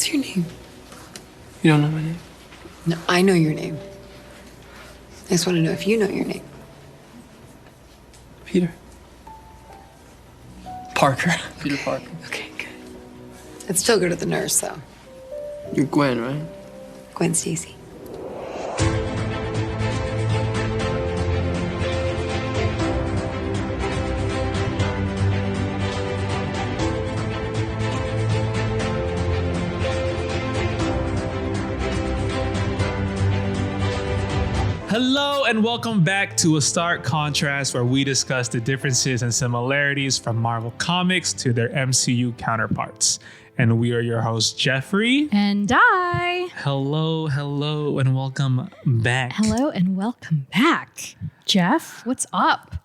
What's your name? You don't know my name? No, I know your name. I just want to know if you know your name. Peter. Parker. Peter Parker. Okay, good. I'd still go to the nurse, though. You're Gwen, right? Gwen Stacy. Hello and welcome back to A Stark Contrast, where we discuss the differences and similarities from Marvel Comics to their MCU counterparts. And we are your hosts, Geoffrey and Dai. Hello, and welcome back. Hello and welcome back. Jeff, what's up?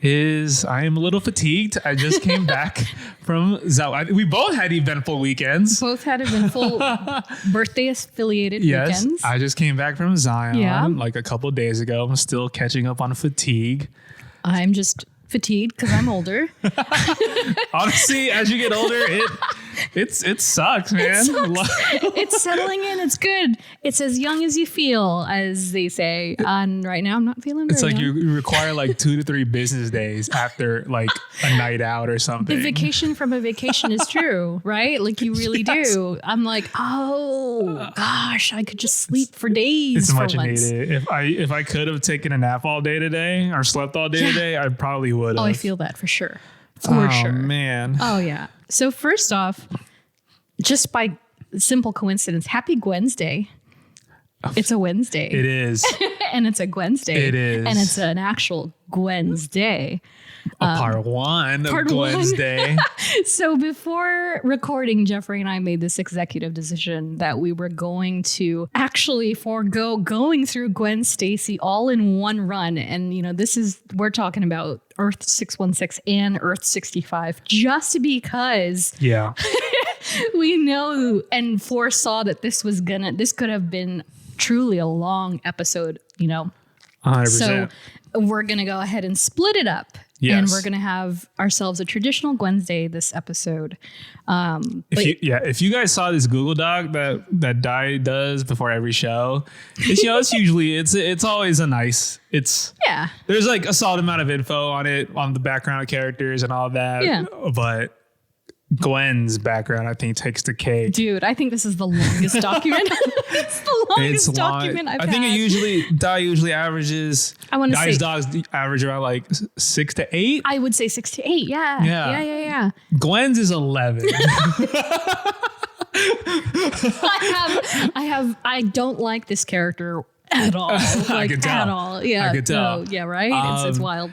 I am a little fatigued. I just came back from Zion. We both had eventful weekends. Both had eventful birthday affiliated weekends. I just came back from Zion like a couple of days ago. I'm still catching up on fatigue. I'm just fatigued because I'm older. Honestly, as you get older, it sucks, man. It's settling in. It's good. It's as young as you feel, as they say. And right now, I'm not feeling very It's like young. you require like 2 to 3 business days after like a night out or something. The vacation from a vacation is true, right? Like you really do. I'm like, oh gosh, I could just sleep for days. It's much once. needed. If I could have taken a nap all day today or slept all day today, I probably would have. Oh, I feel that for sure. For sure. Man. Oh, yeah. So first off, just by simple coincidence, happy Gwen's Day. It's a Wednesday. It is. And it's a Gwen's Day. It is. And it's an actual Gwen's Day. Part one of Gwen's Day. So before recording, Geoffrey and I made this executive decision that we were going to actually forego going through Gwen Stacy all in one run. And, you know, we're talking about Earth-616 and Earth-65 just because Yeah. we know and foresaw that this could have been truly a long episode, you know. 100%. So we're going to go ahead and split it up. Yes. And we're going to have ourselves a traditional Gwen's Day this episode. If you guys saw this Google Doc that Dai does before every show, it's usually it's always a nice. There's like a solid amount of info on it, on the background of characters and all that. Yeah. But Gwen's background, I think, takes the cake. Dude, I think this is the longest document. It's the longest document I've had. I think Dai usually averages. Dai's dogs average around like 6 to 8. I would say 6 to 8. Yeah. Gwen's is 11. I don't like this character at all. Like, I can tell. At all. Yeah. I can tell. No, yeah, right? It's wild.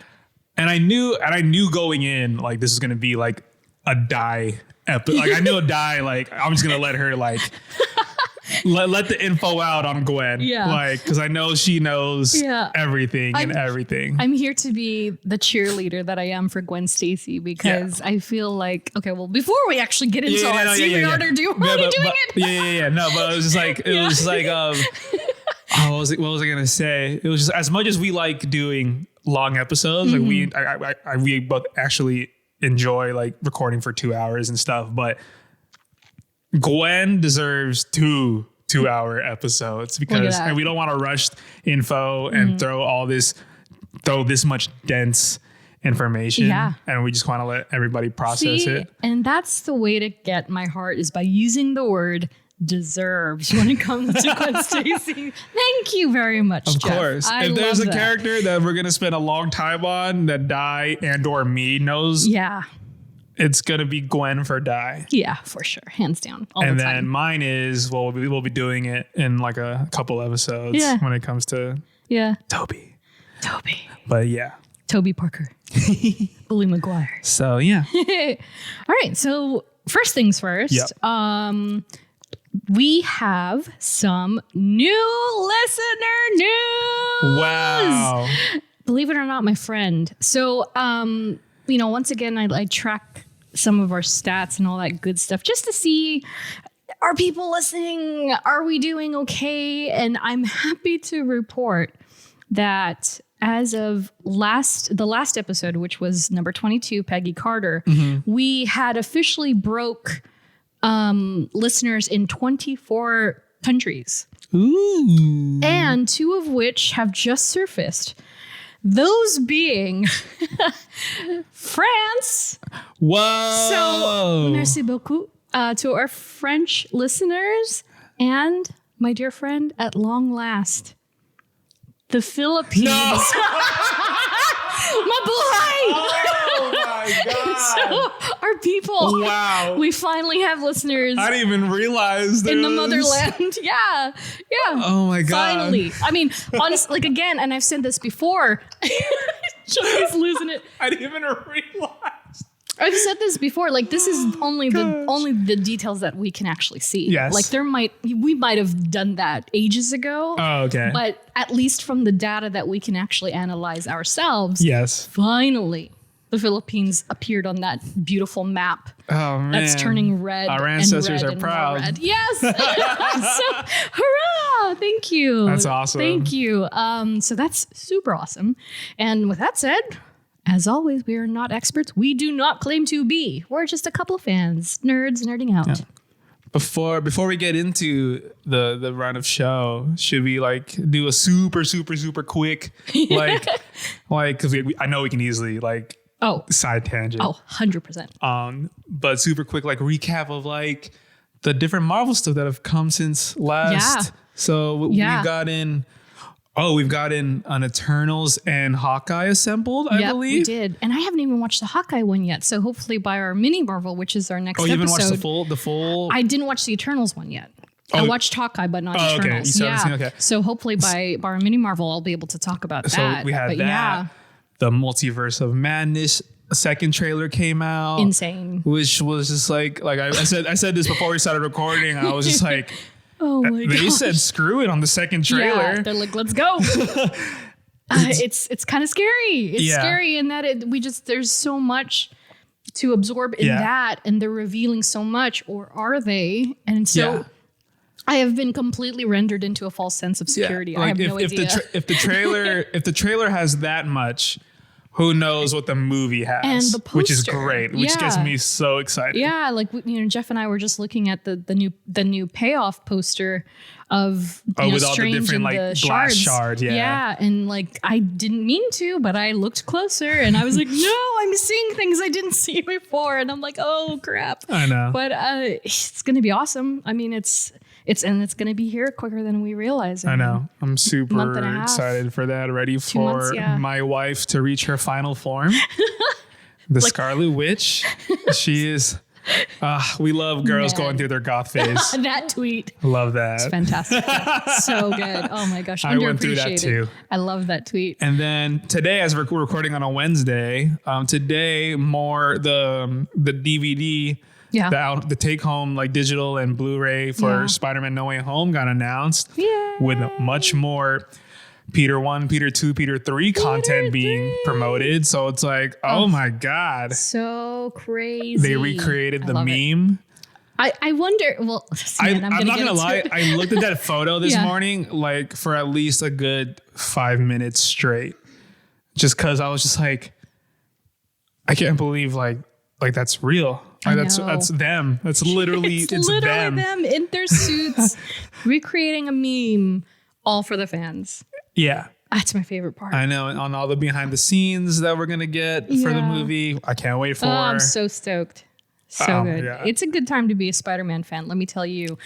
And I knew going in, like, this is going to be like a Dai episode. Like, I knew a Dai, like, I'm just going to let her, like, let the info out on Gwen. Yeah. Like, because I know she knows everything. I'm here to be the cheerleader that I am for Gwen Stacy because I feel like, okay, well, before we actually get into all that, do you want to doing it? Yeah. No, but it was just like, what was I going to say? It was just, as much as we like doing long episodes, like we both actually enjoy like recording for 2 hours and stuff, but Gwen deserves 2-hour episodes because and we don't want to rush info and throw this much dense information. Yeah. And we just want to let everybody process it. And that's the way to get my heart, is by using the word deserves when it comes to Gwen Stacy. Thank you very much, Of Jeff. course. If there's a character that we're going to spend a long time on that Dai and or me knows, it's going to be Gwen for Dai. Yeah, for sure. Hands down. And then mine is, well, we'll be doing it in like a couple episodes when it comes to Toby. But yeah. Toby Parker. Billy Maguire. So yeah. All right. So first things first. Yep. We have some new listener news. Wow. Believe it or not, my friend. So, once again, I track some of our stats and all that good stuff just to see, are people listening? Are we doing okay? And I'm happy to report that as of the last episode, which was number 22, Peggy Carter, we had officially broke listeners in 24 countries. Ooh. And 2 of which have just surfaced. Those being France. Whoa. So, merci beaucoup to our French listeners and my dear friend at long last, the Philippines. No. Mabuhay! Oh my God. So, our people. Wow. We finally have listeners I didn't even realize there in the was- motherland. Yeah. Oh my God. Finally. I mean, honestly, like again, and I've said this before. Joey's losing it. I didn't even realize. I've said this before. Like this is only the details that we can actually see. Yes. Like we might have done that ages ago. Oh, okay. But at least from the data that we can actually analyze ourselves. Yes. Finally, the Philippines appeared on that beautiful map. Oh man. That's turning red. Our and ancestors red are and more proud. red. Yes. So, hurrah! Thank you. That's awesome. Thank you. So that's super awesome. And with that said, as always, we are not experts. We do not claim to be. We're just a couple of fans, nerds nerding out. Yeah. Before we get into the run of show, should we like do a super quick like because I know we can easily like side tangent. 100%. But super quick like recap of like the different Marvel stuff that have come since last. Yeah. So we've gotten an Eternals and Hawkeye assembled, I believe. We did. And I haven't even watched the Hawkeye one yet. So hopefully by our mini Marvel, which is our next episode. You haven't watched the full? I didn't watch the Eternals one yet. I watched Hawkeye, but not Eternals. Okay. You started okay. So hopefully by our mini Marvel, I'll be able to talk about that. So we had but that. Yeah. The Multiverse of Madness second trailer came out. Insane. Which was just like I said this before we started recording. I was just like, oh my god. They said screw it on the second trailer. Yeah, they're like, let's go. It's kind of scary. It's scary in that there's so much to absorb in that, and they're revealing so much, or are they? And so I have been completely rendered into a false sense of security. Yeah. Like I have no idea. If the trailer has that much, who knows what the movie has? And the poster. Which is great, which gets me so excited. Yeah, like Jeff and I were just looking at the new payoff poster of with Strange all the different and like the glass shards. Yeah, and like I didn't mean to, but I looked closer and I was like, no, I'm seeing things I didn't see before, and I'm like, oh crap. I know, but it's gonna be awesome. I mean, it's gonna be here quicker than we realize. I know. I'm super excited for that. Ready for my wife to reach her final form. The Scarlet Witch. She is. We love girls going through their goth phase. That tweet. Love that. It's fantastic. So good. Oh my gosh. I went through that too. I love that tweet. And then today, as we're recording on a Wednesday, today more the DVD. Yeah. The take home like digital and Blu-ray for Spider-Man No Way Home got announced. Yeah. With much more Peter 1, Peter 2, Peter 3 content being promoted. So it's like, oh my God. So crazy. They recreated the meme. I wonder, well, I'm not going to lie. I looked at that photo this morning, like for at least a good 5 minutes straight. Just cause I was just like, I can't believe like that's real. Like that's them. That's literally it's literally them in their suits recreating a meme, all for the fans. Yeah, that's my favorite part. I know. On all the behind the scenes that we're gonna get for the movie, I can't wait for. I'm so stoked. So good. Yeah. It's a good time to be a Spider-Man fan. Let me tell you.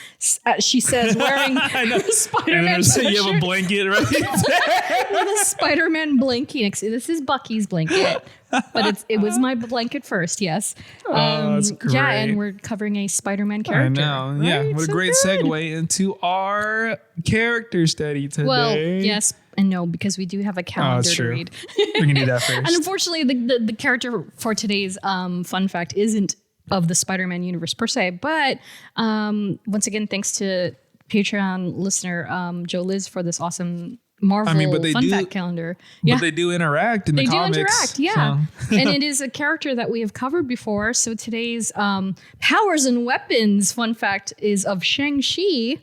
She says wearing a Spider-Man shirt. You have a blanket right there. With a Spider-Man blanket. This is Bucky's blanket, but it was my blanket first. Yes. That's great. Yeah, and we're covering a Spider-Man character. I know. Right? Yeah. What a great segue into our character study today. Well, yes. And no, because we do have a calendar to read. We can do that first. And unfortunately, the character for today's fun fact isn't of the Spider-Man universe per se, but once again, thanks to Patreon listener Joe Liz for this awesome Marvel fun fact calendar. But they do interact in the comics. They do interact, yeah. So. And it is a character that we have covered before. So today's powers and weapons fun fact is of Shang-Chi.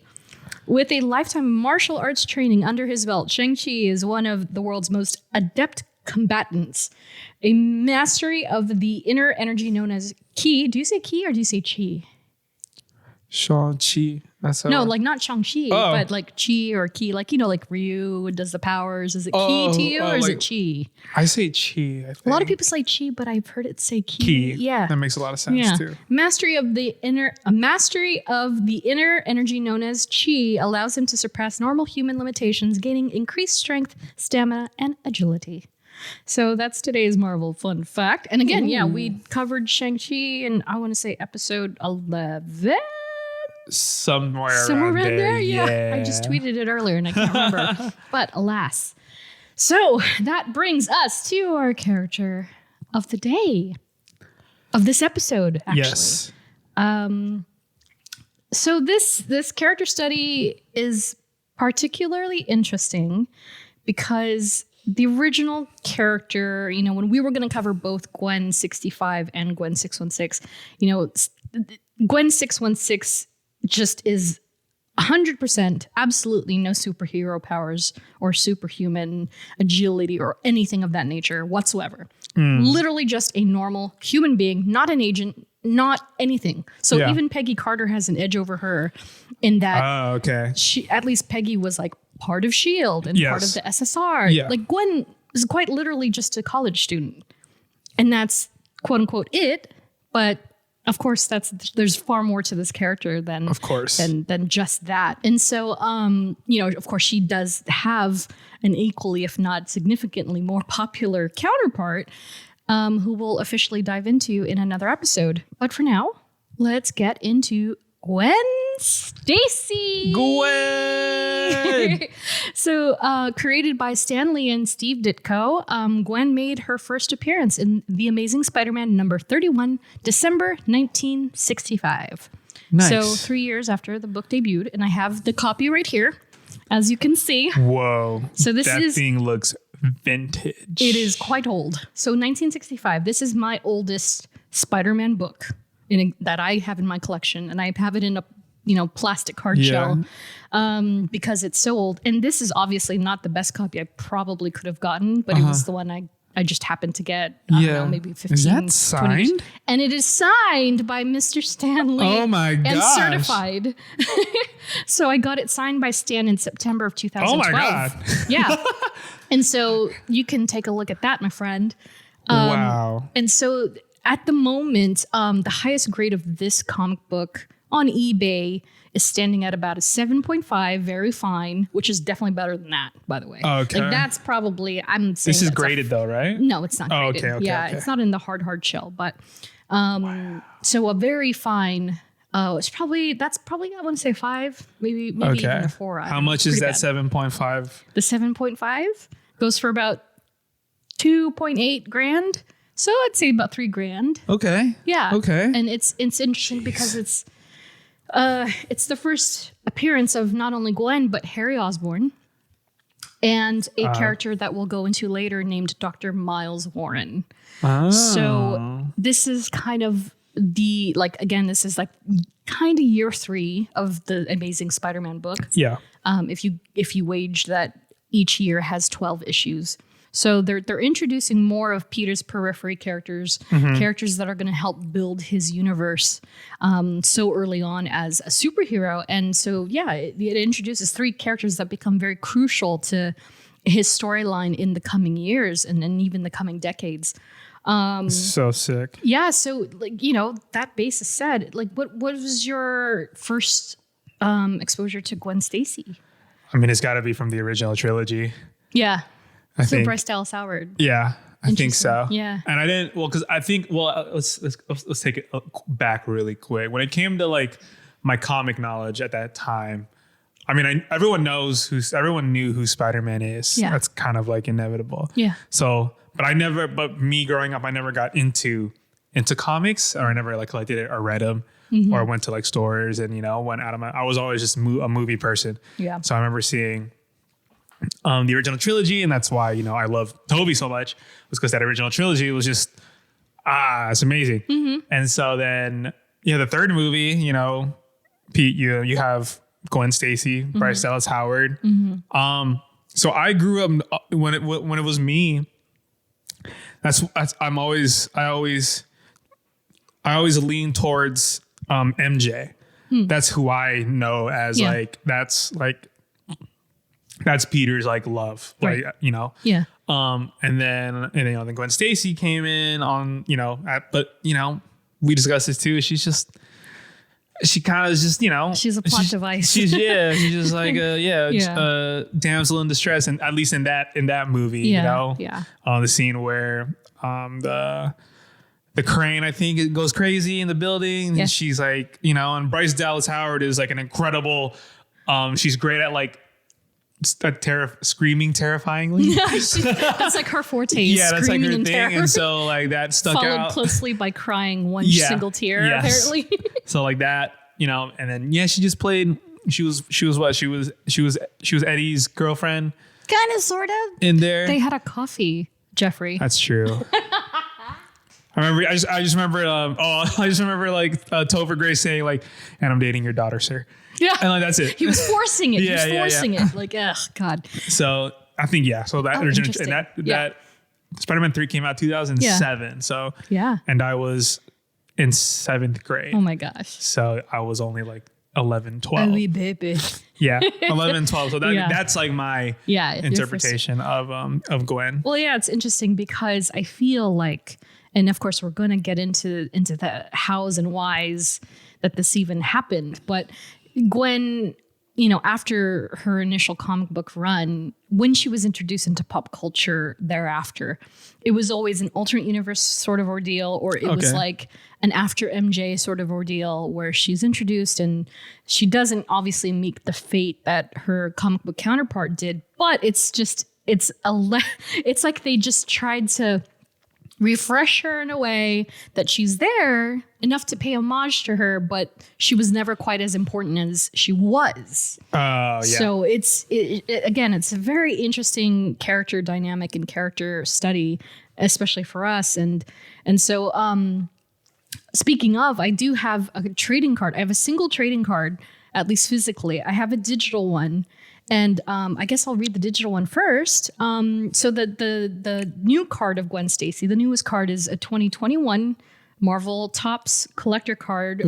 With a lifetime of martial arts training under his belt, Shang-Chi is one of the world's most adept combatants. A mastery of the inner energy known as Ki. Do you say Ki or do you say Chi? Shang-Chi. That's No, like not Shang-Chi, Oh. but like Chi or Ki. Like, like Ryu does the powers. Is it Ki to you or is it Chi? I say Chi. I think. A lot of people say Chi, but I've heard it say Ki. Ki. Yeah. That makes a lot of sense Yeah. too. Mastery of the inner energy known as Chi allows him to surpass normal human limitations, gaining increased strength, stamina, and agility. So that's today's Marvel fun fact. And again, we covered Shang-Chi and I want to say episode 11. Somewhere Somewhere around around there. Yeah. Yeah. I just tweeted it earlier and I can't remember. But alas. So that brings us to our character of the day. Of this episode, actually. Yes. So this character study is particularly interesting because the original character, when we were going to cover both Gwen 65 and Gwen 616, Gwen 616 just is 100% absolutely no superhero powers or superhuman agility or anything of that nature whatsoever. Literally just a normal human being, not an agent, not anything. So even Peggy Carter has an edge over her in that Okay. at least Peggy was like part of S.H.I.E.L.D. and part of the SSR. Yeah. Like Gwen is quite literally just a college student. And that's quote unquote it. But of course there's far more to this character than just that. And so of course she does have an equally, if not significantly more popular counterpart who we'll officially dive into in another episode. But for now, let's get into Gwen Stacy. Gwen! So created by Stan Lee and Steve Ditko, Gwen made her first appearance in The Amazing Spider-Man number 31, December 1965. Nice. So 3 years after the book debuted, and I have the copy right here, as you can see. Whoa. So that thing looks vintage. It is quite old. So 1965, this is my oldest Spider-Man book that I have in my collection, and I have it in a plastic hard shell because it's so old. And this is obviously not the best copy I probably could have gotten, but it was the one I just happened to get. I don't know, maybe 15. Is that 20 years. signed? And it is signed by Mr. Stan Lee. Oh my gosh. And certified. So I got it signed by Stan in September of 2012. Oh my God. Yeah. And so you can take a look at that, my friend. Wow. And so at the moment, the highest grade of this comic book on eBay is standing at about a 7.5, very fine, which is definitely better than that, by the way. Okay. Like that's probably, I'm saying This is graded though, right? No, it's not graded. Okay. Yeah, it's not in the hard shell, but so a very fine, that's probably, I want to say 5, maybe even a 4. How much is that 7.5? The 7.5 goes for about 2.8 grand. So I'd say about $3,000. Okay. Yeah. Okay. And it's interesting because it's the first appearance of not only Gwen but Harry Osborn and a character that we'll go into later named Dr. Miles Warren. Oh. So this is kind of this is like kind of year 3 of the Amazing Spider-Man book. Yeah. If you wage that each year has 12 issues. So they're introducing more of Peter's periphery characters, characters that are going to help build his universe so early on as a superhero. And so, it introduces 3 characters that become very crucial to his storyline in the coming years and even the coming decades. So sick. Yeah. So, that basis said, what was your first exposure to Gwen Stacy? I mean, it's got to be from the original trilogy. Yeah. I think. Bryce Dallas Howard. Yeah, I think so. Yeah. And I didn't, because I think, let's take it back really quick. When it came to like my comic knowledge at that time, I mean, everyone knew who Spider-Man is. Yeah. That's kind of like inevitable. Yeah. So, but me growing up, I never got into comics, or I never like collected it or read them. Or went to like stores and, went out of I was always just a movie person. Yeah. So I remember seeing the original trilogy, and that's why I love Toby so much, was because that original trilogy was just it's amazing. And so then the third movie, Pete, you have Gwen Stacy, Bryce Dallas Howard. So I grew up when it was me. I always lean towards MJ. that's who I know as Yeah. that's Peter's like love, Right. like Yeah. and then Gwen Stacy came in on but we discussed this too. She kind of is just She's a plot device. She's just like damsel in distress, and at least in that movie, Yeah. the scene where the crane, I think, it goes crazy in the building. Yeah. And she's like, and Bryce Dallas Howard is like an incredible. She's great at like screaming terrifyingly. That's like her forte. Yeah, that's like her screaming in thing, terror. and so like that stuck Followed out closely by crying one Yeah. single tear. Yes. Apparently. So like that, and then she just played. She was Eddie's girlfriend Kind of, sort of. in there. They had a coffee, Geoffrey. That's true. I just remember like Topher Grace saying like, "And I'm dating your daughter, sir." Yeah. And like that's it. He was forcing it. Yeah, he yeah, was forcing yeah. it. Like, ugh, God. So I think so that interesting. and Yeah. that Spider-Man 3 came out 2007. So Yeah. and I was in 7th grade. Oh my gosh. So I was only like 11, 12. Baby. Yeah, 11, 12. So Yeah. that's like my Yeah. your first- interpretation of Gwen. Well, yeah, it's interesting because I feel like, and of course we're going to get into the hows and whys that this even happened, but Gwen, after her initial comic book run, when she was introduced into pop culture thereafter, it was always an alternate universe sort of ordeal, or it was Okay. like an after MJ sort of ordeal where she's introduced and she doesn't obviously meet the fate that her comic book counterpart did, but it's like they just tried to refresh her in a way that she's there enough to pay homage to her, but she was never quite as important as she was. Oh, yeah. So again, it's a very interesting character dynamic and character study, especially for us. And so speaking of, I do have a trading card. I have a single trading card, at least physically. I have a digital one. And I guess I'll read the digital one first. So the new card of Gwen Stacy, the newest card, is a 2021 Marvel Topps collector card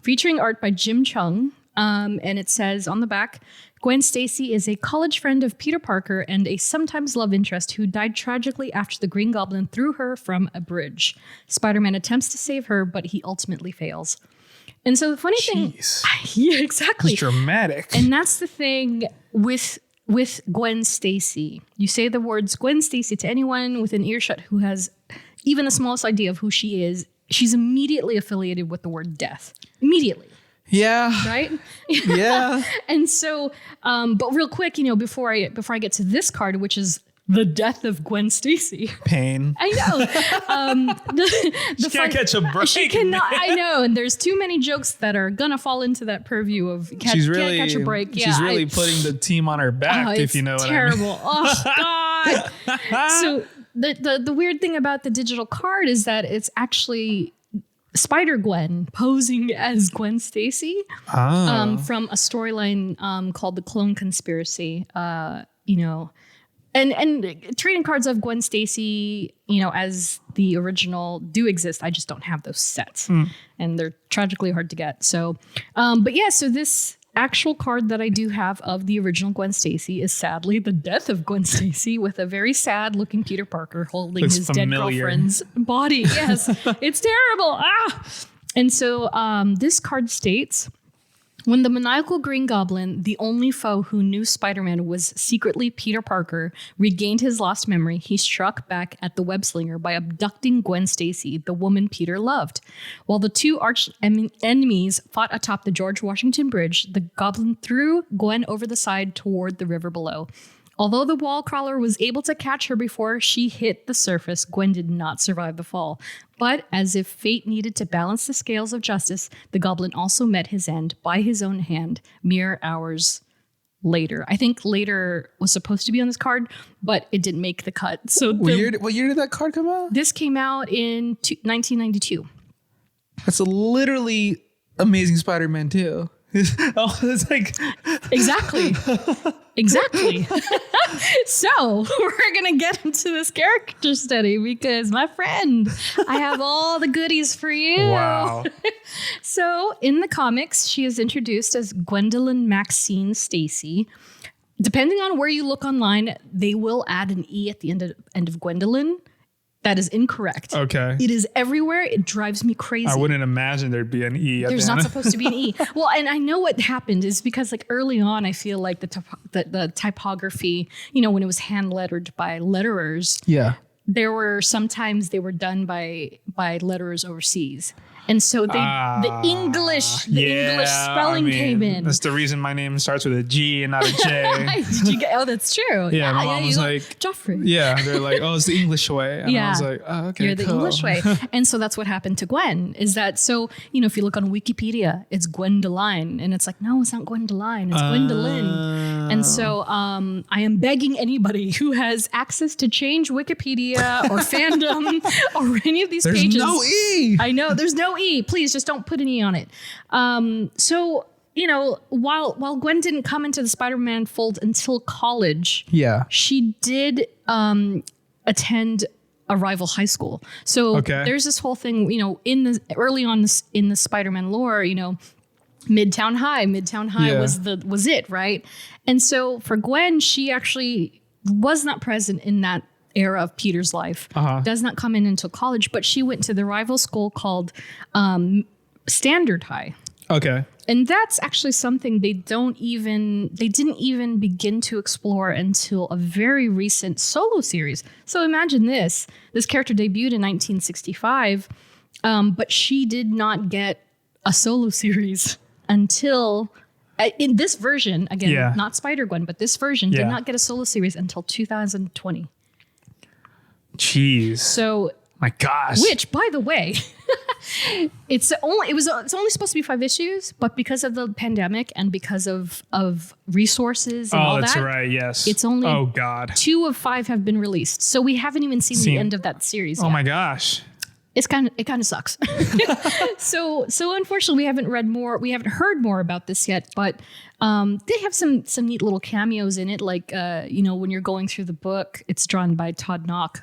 featuring art by Jim Chung. And it says on the back, Gwen Stacy is a college friend of Peter Parker and a sometimes love interest who died tragically after the Green Goblin threw her from a bridge. Spider-Man attempts to save her, but he ultimately fails. And so the funny thing, yeah, exactly. It's dramatic. And that's the thing with Gwen Stacy. You say the words Gwen Stacy to anyone within earshot who has even the smallest idea of who she is, she's immediately affiliated with the word death. Immediately. Yeah. Right? Yeah. And so, but real quick, before I get to this card, which is the death of Gwen Stacy. Pain. I know. She can't catch a break. She cannot. I know. And there's too many jokes that are gonna fall into that purview of can't catch a break. Yeah, she's really putting the team on her back, if you know what I mean. Terrible. Oh God. So the weird thing about the digital card is that it's actually Spider-GWEN posing as Gwen Stacy from a storyline called The Clone Conspiracy. And trading cards of Gwen Stacy, as the original do exist. I just don't have those sets, and they're tragically hard to get. So, so this actual card that I do have of the original Gwen Stacy is sadly the death of Gwen Stacy with a very sad looking Peter Parker holding his dead girlfriend's body. Yes, it's terrible. And so this card states, when the maniacal Green Goblin, the only foe who knew Spider-Man was secretly Peter Parker, regained his lost memory, he struck back at the web-slinger by abducting Gwen Stacy, the woman Peter loved. While the two arch enemies fought atop the George Washington Bridge, the Goblin threw Gwen over the side toward the river below. Although the wall crawler was able to catch her before she hit the surface, Gwen did not survive the fall. But as if fate needed to balance the scales of justice, the Goblin also met his end by his own hand mere hours later. I think later was supposed to be on this card, but it didn't make the cut. So What year did that card come out? this came out in 1992. That's a literally Amazing Spider-Man 2. Oh, it's like Exactly. Exactly. So we're going to get into this character study because my friend, I have all the goodies for you. wow. So in the comics, she is introduced as Gwendolyn Maxine Stacy. Depending on where you look online, they will add an E at the end of Gwendolyn. That is incorrect. Okay. It is everywhere. It drives me crazy. I wouldn't imagine there'd be an E. There's not supposed to be an E. Well, and I know what happened is because like early on, I feel like the typography, you know, when it was hand lettered by letterers, Yeah. there were sometimes they were done by letterers overseas. And so the English spelling came in. That's the reason my name starts with a G and not a J. Did you get? Oh, that's true. Yeah, my mom was like, Geoffrey. Yeah, they're like, oh, it's the English way. And I was like, oh, okay, You're the cool. English way. And so that's what happened to Gwen is that, so, you know, if you look on Wikipedia, it's Gwendoline. And it's like, no, it's not Gwendoline, it's Gwendolyn. And so I am begging anybody who has access to change Wikipedia or fandom or any of these There's pages. no E. I know, there's no E. Please just don't put an E on it. So, you know, while Gwen didn't come into the Spider-Man fold until college, Yeah. she did attend a rival high school. So there's this whole thing, you know, early on in the Spider-Man lore, you know, Midtown High was it, right? And so for Gwen, she actually was not present in that era of Peter's life. Does not come in until college, but she went to the rival school called Standard High. Okay. And that's actually something they didn't even begin to explore until a very recent solo series. So imagine this character debuted in 1965, but she did not get a solo series until in this version, again, not Spider-Gwen, but this version did not get a solo series until 2020. Jeez. So my gosh. Which, by the way, it's only supposed to be 5 issues, but because of the pandemic and because of resources and all that. Oh, that's right. Yes. It's only 2 of 5 have been released. So we haven't even seen the end of that series yet. Oh my gosh. It kind of sucks. So unfortunately we haven't heard more about this yet, but they have some neat little cameos in it. Like, you know, when you're going through the book, it's drawn by Todd Knock,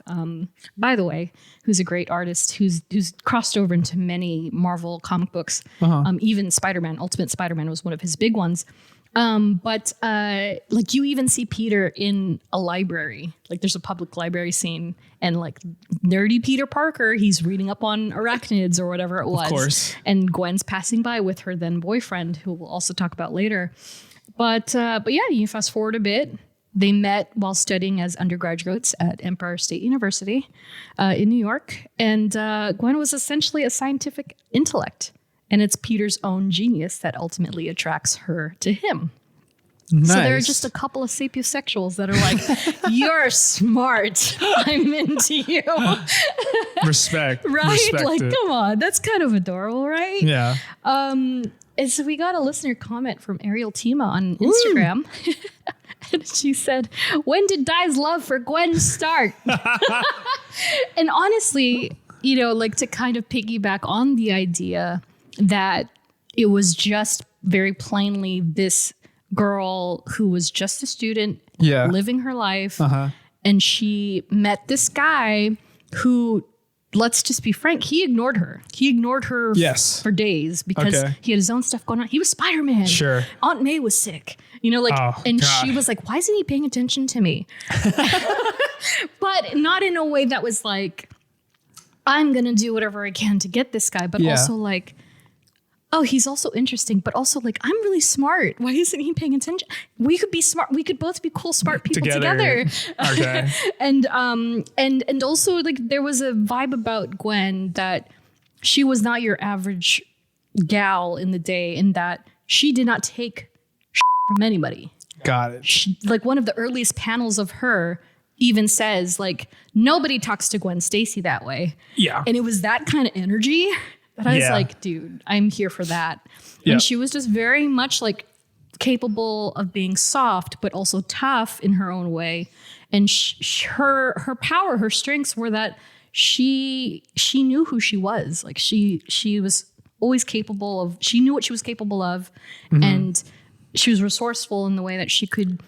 by the way, who's a great artist who's crossed over into many Marvel comic books. Even Spider-Man, Ultimate Spider-Man was one of his big ones. But like you even see Peter in a library, like there's a public library scene and like nerdy Peter Parker, he's reading up on arachnids or whatever it was. Of course. And Gwen's passing by with her then boyfriend, who we'll also talk about later. But yeah, you fast forward a bit. They met while studying as undergraduates at Empire State University in New York. And Gwen was essentially a scientific intellect. And it's Peter's own genius that ultimately attracts her to him. Nice. So there are just a couple of sapiosexuals that are like, you're smart. I'm into you. Respect. Right? Respect like, it. come on. That's kind of adorable, right? Yeah. And so we got a listener comment from Ariel Tima on Instagram. And she said, when did Dai's love for Gwen start? And honestly, you know, like to kind of piggyback on the idea that it was just very plainly this girl who was just a student living her life. And she met this guy who, let's just be frank, he ignored her. He ignored her for days because he had his own stuff going on. He was Spider-Man. Sure. Aunt May was sick. You know, like, she was like, why isn't he paying attention to me? But not in a way that was like, I'm going to do whatever I can to get this guy, but also like, oh, he's also interesting, but also like, I'm really smart. Why isn't he paying attention? We could be smart. We could both be cool, smart people together. Okay. And also like there was a vibe about Gwen that she was not your average gal in the day in that she did not take from anybody. Got it. Like one of the earliest panels of her even says like, nobody talks to Gwen Stacy that way. Yeah. And it was that kind of energy that I was like, dude, I'm here for that. Yep. And she was just very much like capable of being soft, but also tough in her own way. And her power, her strengths were that she knew who she was. Like she was always capable of, she knew what she was capable of, and she was resourceful in the way that she could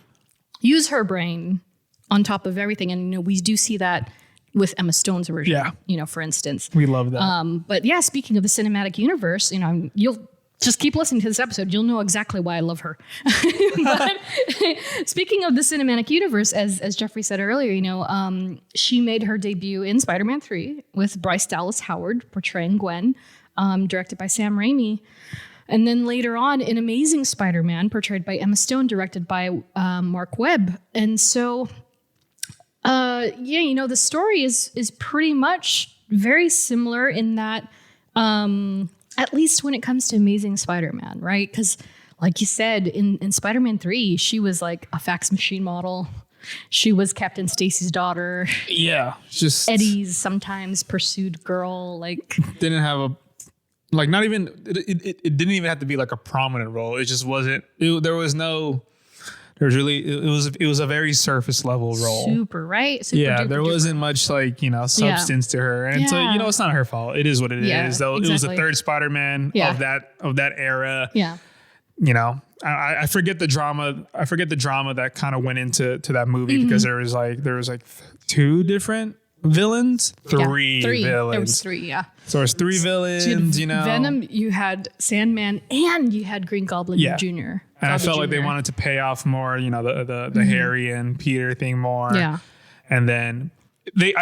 use her brain on top of everything. And, you know, we do see that with Emma Stone's version, Yeah. you know, for instance. We love that. But yeah, speaking of the cinematic universe, you know, you'll just keep listening to this episode. You'll know exactly why I love her. But speaking of the cinematic universe, as Geoffrey said earlier, you know, she made her debut in Spider-Man 3 with Bryce Dallas Howard portraying Gwen, directed by Sam Raimi. And then later on in Amazing Spider-Man, portrayed by Emma Stone, directed by Mark Webb. And so, yeah, you know, the story is pretty much very similar in that, at least when it comes to Amazing Spider-Man, right? Because like you said, in Spider-Man 3, she was like a fax machine model. She was Captain Stacy's daughter. Yeah. Just Eddie's sometimes pursued girl. Like, didn't have a, like, not even, it didn't even have to be like a prominent role. It just wasn't, there was really, it was a very surface level role. super, right? Super Yeah, duper there duper. wasn't much, like, you know, substance to her. And so, Yeah. you know, it's not her fault. It is what it Yeah, is. Though it was the exactly. third Spider-Man Yeah. of that era. Yeah. You know, I forget the drama. I forget the drama that kind of went into that movie Mm-hmm. because there was like two different villains, three villains. There was three, yeah. So there's three villains, you know. Venom, you had Sandman, and you had Green Goblin Yeah. Jr. And I felt like they Jr. wanted to pay off more, you know, the Harry and Peter thing more. Yeah. And then it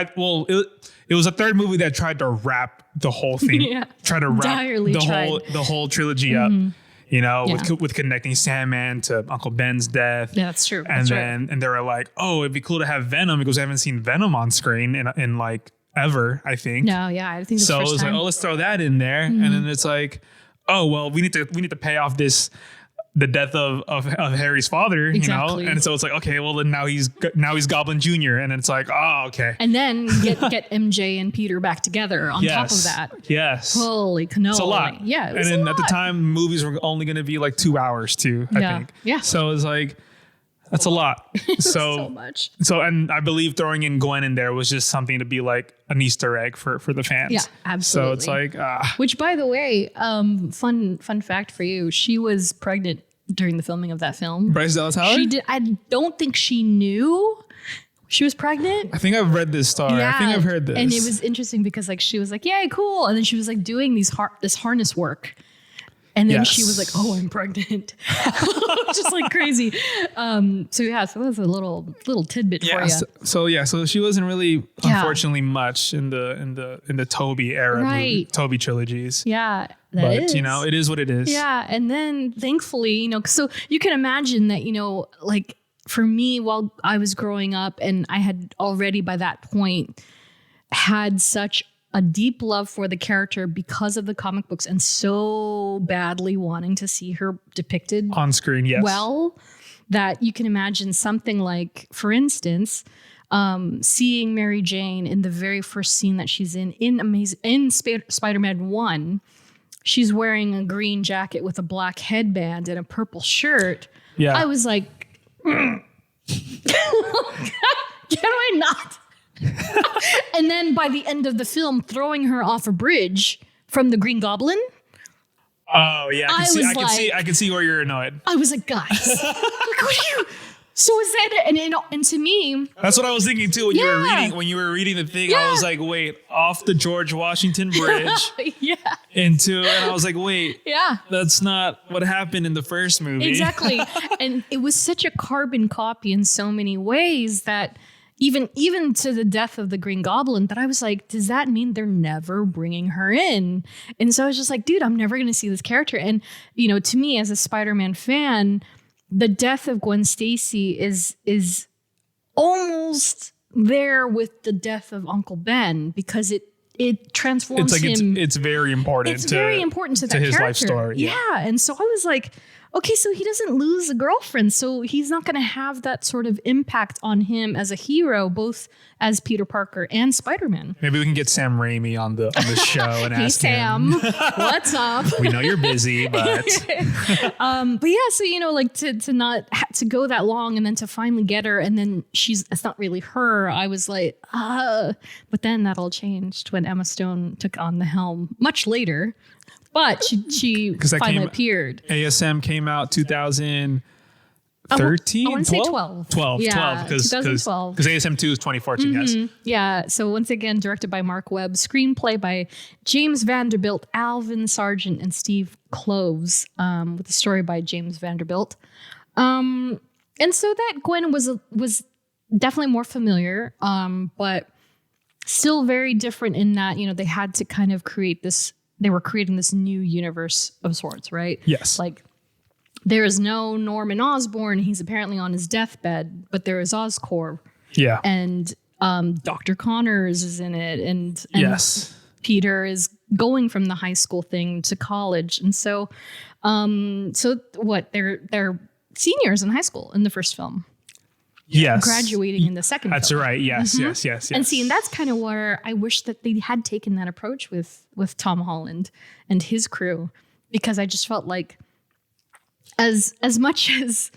was a third movie that tried to wrap the whole thing. Yeah. Tried to wrap Direly tried. the whole trilogy up. You know, Yeah. with connecting Sandman to Uncle Ben's death. Yeah, that's true. And That's then and they were like, oh, it'd be cool to have Venom because I haven't seen Venom on screen in like ever, I think. No, yeah, I think So the it first was time. like, oh, let's throw that in there. And then it's like, oh, well, we need to pay off the death of Harry's father, Exactly. you know? And so it's like, okay, well then now he's Goblin Jr. And it's like, oh, okay. And then get MJ and Peter back together on top of that. Yes. Holy cannoli. It's a lot. Yeah, it was and then a at the lot. time, movies were only going to be like 2 hours too, I Yeah. think. Yeah. So it's like, that's a lot. So much. So, and I believe throwing in Gwen in there was just something to be like an Easter egg for the fans. Yeah, So absolutely. it's like, Which, by the way, fun fact for you, she was pregnant during the filming of that film. Bryce Dallas Howard? She did. I don't think she knew she was pregnant. I think I've read this story. I think I've heard this. And it was interesting because like she was like, "Yay, cool!" And then she was like doing this harness work, and then she was like, Yes. "Oh, I'm pregnant," just like crazy. So yeah, so that's a little tidbit for you. So she wasn't really, Yeah. unfortunately, much in the Toby era, Right. Toby trilogies. Yeah, But you know, it is what it is. Yeah, and then thankfully, you know, so you can imagine that, you know, like for me, while I was growing up, and I had already by that point had such a deep love for the character because of the comic books, and so badly wanting to see her depicted On screen, yes. well, that you can imagine something like, for instance, seeing Mary Jane in the very first scene that she's in Spider-Man 1. She's wearing a green jacket with a black headband and a purple shirt. Yeah. I was like, can I not? And then by the end of the film, throwing her off a bridge from the Green Goblin. Oh yeah, I I can see where you're annoyed. I was like, guys, like, what are you? So is that it? And to me, That's what I was thinking too Yeah. when you were reading the thing. Yeah. I was like, wait, off the George Washington Bridge yeah, and I was like, wait, yeah. that's not what happened in the first movie. Exactly. And it was such a carbon copy in so many ways that even to the death of the Green Goblin, that I was like, does that mean they're never bringing her in? And so I was just like, dude, I'm never going to see this character. And, you know, to me as a Spider-Man fan, the death of Gwen Stacy is almost there with the death of Uncle Ben, because it transforms It's like him. it's very important. It's very important to that his character. life story. Yeah. And so I was like, okay, so he doesn't lose a girlfriend, so he's not going to have that sort of impact on him as a hero, both as Peter Parker and Spider-Man. Maybe we can get Sam Raimi on the show and Hey ask Sam, him. what's up? We know you're busy, but But yeah, so you know, like to not to go that long and then to finally get her, and then it's not really her. I was like, but then that all changed when Emma Stone took on the helm much later. but she 'Cause that finally came- appeared. ASM came out 2013. I want to say 12. 12. Yeah, 12. 2012. Because ASM 2 is 2014. Yes. Yeah. So once again, directed by Mark Webb, screenplay by James Vanderbilt, Alvin Sargent, and Steve Kloves, with a story by James Vanderbilt. And so that Gwen was definitely more familiar, but still very different in that, they had to kind of create this. They were creating this new universe of sorts, right? Yes. Like, there is no Norman Osborn. He's apparently on his deathbed, but there is Oscorp. Yeah. And Dr. Connors is in it. And yes. Peter is going from the high school thing to college. And so, they're seniors in high school in the first film. Yes. Graduating in the second That's film. right. Yes, yes. And see, and that's kind of where I wish that they had taken that approach with Tom Holland and his crew, because I just felt like as much as,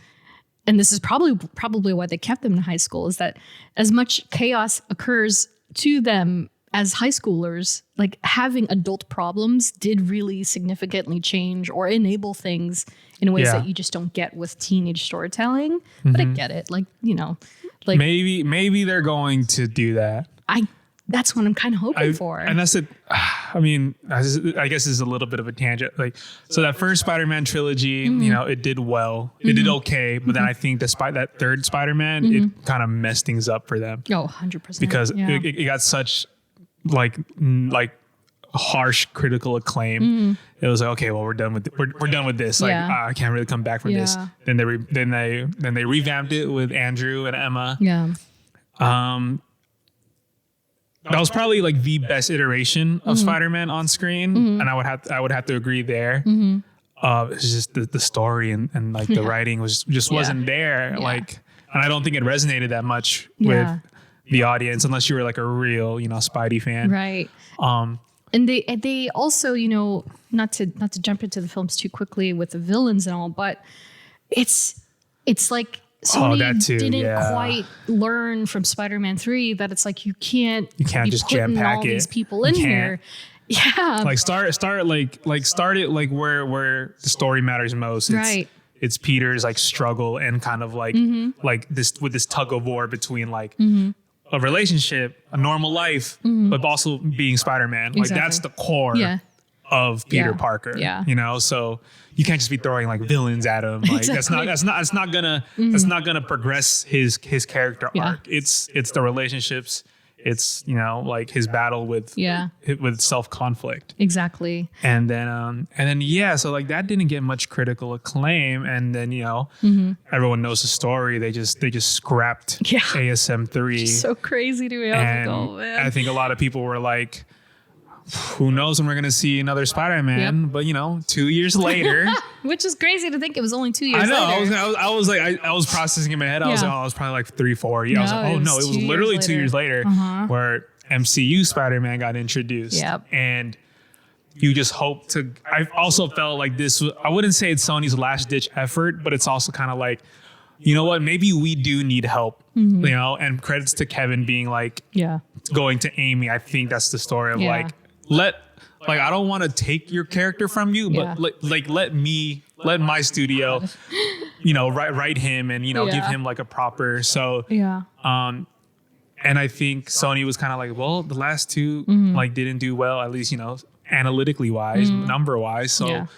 and this is probably why they kept them in high school, is that as much chaos occurs to them as high schoolers, like having adult problems did really significantly change or enable things in ways that you just don't get with teenage storytelling. But I get it. Like, like maybe they're going to do that. That's what I'm kind of hoping for. And that's it. I mean, I guess this is a little bit of a tangent. Like, so that first Spider-Man trilogy, it did well. It did okay. But then I think despite that third Spider-Man, it kind of messed things up for them. Oh, 100%. Because it got such like harsh critical acclaim. It was like, okay, well, we're done with this. Like, I can't really come back from this. Then they revamped it with Andrew and Emma. Yeah. That was probably like the best iteration of Spider-Man on screen, and I would have to agree there. It's just the story and like the writing wasn't there. Yeah. Like, and I don't think it resonated that much with the audience unless you were like a real Spidey fan, Right. And they also, not to jump into the films too quickly with the villains and all, but it's like Sony that too, didn't quite learn from Spider-Man 3 that it's like you can't be just putting jam pack all it. these people in here. Yeah. Like start it like where the story matters most. Right. It's Peter's like struggle and kind of like like this with this tug of war between like a relationship, a normal life, but also being Spider-Man. Like that's the core of Peter Parker. Yeah. So you can't just be throwing like villains at him. Like that's not gonna progress his character arc. It's the relationships. It's like his battle with self-conflict. Exactly. And then so like that didn't get much critical acclaim, and then everyone knows the story. They just scrapped ASM 3. So crazy to me. I was like, oh man. I think a lot of people were like, who knows when we're gonna see another Spider-Man? But 2 years later, which is crazy to think it was only 2 years. I know. Later. I was processing in my head. I was like, I was probably like 3-4 years. I was like, oh no, it was literally 2 years later where MCU Spider-Man got introduced. Yep. And you just hope to. I also felt like this was. I wouldn't say it's Sony's last ditch effort, but it's also kind of like, you know what? Maybe we do need help. And credits to Kevin being like, going to Amy. I think that's the story of like. I don't want to take your character from you, but let my studio, write him and give him like a proper. So and I think Sony was kind of like, well, the last two like didn't do well, at least analytically wise, number wise. So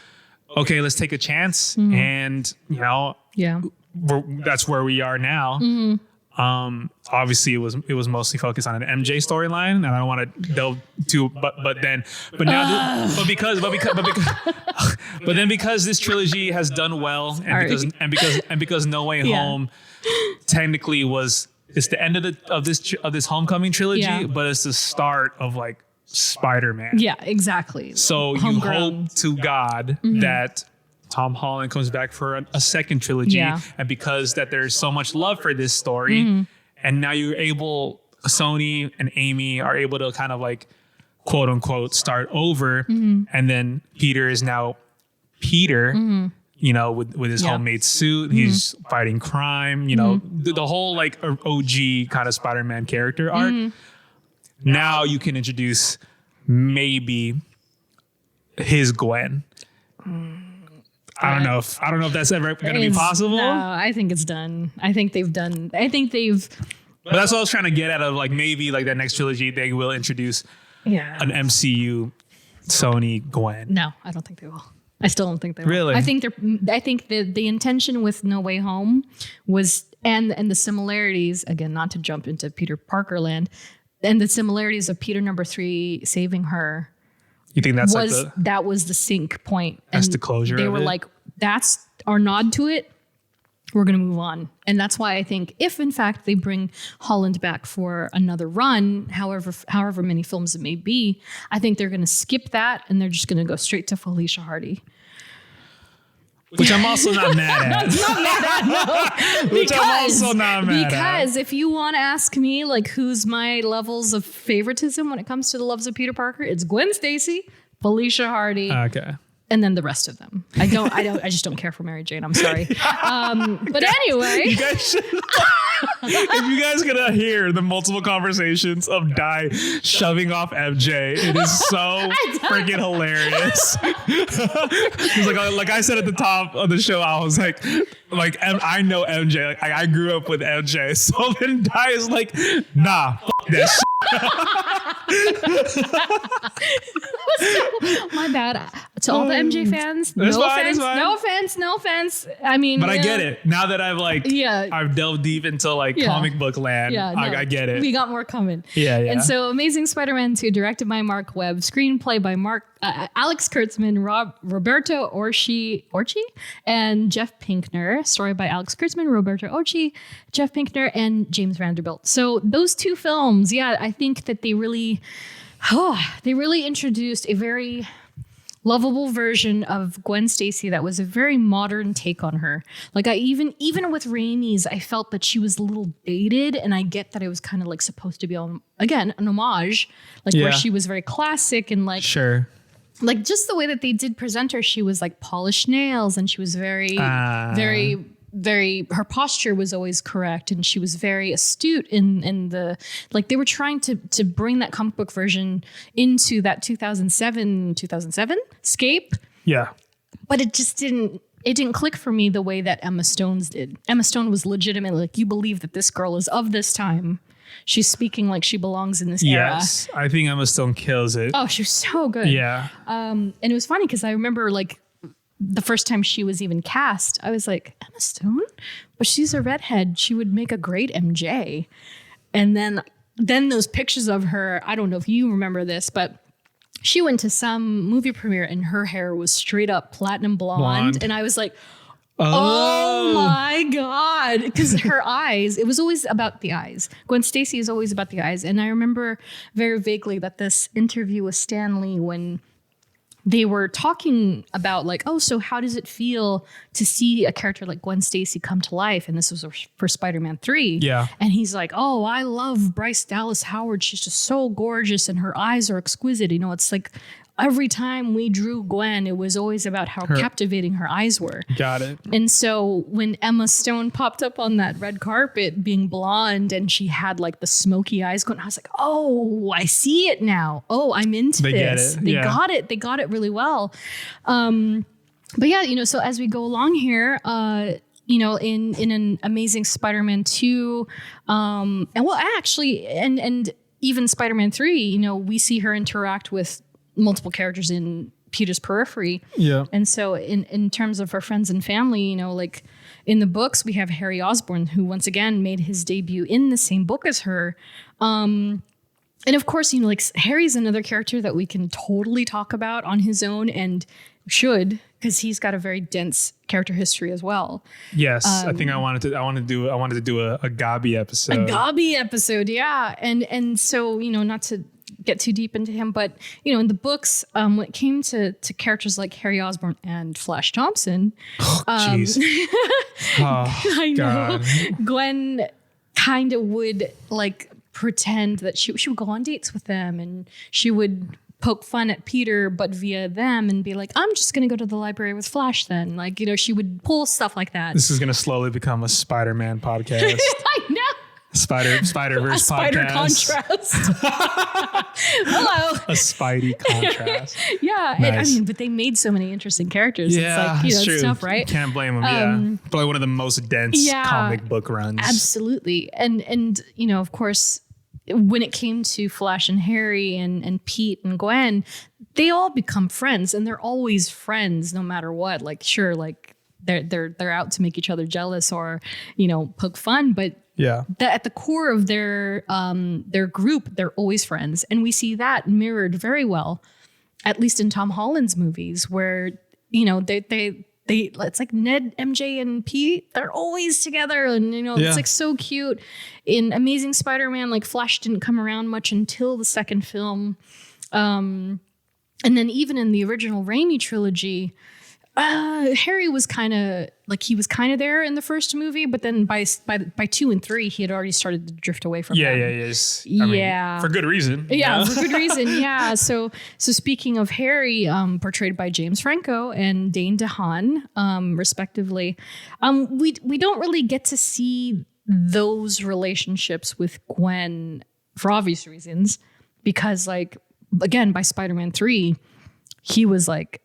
okay, let's take a chance, and that's where we are now. Obviously it was mostly focused on an MJ storyline, and I don't want to delve too, but because this trilogy has done well, and because No Way Home technically it's the end of this Homecoming trilogy, but it's the start of like Spider-Man. Yeah, exactly. So you hope to God that Tom Holland comes back for a second trilogy, and because that there's so much love for this story, and now Sony and Amy are able to kind of like quote unquote start over, and then Peter is now Peter, with his homemade suit, he's fighting crime, the whole like OG kind of Spider-Man character arc. Now you can introduce maybe his Gwen. I don't know if that's ever going to be possible. No, I think it's done. But that's what I was trying to get at. Of like maybe like that next trilogy, they will introduce an MCU Sony Gwen. No, I don't think they will. I still don't think they will. Really? I think the intention with No Way Home was and the similarities, again, not to jump into Peter Parker land, and the similarities of Peter number 3 saving her. You think that's that was the sync point? That's the closure. They were it? like, that's our nod to it. We're going to move on. And that's why I think if in fact they bring Holland back for another run, however many films it may be, I think they're going to skip that and they're just going to go straight to Felicia Hardy. Which I'm also not mad at. Because if you want to ask me like who's my levels of favoritism when it comes to the loves of Peter Parker, it's Gwen Stacy, Felicia Hardy. Okay. And then the rest of them. I just don't care for Mary Jane. I'm sorry. But anyway. You guys should, if you guys gonna hear the multiple conversations of Dai shoving off MJ, it is so freaking hilarious. He's like I said at the top of the show, I was like I know MJ. Like I grew up with MJ. So then Dai is like, nah, fuck that shit. My bad. To all the MJ fans, no offense. I mean, but I get it now that I've delved deep into comic book land. Yeah, I get it. We got more coming. Yeah. And so, Amazing Spider-Man 2, directed by Mark Webb, screenplay by Alex Kurtzman, Roberto Orci, and Jeff Pinkner. Story by Alex Kurtzman, Roberto Orci, Jeff Pinkner, and James Vanderbilt. So those two films, I think that they really introduced a very lovable version of Gwen Stacy that was a very modern take on her. Like even with Raimi's, I felt that she was a little dated, and I get that it was kind of like supposed to be an homage, where she was very classic and sure. Like just the way that they did present her, she was like polished nails, and she was very her posture was always correct, and she was very astute in the, like they were trying to bring that comic book version into that 2007 scape. Yeah. But it just didn't click for me the way that Emma Stone's did. Emma Stone was legitimately like, you believe that this girl is of this time. She's speaking like she belongs in this era. Yes, I think Emma Stone kills it. Oh, she was so good. Yeah. And it was funny because I remember like the first time she was even cast, I was like, Emma Stone? But she's a redhead. She would make a great MJ. And then those pictures of her, I don't know if you remember this, but she went to some movie premiere and her hair was straight up platinum blonde. And I was like, oh my God. Because her eyes, it was always about the eyes. Gwen Stacy is always about the eyes. And I remember very vaguely that this interview with Stan Lee when they were talking about like, oh, so how does it feel to see a character like Gwen Stacy come to life? And this was for Spider-Man 3. Yeah. And he's like, oh, I love Bryce Dallas Howard. She's just so gorgeous and her eyes are exquisite. You know, it's like every time we drew Gwen, it was always about how captivating her eyes were. Got it. And so when Emma Stone popped up on that red carpet being blonde and she had like the smoky eyes going, I was like, oh, I see it now. Oh, I'm into they this. Get it. They got it. They got it really well. But yeah, you know, so as we go along here, you know, in an Amazing Spider-Man 2, and well, actually, and even Spider-Man 3, you know, we see her interact with multiple characters in Peter's periphery. Yeah. And so in terms of her friends and family, you know, like in the books, we have Harry Osborn, who once again made his debut in the same book as her. And of course, you know, like Harry's another character that we can totally talk about on his own and should, because he's got a very dense character history as well. Yes, I think I wanted to do a Gabi episode. A Gabi episode, yeah. And so, you know, not to get too deep into him, but you know, in the books, when it came to characters like Harry Osborn and Flash Thompson, I know Gwen kind of would like pretend that she would go on dates with them, and she would poke fun at Peter, but via them, and be like, I'm just going to go to the library with Flash then. Like, you know, she would pull stuff like that. This is going to slowly become a Spider-Man podcast. I know. Spider-Verse a spider podcast. contrast. Hello. A Spidey contrast. Yeah. Nice. And, I mean, but they made so many interesting characters. Yeah, it's like, it's true. it's tough, right? Can't blame them. Yeah, probably one of the most dense yeah, comic book runs. Absolutely. And of course, when it came to Flash and Harry and Pete and Gwen, they all become friends, and they're always friends no matter what. Like, sure, like they're out to make each other jealous or, poke fun, but Yeah. at the core of their group, they're always friends. And we see that mirrored very well, at least in Tom Holland's movies, where, they it's like Ned, MJ, and Pete, they're always together. And, it's like so cute. In Amazing Spider-Man, like Flash didn't come around much until the second film. And then even in the original Raimi trilogy, Harry was kind of there in the first movie, but then by 2 and 3, he had already started to drift away from them. Yes. I mean, for good reason. Yeah, for good reason. Yeah. So speaking of Harry, portrayed by James Franco and Dane DeHaan, respectively, we don't really get to see those relationships with Gwen for obvious reasons, because like, again, by Spider-Man 3, he was like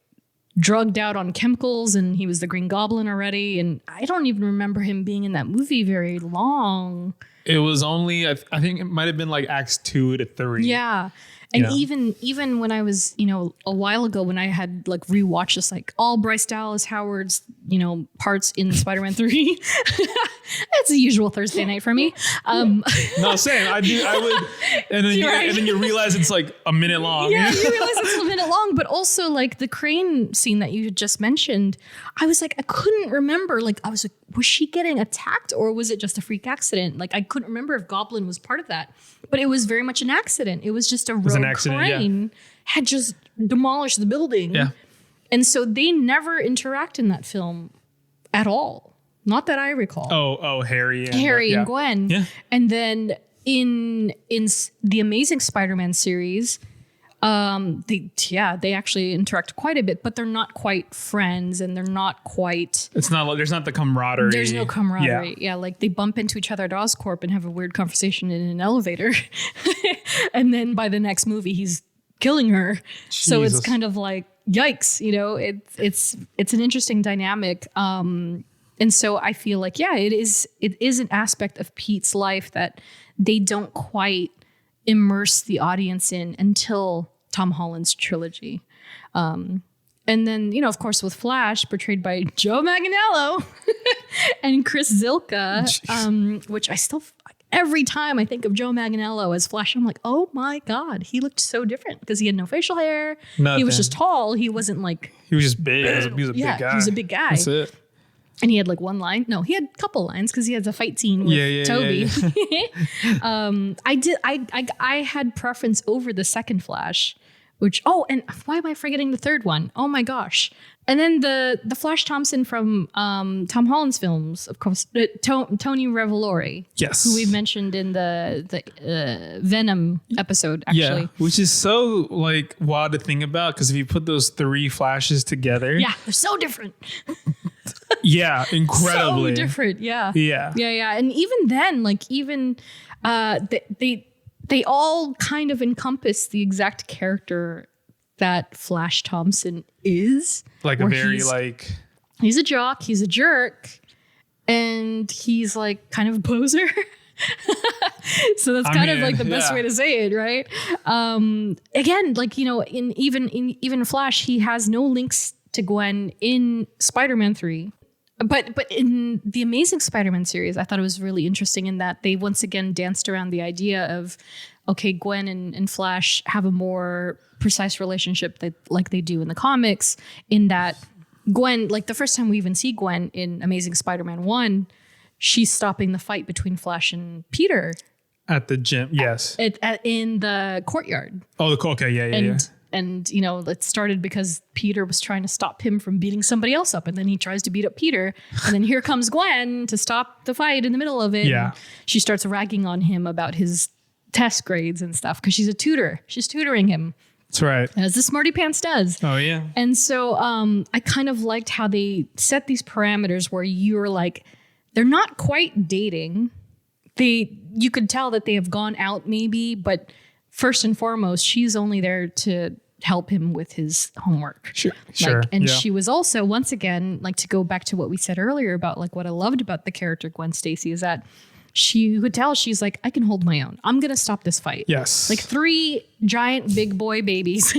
drugged out on chemicals and he was the Green Goblin already. And I don't even remember him being in that movie very long. It was only, I think it might have been like Acts 2 to 3. Yeah. And even when I was, a while ago when I had like rewatched just like all Bryce Dallas Howard's, parts in Spider-Man 3. It's a usual Thursday night for me. No, same. I would, and then and then you realize it's like a minute long. Yeah, you realize it's a minute long, but also like the crane scene that you just mentioned, I was like, I couldn't remember. Like, I was like, was she getting attacked or was it just a freak accident? Like, I couldn't remember if Goblin was part of that, but it was very much an accident. It was just a rogue crane had just demolished the building. Yeah. And so they never interact in that film at all. Not that I recall. Oh, Harry and Gwen. Yeah. And then in the Amazing Spider-Man series, they actually interact quite a bit, but they're not quite friends and they're not quite. It's not. There's not the camaraderie. There's no camaraderie. Yeah, like they bump into each other at Oscorp and have a weird conversation in an elevator, and then by the next movie he's killing her. Jesus. So it's kind of like yikes. It's an interesting dynamic. And so I feel like, it is an aspect of Pete's life that they don't quite immerse the audience in until Tom Holland's trilogy. And then, of course, with Flash, portrayed by Joe Manganiello and Chris Zilka, which I still, every time I think of Joe Manganiello as Flash, I'm like, oh my God, he looked so different because he had no facial hair. Nothing. He was just tall. He wasn't like... He was just big. He was a big guy. He was a big guy. That's it. And he had like one line. No, he had a couple lines because he had a fight scene with Toby. I had preference over the second Flash, and why am I forgetting the third one? Oh my gosh. And then the Flash Thompson from Tom Holland's films, of course, Tony Revolori. Yes. Who we mentioned in the Venom episode, actually. Yeah, which is so like wild to think about because if you put those 3 Flashes together. Yeah, they're so different. Yeah, incredibly. So different, yeah. Yeah. And even then, like they all kind of encompass the exact character that Flash Thompson is. Like a very he's a jock, he's a jerk, and he's like kind of a poser. So that's kind of like the best way to say it, right? Again, like, in even Flash, he has no links to Gwen in Spider-Man 3. But in the Amazing Spider-Man series, I thought it was really interesting in that they once again danced around the idea of, okay, Gwen and Flash have a more precise relationship like they do in the comics, in that Gwen, like the first time we even see Gwen in Amazing Spider-Man 1, she's stopping the fight between Flash and Peter. At the gym, yes. In the courtyard. Oh, okay, yeah. And, it started because Peter was trying to stop him from beating somebody else up. And then he tries to beat up Peter. And then here comes Gwen to stop the fight in the middle of it. Yeah. And she starts ragging on him about his test grades and stuff because she's a tutor. She's tutoring him. That's right. As the smarty pants does. Oh, yeah. And so I kind of liked how they set these parameters where you're like, they're not quite dating, you could tell that they have gone out maybe, but first and foremost, she's only there to help him with his homework. Sure. And she was also, once again, like, to go back to what we said earlier about like what I loved about the character Gwen Stacy is that you could tell she's like, I can hold my own. I'm going to stop this fight. Yes. Like 3 giant big boy babies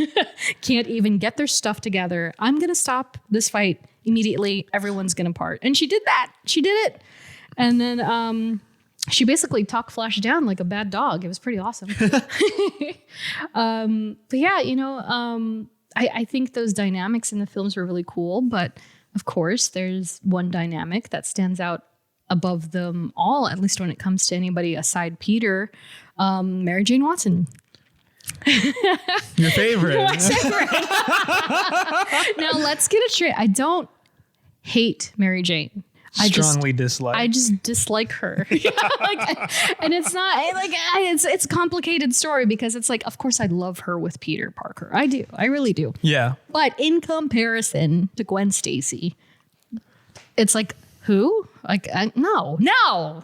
can't even get their stuff together. I'm going to stop this fight immediately. Everyone's going to part. And she did that. She did it. And then she basically talked Flash down like a bad dog. It was pretty awesome. But yeah, I think those dynamics in the films were really cool. But of course, there's one dynamic that stands out above them all, at least when it comes to anybody aside Peter, Mary Jane Watson. Your favorite. My favorite. Now let's get it straight. I don't hate Mary Jane. Strongly dislike. I just dislike her. And it's not like it's a complicated story because it's like, of course I love her with Peter Parker. I do. I really do. Yeah. But in comparison to Gwen Stacy, it's like, who? Like, no.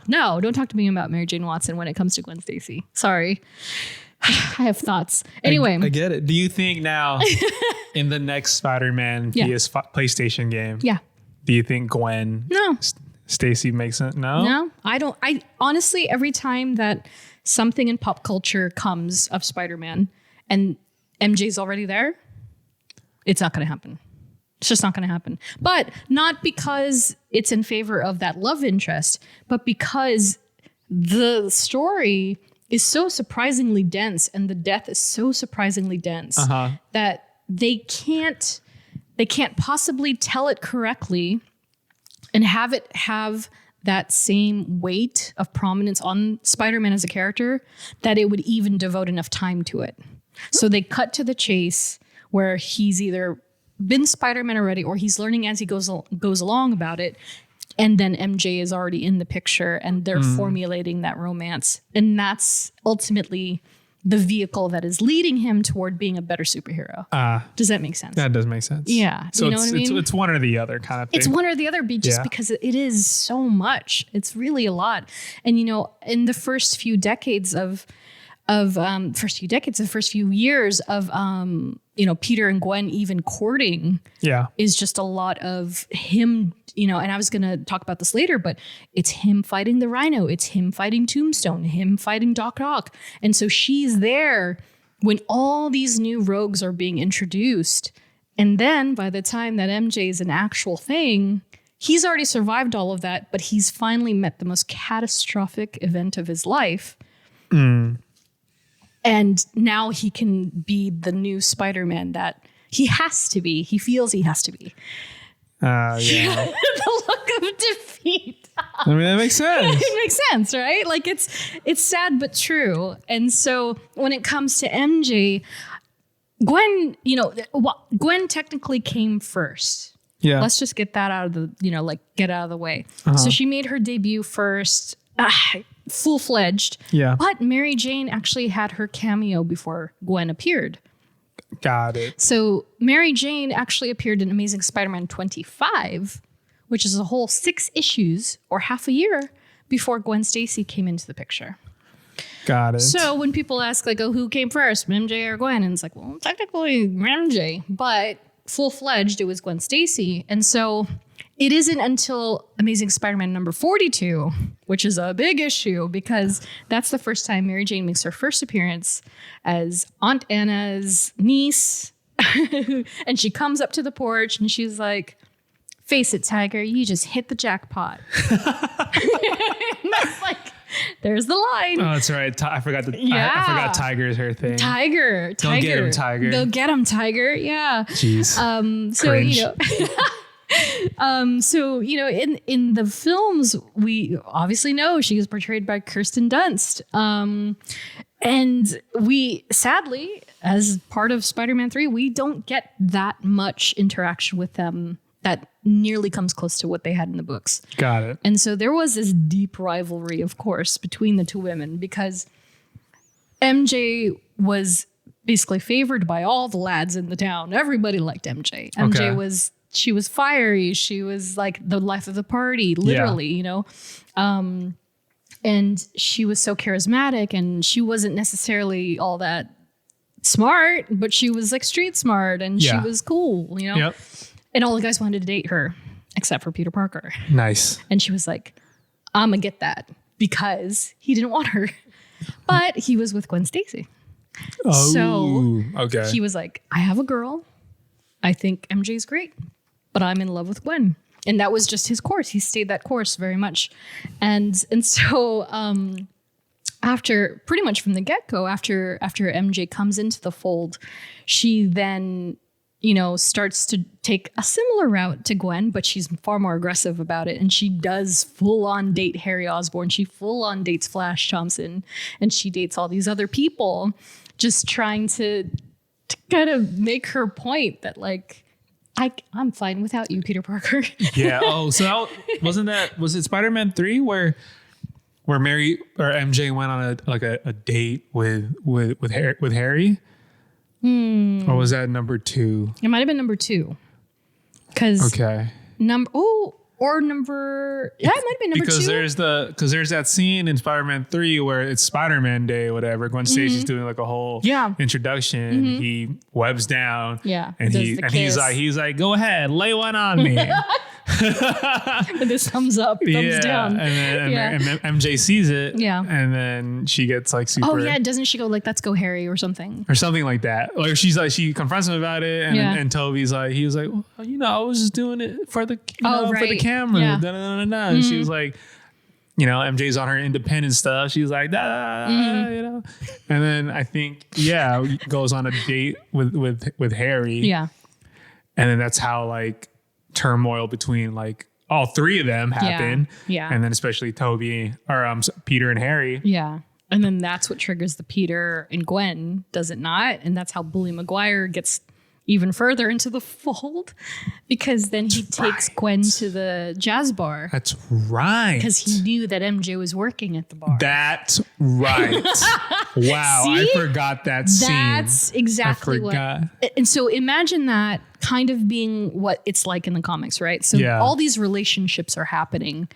Don't talk to me about Mary Jane Watson when it comes to Gwen Stacy. Sorry. I have thoughts. Anyway. I get it. Do you think now in the next Spider-Man PlayStation game? Yeah. Do you think Gwen Stacy makes it? No, I don't. I honestly, every time that something in pop culture comes of Spider-Man and MJ's already there, it's not going to happen. It's just not going to happen. But not because it's in favor of that love interest, but because the story is so surprisingly dense and the death is so surprisingly dense that they can't possibly tell it correctly and have it have that same weight of prominence on Spider-Man as a character that it would even devote enough time to it. So they cut to the chase where he's either been Spider-Man already or he's learning as he goes along about it. And then MJ is already in the picture and they're formulating that romance. And that's ultimately the vehicle that is leading him toward being a better superhero. Does that make sense? That does make sense. Yeah. So you know what I mean? It's one or the other kind of thing. It's one or the other because it is so much. It's really a lot. And, in the first few decades of first few years of, Peter and Gwen even courting is just a lot of him, and I was going to talk about this later, but it's him fighting the Rhino. It's him fighting Tombstone, him fighting Doc Ock. And so she's there when all these new rogues are being introduced. And then by the time that MJ is an actual thing, he's already survived all of that, but he's finally met the most catastrophic event of his life. And now he can be the new Spider-Man that he has to be. He feels he has to be. Yeah. The look of defeat. I mean, that makes sense. It makes sense, right? Like it's sad but true. And so when it comes to MJ, Gwen, Gwen technically came first. Yeah. Let's just get that out of the, get out of the way. So she made her debut first. Full-fledged. Yeah. But Mary Jane actually had her cameo before Gwen appeared. Got it. So Mary Jane actually appeared in Amazing Spider-Man 25, which is a whole 6 issues or half a year before Gwen Stacy came into the picture. Got it. So when people ask who came first, MJ or Gwen? And it's like, well, technically MJ, but full-fledged, it was Gwen Stacy. And so it isn't until Amazing Spider-Man number 42, which is a big issue because that's the first time Mary Jane makes her first appearance as Aunt Anna's niece. And she comes up to the porch and she's like, face it, Tiger, you just hit the jackpot. And that's like, there's the line. Oh, that's right. I forgot I forgot Tiger is her thing. Tiger. Don't get him, Tiger. Go get him, Tiger. Yeah. Jeez. So, Cringe. in the films, we obviously know she is portrayed by Kirsten Dunst. And we, sadly, as part of Spider-Man 3, we don't get that much interaction with them that nearly comes close to what they had in the books. Got it. And so there was this deep rivalry, of course, between the two women because MJ was basically favored by all the lads in the town. Everybody liked MJ. MJ she was fiery. She was like the life of the party, literally, And she was so charismatic, and she wasn't necessarily all that smart, but she was like street smart, and she was cool, you know? Yep. And all the guys wanted to date her except for Peter Parker. Nice. And she was like, I'm gonna get that, because he didn't want her. But he was with Gwen Stacy. Oh, So okay. he was like, I have a girl. I think MJ's great, but I'm in love with Gwen. And that was just his course. He stayed that course very much. And so after pretty much from the get-go, after MJ comes into the fold, she then, you know, starts to take a similar route to Gwen, but she's far more aggressive about it. And she does full on date Harry Osborn. She full on dates Flash Thompson, and she dates all these other people, just trying to kind of make her point that like, I'm fine without you, Peter Parker. Yeah. Oh, so was it Spider-Man 3 where Mary or MJ went on a date with Harry? Or was that number 2? It might have been number 2. Because Okay. it might have been number 2. Because there's that scene in Spider-Man 3 where it's Spider-Man Day or whatever. Gwen Stacy's doing like a whole introduction. He webs down. Yeah. And does the he's kiss. like, go ahead, lay one on me. With his thumbs up, thumbs down. And then MJ sees it. Yeah. And then she gets like super. Oh yeah, doesn't she go like, let's go Harry or something? Or something like that. Like she confronts him about it, and Toby's like, he was like, well, you know, I was just doing it for the for the camera. Yeah. Da, da, da, da, da. And she was like, you know, MJ's on her independent stuff. She was like, da, you know. And then I think goes on a date with Harry. Yeah. And then that's how like turmoil between like all 3 of them happen. Yeah. And then especially Toby or Peter and Harry. Yeah. And then that's what triggers the Peter and Gwen, does it not? And that's how Bully Maguire gets even further into the fold, because then he takes Gwen to the jazz bar. That's right. Because he knew that MJ was working at the bar. That's right. Wow. See? I forgot that scene. That's exactly what. And so imagine that kind of being what it's like in the comics, right? So all these relationships are happening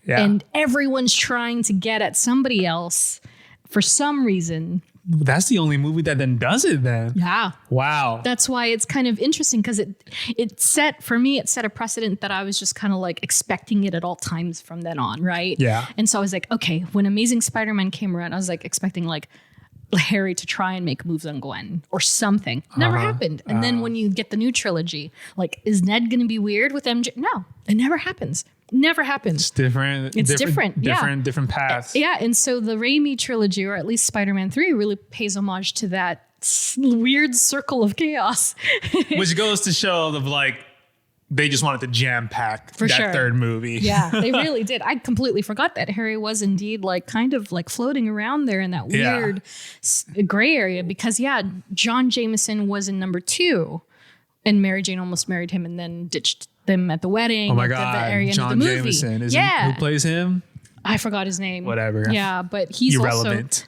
and everyone's trying to get at somebody else for some reason. That's the only movie that then does it then. Yeah. Wow. That's why it's kind of interesting, because it set a precedent that I was just kind of like expecting it at all times from then on, right? Yeah. And so I was like, okay, when Amazing Spider-Man came around, I was like expecting like Harry to try and make moves on Gwen or something. Never happened. And then when you get the new trilogy, like, is Ned going to be weird with MJ? No, it never happens. Never happens. It's different. It's different. Different paths. Yeah. And so the Raimi trilogy, or at least Spider-Man 3, really pays homage to that weird circle of chaos. Which goes to show of like, they just wanted to jam pack that third movie. Yeah, they really did. I completely forgot that Harry was indeed like kind of like floating around there in that weird gray area, because John Jameson was in number 2 and Mary Jane almost married him and then ditched them at the wedding. Oh my at God. the very end John of the movie. Jameson. Who plays him? I forgot his name. Whatever. Yeah, but he's irrelevant.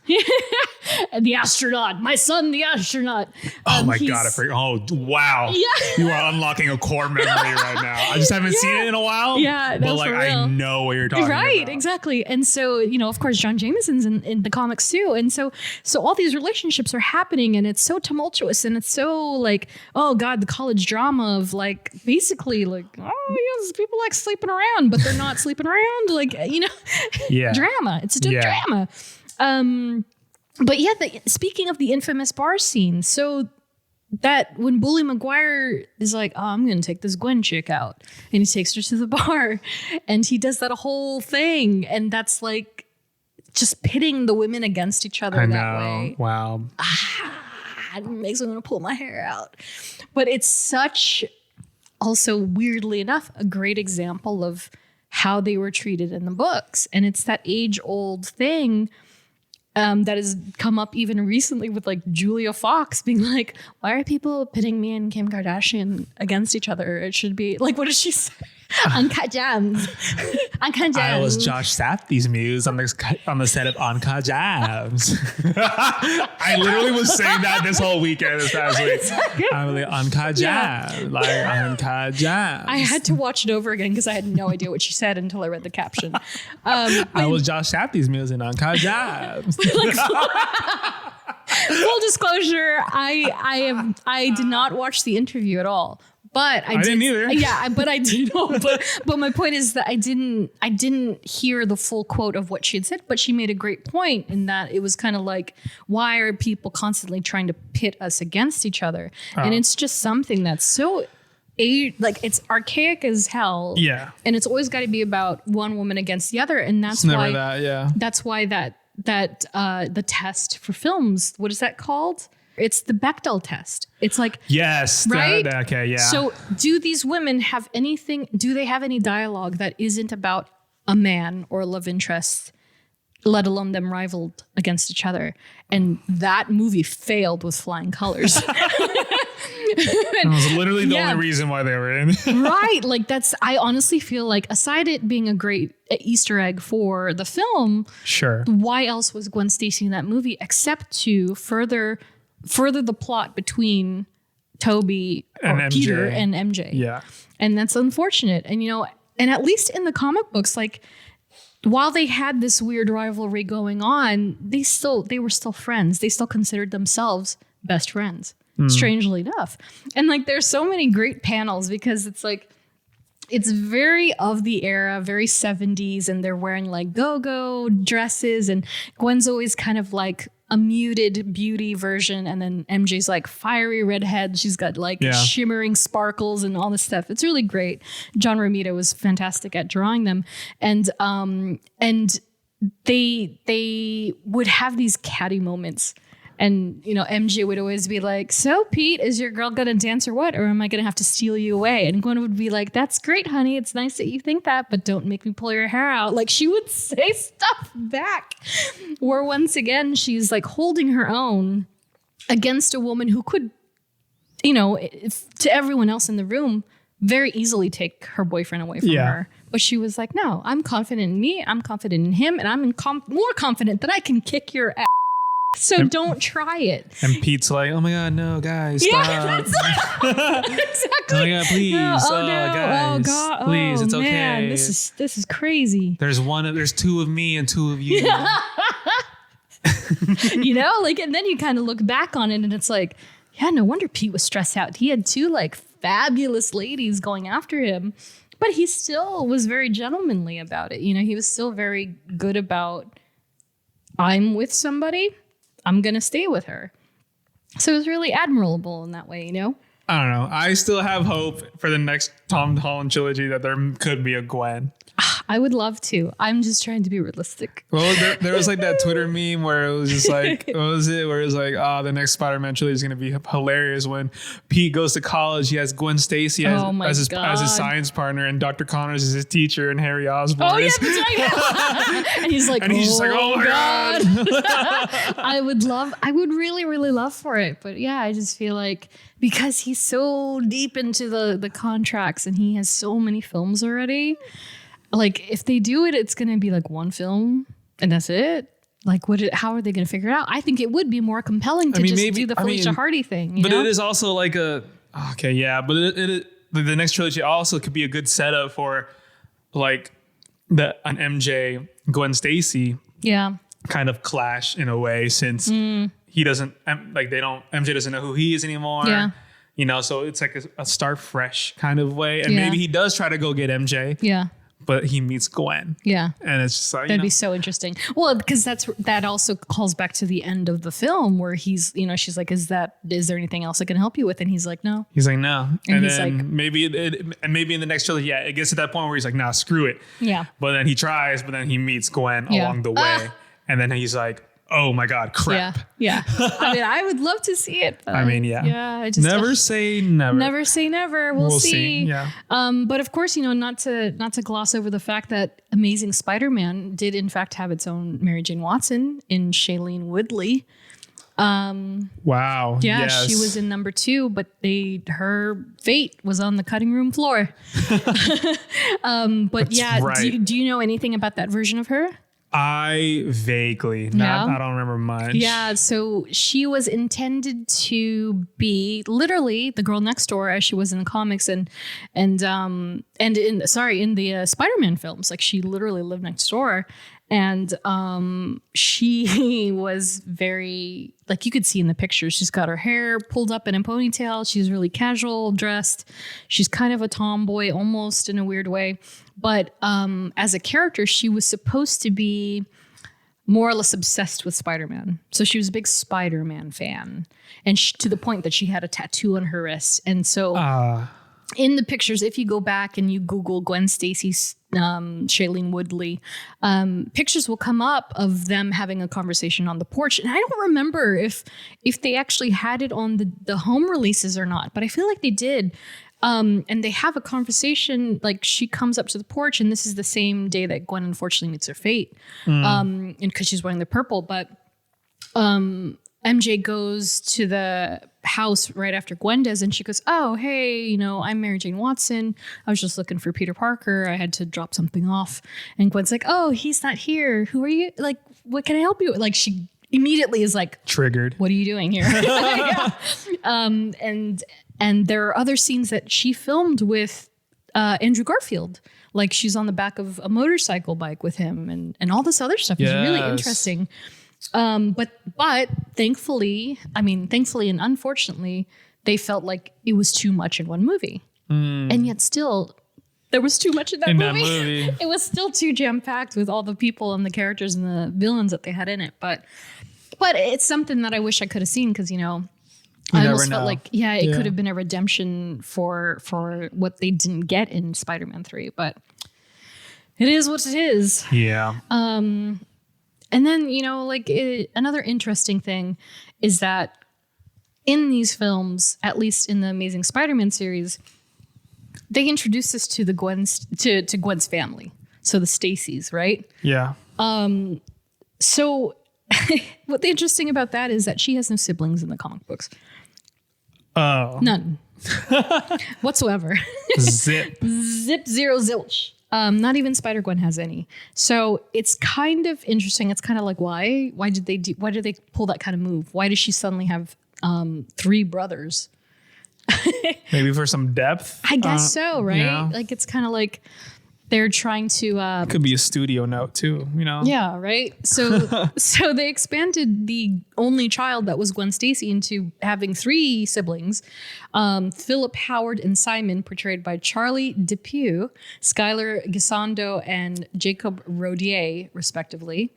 The astronaut, my son, the astronaut. Oh my God! Oh wow! Yeah. You are unlocking a core memory right now. I just haven't seen it in a while. Yeah, but no, like for I real. know what you're talking about. Right, exactly. And so, you know, of course, John Jameson's in the comics too. And so all these relationships are happening, and it's so tumultuous, and it's so like, oh God, the college drama of like basically like, oh yes, people like sleeping around, but they're not sleeping around, like, you know, drama. It's a drama. But speaking of the infamous bar scene, so that when Bully Maguire is like, oh, I'm going to take this Gwen chick out, and he takes her to the bar, and he does that whole thing, and that's like just pitting the women against each other that way. Wow. It makes me want to pull my hair out. But it's such, also weirdly enough, a great example of how they were treated in the books. And it's that age-old thing that has come up even recently with like Julia Fox being like, why are people pitting me and Kim Kardashian against each other? It should be like, what did she say? Uncut Gems. Uncut Gems. I was Josh Safdie's muse on the set of Uncut Gems. I literally was saying that this whole weekend, this past week. I was like, Uncut Gems. Like, Uncut Gems. I had to watch it over again because I had no idea what she said until I read the caption. I was Josh Safdie's muse in Uncut Gems. Full disclosure, I did not watch the interview at all. But I didn't either. Yeah, but I did. But my point is that I didn't hear the full quote of what she had said. But she made a great point in that it was kind of like, why are people constantly trying to pit us against each other? And it's just something that's so it's archaic as hell. Yeah, and it's always got to be about one woman against the other, and that's it's why never that. Yeah, that's why that the test for films. What is that called? It's the Bechdel test. It's like, yes, right? Okay, yeah. So do these women have anything, do they have any dialogue that isn't about a man or a love interest, let alone them rivaled against each other? And that movie failed with flying colors. It was literally the only reason why they were in. Right. Like I honestly feel like aside it being a great Easter egg for the film, sure. Why else was Gwen Stacy in that movie except to further the plot between Toby or Peter and MJ. Yeah. And that's unfortunate. And, and at least in the comic books, like while they had this weird rivalry going on, they were still friends. They still considered themselves best friends, strangely enough. And like, there's so many great panels because it's like, it's very of the era, very 70s. And they're wearing like go-go dresses. And Gwen's always kind of like a muted beauty version, and then MJ's like fiery redhead. She's got like shimmering sparkles and all this stuff. It's really great. John Romita was fantastic at drawing them, and they would have these catty moments. And, MJ would always be like, so Pete, is your girl going to dance or what? Or am I going to have to steal you away? And Gwen would be like, that's great, honey. It's nice that you think that, but don't make me pull your hair out. Like she would say stuff back where once again, she's like holding her own against a woman who could, to everyone else in the room, very easily take her boyfriend away from her. But she was like, no, I'm confident in me. I'm confident in him. And I'm more confident that I can kick your ass. So don't try it. And Pete's like, oh my God, no, guys, stop. Yeah, exactly. Oh my God, please. No, guys, oh God. please, it's man, okay. This is crazy. There's two of me and two of you. And then you kind of look back on it and it's like, yeah, no wonder Pete was stressed out. He had two like fabulous ladies going after him, but he still was very gentlemanly about it. He was still very good about, I'm with somebody, I'm going to stay with her. So it was really admirable in that way, I don't know. I still have hope for the next Tom Holland trilogy that there could be a Gwen. I would love to. I'm just trying to be realistic. Well, there was like that Twitter meme where it was just like, what was it? Where it was like, the next Spider-Man trilogy is going to be hilarious when Pete goes to college. He has Gwen Stacy as his science partner, and Dr. Connors is his teacher, and Harry Osborn. Oh, yeah, that's right. And he's like, just like, oh my God. I would really, really love for it. But yeah, I just feel like because he's so deep into the contracts and he has so many films already, like if they do it, it's going to be like one film and that's it. Like, how are they going to figure it out? I think it would be more compelling to do the Felicia Hardy thing. But it is also like but the next trilogy also could be a good setup for like an MJ Gwen Stacy kind of clash in a way, since he doesn't MJ doesn't know who he is anymore. Yeah. So it's like a start fresh kind of way. And maybe he does try to go get MJ. Yeah. But he meets Gwen. Yeah. And it's just like, that'd be so interesting. Well, because that also calls back to the end of the film where he's, she's like, is there anything else I can help you with? And he's like, no. He's like, no. And he's then like, maybe in the next trilogy, it gets to that point where he's like, nah, screw it. Yeah. But then he tries, but then he meets Gwen along the way. And then he's like, oh my God, crap. Yeah. I would love to see it. Yeah. Yeah. I just never say never. Never say never. We'll see. Yeah. But of course, not to gloss over the fact that Amazing Spider-Man did in fact have its own Mary Jane Watson in Shailene Woodley. Wow. Yeah, yes. she was in number 2, but her fate was on the cutting room floor. But That's yeah, right. do you know anything about that version of her? I vaguely, Yeah. I don't remember much. Yeah, so she was intended to be literally the girl next door as she was in the comics and in the Spider-Man films. Like she literally lived next door. And she was very, like you could see in the pictures, she's got her hair pulled up in a ponytail. She's really casual dressed. She's kind of a tomboy almost in a weird way. But as a character, she was supposed to be more or less obsessed with Spider-Man. So she was a big Spider-Man fan. And to the point that she had a tattoo on her wrist. And so in the pictures, if you go back and you Google Gwen Stacy, Shailene Woodley, pictures will come up of them having a conversation on the porch. And I don't remember if they actually had it on the home releases or not, but I feel like they did. And they have a conversation, like she comes up to the porch, and this is the same day that Gwen unfortunately meets her fate. And because she's wearing the purple, but MJ goes to the house right after Gwen does, and she goes, "Oh, hey, I'm Mary Jane Watson. I was just looking for Peter Parker. I had to drop something off." And Gwen's like, "Oh, he's not here. Who are you? Like, what can I help you with?" Like, she immediately is like, Triggered. "What are you doing here?" Yeah. And there are other scenes that she filmed with Andrew Garfield. Like she's on the back of a motorcycle bike with him and all this other stuff is really interesting. But thankfully and unfortunately, they felt like it was too much in one movie. And yet still, there was too much in that movie. It was still too jam-packed with all the people and the characters and the villains that they had in it. But it's something that I wish I could have seen because, I almost felt like, it could have been a redemption for what they didn't get in Spider-Man 3. But it is what it is. Yeah. And then, another interesting thing is that in these films, at least in the Amazing Spider-Man series, they introduced us to to Gwen's family. So the Stacys, right? Yeah. So what the interesting about that is that she has no siblings in the comic books. Oh. None. Whatsoever. Zip. Zip, zero, zilch. Not even Spider-Gwen has any. So it's kind of interesting. It's kind of like, why did they pull that kind of move? Why does she suddenly have 3 brothers? Maybe for some depth. I guess so, right? Yeah. Like it's kind of like they're trying to could be a studio note too, Yeah, right. So they expanded the only child that was Gwen Stacy into having 3 siblings. Philip, Howard, and Simon, portrayed by Charlie Depew, Skylar Gisondo, and Jacob Rodier, respectively.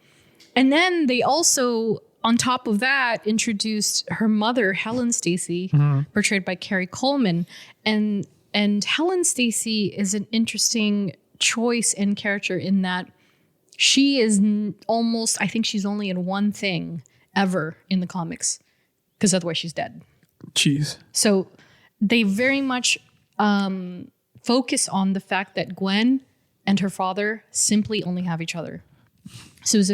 And then they also, on top of that, introduced her mother, Helen Stacy, portrayed by Carrie Coleman. And Helen Stacy is an interesting choice and character in that she is almost, I think she's only in one thing ever in the comics because otherwise she's dead. Jeez. So they very much focus on the fact that Gwen and her father simply only have each other. So it's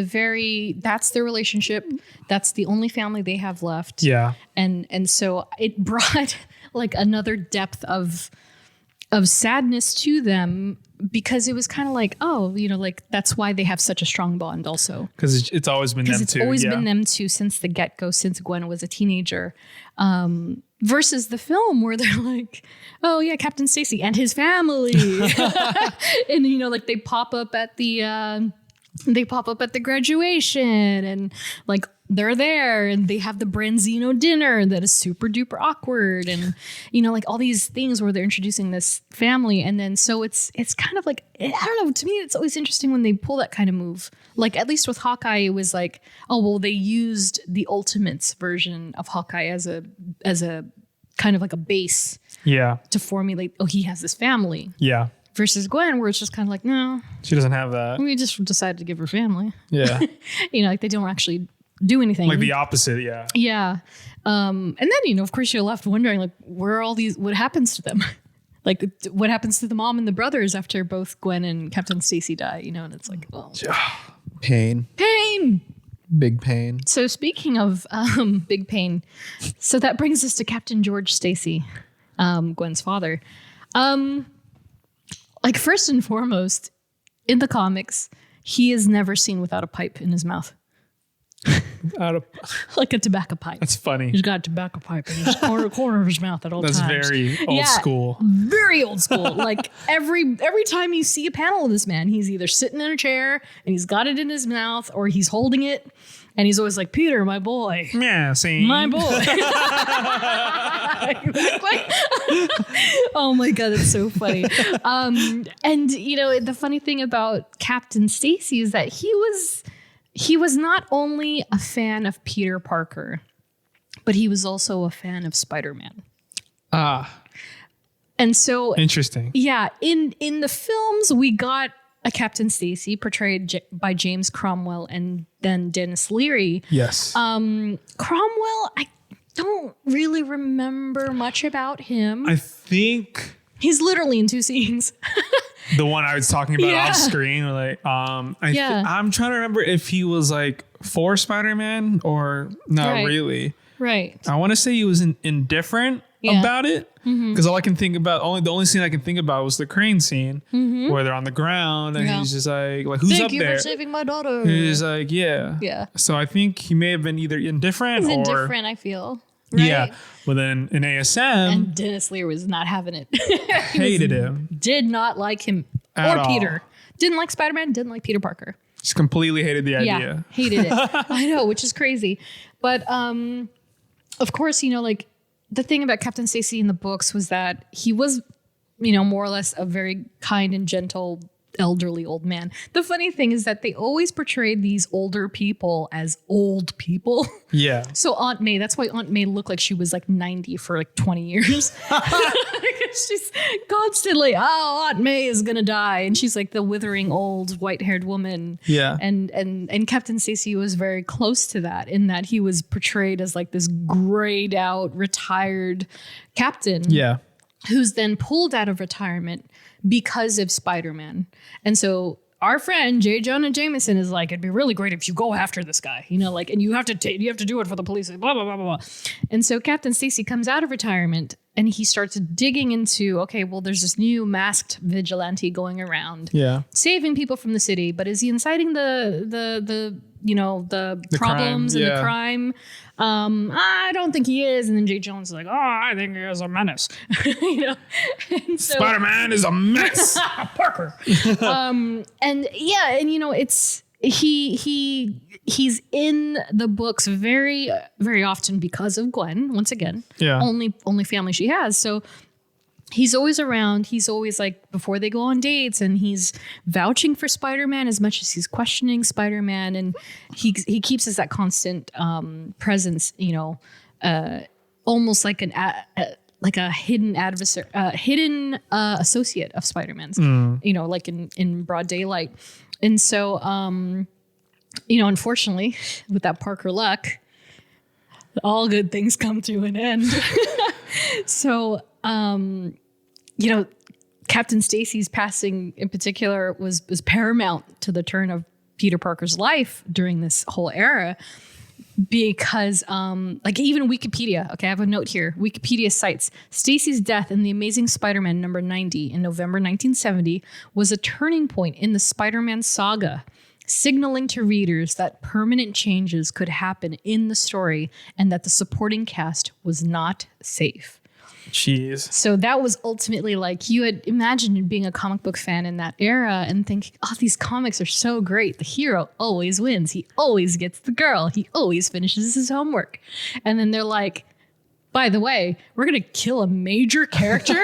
that's their relationship. That's the only family they have left. Yeah. And so it brought like another depth of sadness to them because it was kind of like, that's why they have such a strong bond also. Because it's always been them two. It's always been them two since the get-go, since Gwen was a teenager. Versus the film where they're like, oh yeah, Captain Stacy and his family. And like they pop up at the graduation and like they're there and they have the Branzino dinner that is super duper awkward and like all these things where they're introducing this family. And then so it's kind of like, I don't know, to me it's always interesting when they pull that kind of move. Like at least with Hawkeye it was like, oh well, they used the Ultimates version of Hawkeye as a kind of like a base to formulate, oh, he has this family. Yeah. Versus Gwen, where it's just kind of like, no. She doesn't have that. We just decided to give her family. Yeah. Like they don't actually do anything. Like the opposite, yeah. Yeah. And then, of course, you're left wondering, like, where are all these, what happens to them? Like, what happens to the mom and the brothers after both Gwen and Captain Stacy die, and it's like, well. Pain. Big pain. So speaking of big pain, so that brings us to Captain George Stacy, Gwen's father. Like first and foremost, in the comics, he is never seen without a pipe in his mouth. Like a tobacco pipe. That's funny. He's got a tobacco pipe in his corner of his mouth at all That's times. very old school. Very old school. Like every time you see a panel of this man, he's either sitting in a chair and he's got it in his mouth, or he's holding it, and he's always like, "Peter, my boy." Yeah, see? My boy. Oh my God, that's so funny. And you know, the funny thing about Captain Stacy is that he was not only a fan of Peter Parker, but he was also a fan of Spider-Man. And so Interesting. yeah, in the films, we got a Captain Stacy portrayed by James Cromwell and then Dennis Leary. Yes. Cromwell, I don't really remember much about him. I think He's literally in 2 scenes. the one I was talking about Yeah. off screen, like, Yeah. I'm trying to remember if he was like for Spider-Man or not Right. really. Right. I want to say he was indifferent Yeah. about it, because all I can think about, the only scene I can think about was the crane scene where they're on the ground and Yeah. he's just like who's Thank up you there? for saving my daughter. He's like, yeah. Yeah. So I think he may have been either indifferent He's or indifferent, I feel. Right? yeah. But then in ASM, And Dennis Leary was not having it. hated him. Did not like him At or all. Peter. Didn't like Spider-Man, didn't like Peter Parker. Just completely hated the idea. Yeah, hated it. I know, which is crazy. But of course, you know, like the thing about Captain Stacy in the books was that he was, you know, more or less a very kind and gentle elderly old man. The funny thing is that they always portrayed these older people as old people. Yeah. So Aunt May, that's why Aunt May looked like she was like 90 for like 20 years. She's constantly, oh, Aunt May is gonna die, and she's like the withering old white-haired woman. Yeah. And Captain Stacy was very close to that, in that he was portrayed as like this grayed out, retired captain. Yeah. Who's then pulled out of retirement because of Spider-Man. And so our friend J. Jonah Jameson is like, it'd be really great if you go after this guy, you know, like, and you have to do it for the police, blah, blah, blah, blah, blah. And so Captain Stacy comes out of retirement and he starts digging into, okay, well, there's this new masked vigilante going around, Yeah. saving people from the city, but is he inciting the you know, the problems crime, and yeah. the crime? I don't think he is. And then Jay Jones is like, oh, I think he is a menace. You know, and so, Spider-Man is a mess. Parker. And yeah, and you know, it's he's in the books very, very often because of Gwen. Once again, Yeah. only family she has. So he's always around. He's always like, before they go on dates, and he's vouching for Spider-Man as much as he's questioning Spider-Man, and he keeps as that constant presence. You know, almost like a hidden adversary, hidden associate of Spider-Man's. You know, like in broad daylight. And so, you know, unfortunately, with that Parker luck, all good things come to an end. So, you know, Captain Stacy's passing in particular was paramount to the turn of Peter Parker's life during this whole era, because like even Wikipedia, okay, I have a note here. Wikipedia cites Stacy's death in The Amazing Spider-Man number 90 in November 1970 was a turning point in the Spider-Man saga, signaling to readers that permanent changes could happen in the story and that the supporting cast was not safe. Jeez. So that was ultimately like, you had imagined being a comic book fan in that era and thinking, oh, these comics are so great. The hero always wins. He always gets the girl. He always finishes his homework. And then they're like, by the way, we're going to kill a major character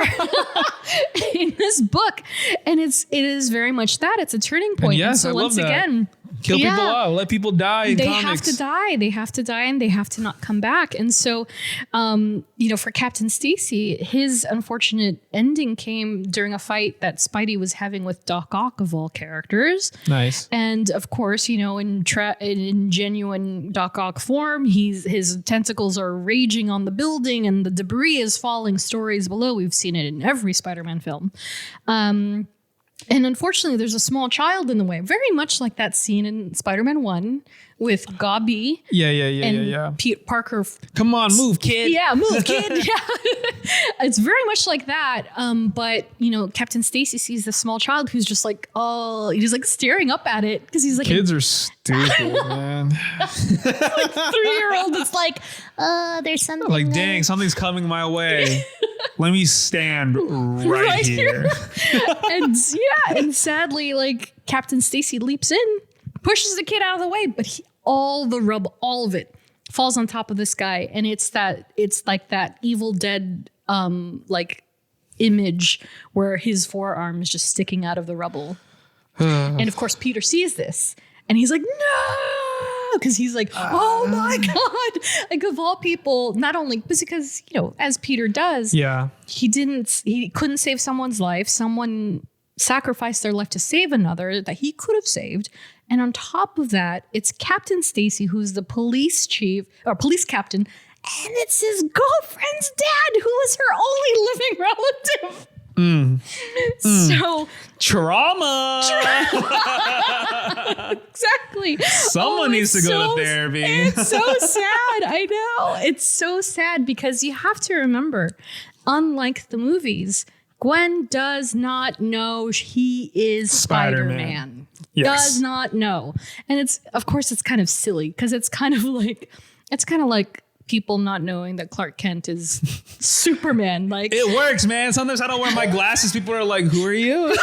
in this book. And it is very much that. It's a turning point. yes, and so I love once that. again, Kill people off. Let people die in they comics. have to die. They have to die, and they have to not come back. And so, you know, for Captain Stacy, his unfortunate ending came during a fight that Spidey was having with Doc Ock, of all characters. Nice. And of course, you know, in genuine Doc Ock form, his tentacles are raging on the building, and the debris is falling stories below. We've seen it in every Spider-Man film. And unfortunately, there's a small child in the way, very much like that scene in Spider-Man 1 with Gabi and Pete Parker. Come on, move, kid. Yeah, move, kid. Yeah. It's very much like that. But, you know, Captain Stacy sees this small child who's just like, oh, he's like staring up at it because he's like, Kids are stupid, man. 3-year-old that's like, there's something. Like, dang, something's coming my way. Let me stand right here. and sadly, like Captain Stacy leaps in, pushes the kid out of the way, but all the rubble, all of it falls on top of this guy. And it's like that Evil Dead, like image where his forearm is just sticking out of the rubble. And of course, Peter sees this and he's like, no, because he's like, oh my God. Like of all people, not only because, you know, as Peter does, he couldn't save someone's life. Someone sacrificed their life to save another that he could have saved. And on top of that, it's Captain Stacy, who's the police chief or police captain. And it's his girlfriend's dad, who is her only living relative. So trauma. Exactly. Someone needs to go to therapy. It's so sad. I know. It's so sad because you have to remember, unlike the movies, Gwen does not know he is Spider-Man. Yes. Does not know. And it's, of course, it's kind of silly because it's kind of like people not knowing that Clark Kent is Superman. Like, it works, man. Sometimes I don't wear my glasses. People are like, who are you?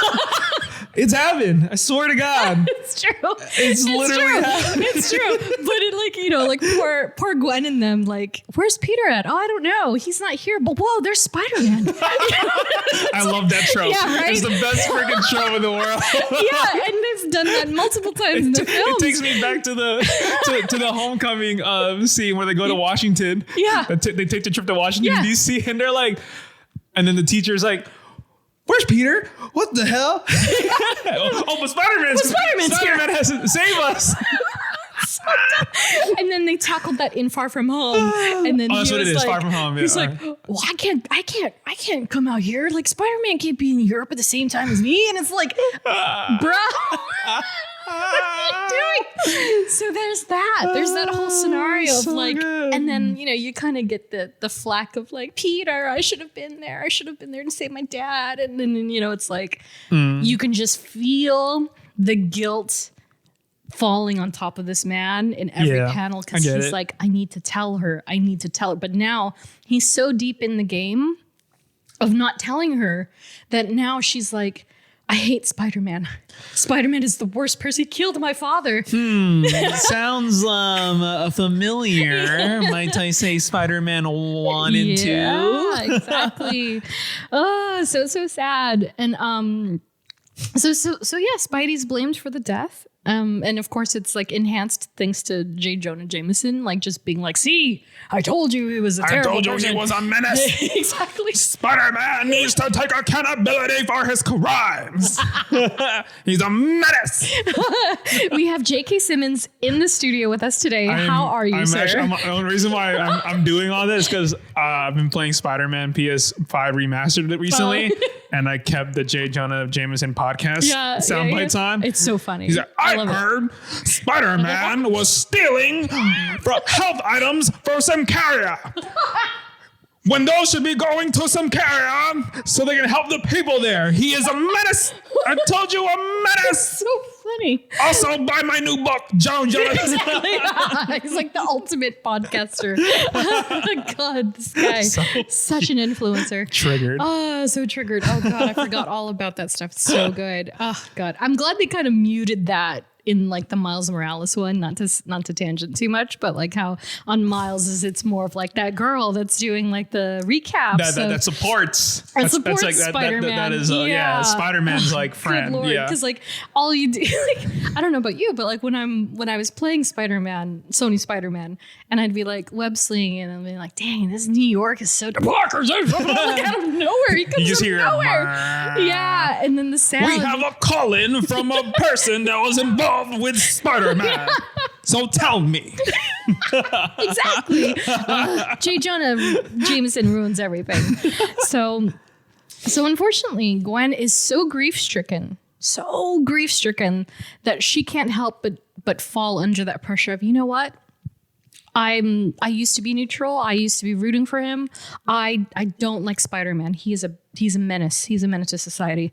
It's happened. I swear to God. It's true. It's literally happened. It's true. But it, like, you know, like poor Gwen and them, like, where's Peter at? Oh, I don't know. He's not here. But whoa, there's Spider-Man. I love that trope. Yeah, right? It's the best freaking trope in the world. Yeah, and they've done that multiple times in the films. It takes me back to the homecoming scene where they go to Washington. Yeah. They take the trip to Washington, Yeah. D.C. and they're like, and then the teacher's like, where's Peter? What the hell? But Spider-Man's here. has to save us. And then they tackled that in Far From Home. And then that's he what was it is, like, Far From Home. Yeah, he's like, well, I can't come out here. Like, Spider-Man can't be in Europe at the same time as me. And it's like, bro, what are you doing? So there's that whole scenario of so like, good. and then, you know, you kind of get the flack of like, Peter, I should have been there. I should have been there to save my dad. And then, you know, it's like, you can just feel the guilt falling on top of this man in every panel because he's like, I need to tell her. But now he's so deep in the game of not telling her that now she's like, I hate Spider-Man. Spider-Man is the worst person. He killed my father. Sounds familiar. Might I say Spider-Man 1 and 2? Yeah, exactly. Oh, so sad. And so yeah, Spidey's blamed for the death. And of course, it's like enhanced thanks to J. Jonah Jameson, like just being like, "See, I told you he was a terrible person." He was a menace. Exactly. Spider-Man needs to take accountability for his crimes. He's a menace. We have J.K. Simmons in the studio with us today. How are you, sir? The only reason why I'm doing all this because I've been playing Spider-Man PS5 Remastered recently, and I kept the J. Jonah Jameson podcast sound bites on. It's so funny. He's like, I heard Spider-Man was stealing from health items for some carrier. When those should be going to some carrier so they can help the people there. He is a menace. I told you, a menace. So funny. Also, buy my new book, John Jonas. Exactly. He's like the ultimate podcaster. God, this guy, such an influencer. Triggered. Oh, so triggered. Oh God, I forgot all about that stuff. It's so good. Oh God, I'm glad they kind of muted that in like the Miles Morales one, not to tangent too much, but like how on Miles it's more of like that girl that's doing like the recaps. That supports. That supports like, Spider-Man. That is, Spider-Man's like friend. Good Lord. Yeah. Because like all you do, like, I don't know about you, but like when I was playing Spider-Man, Sony Spider-Man, and I'd be like web slinging and I'd be like, dang, this New York is so dark. Like out of nowhere. He comes You just from hear nowhere. Yeah. And then the sound. We have a call-in from a person that was involved with Spider-Man. So tell me. Exactly. J. Jonah Jameson ruins everything. So unfortunately, Gwen is so grief-stricken so grief stricken that she can't help but fall under that pressure of, you know what? I used to be neutral. I used to be rooting for him. I don't like Spider-Man. He's a menace. He's a menace to society.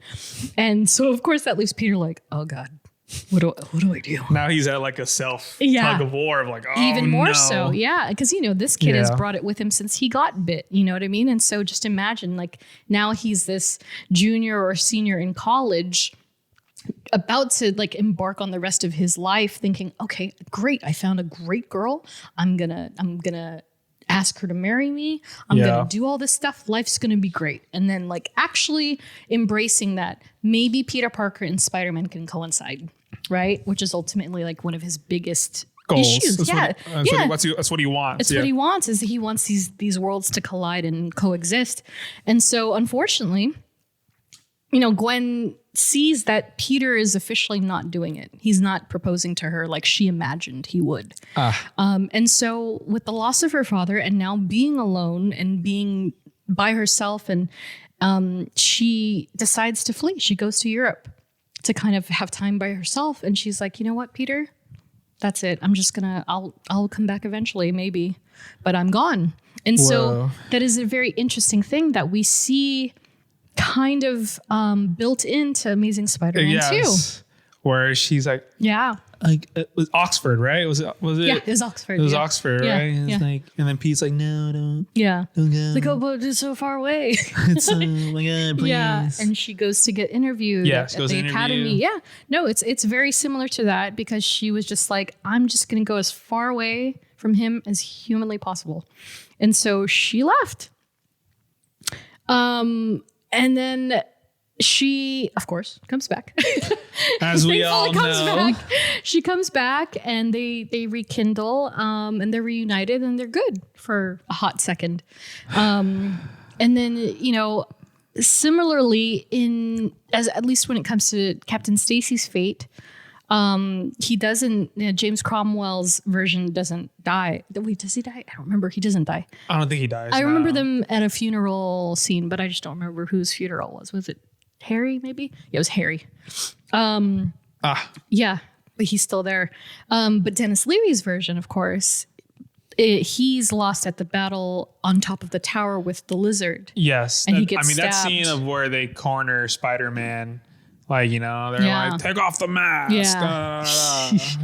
And so of course that leaves Peter like, oh God, what do I do? Now he's at like a self tug of war of like, oh, even more no. so. Yeah. Because, this kid has brought it with him since he got bit. You know what I mean? And so just imagine like now he's this junior or senior in college about to like embark on the rest of his life thinking, okay, great. I found a great girl. I'm gonna ask her to marry me. I'm gonna do all this stuff. Life's gonna be great. And then like actually embracing that maybe Peter Parker and Spider-Man can coincide, right? Which is ultimately like one of his biggest goals. issues. That's what he wants. It's what he wants is he wants these worlds to collide and coexist. And so unfortunately, Gwen sees that Peter is officially not doing it. He's not proposing to her like she imagined he would. And so with the loss of her father and now being alone and being by herself, and she decides to flee. She goes to Europe to kind of have time by herself. And she's like, you know what, Peter? That's it. I'm just I'll come back eventually, maybe, but I'm gone. And so that is a very interesting thing that we see kind of built into Amazing Spider-Man 2. Where she's like, like it was Oxford, right? Was it? Yeah, it was Oxford. It was Oxford, right? And it's like, and then Pete's like, no, don't. Yeah. Don't go. It's like, oh, but it's so far away. It's oh my God, please. Yeah, and she goes to get interviewed at the academy. Yeah, no, it's very similar to that because she was just like, I'm just gonna go as far away from him as humanly possible, and so she left. And then she, of course, comes back. As we all know. She comes back and they rekindle and they're reunited and they're good for a hot second. And then, similarly as at least when it comes to Captain Stacy's fate, he doesn't, James Cromwell's version doesn't die. Wait, does he die? I don't remember. He doesn't die. I don't think he dies. I remember them at a funeral scene, but I just don't remember whose funeral it was. Was it Harry, maybe? Yeah, it was Harry. Yeah, but he's still there. But Dennis Leary's version, of course, he's lost at the battle on top of the tower with the lizard. Yes. And he gets that stabbed. scene of where they corner Spider-Man, like, they're like, take off the mask. Yeah.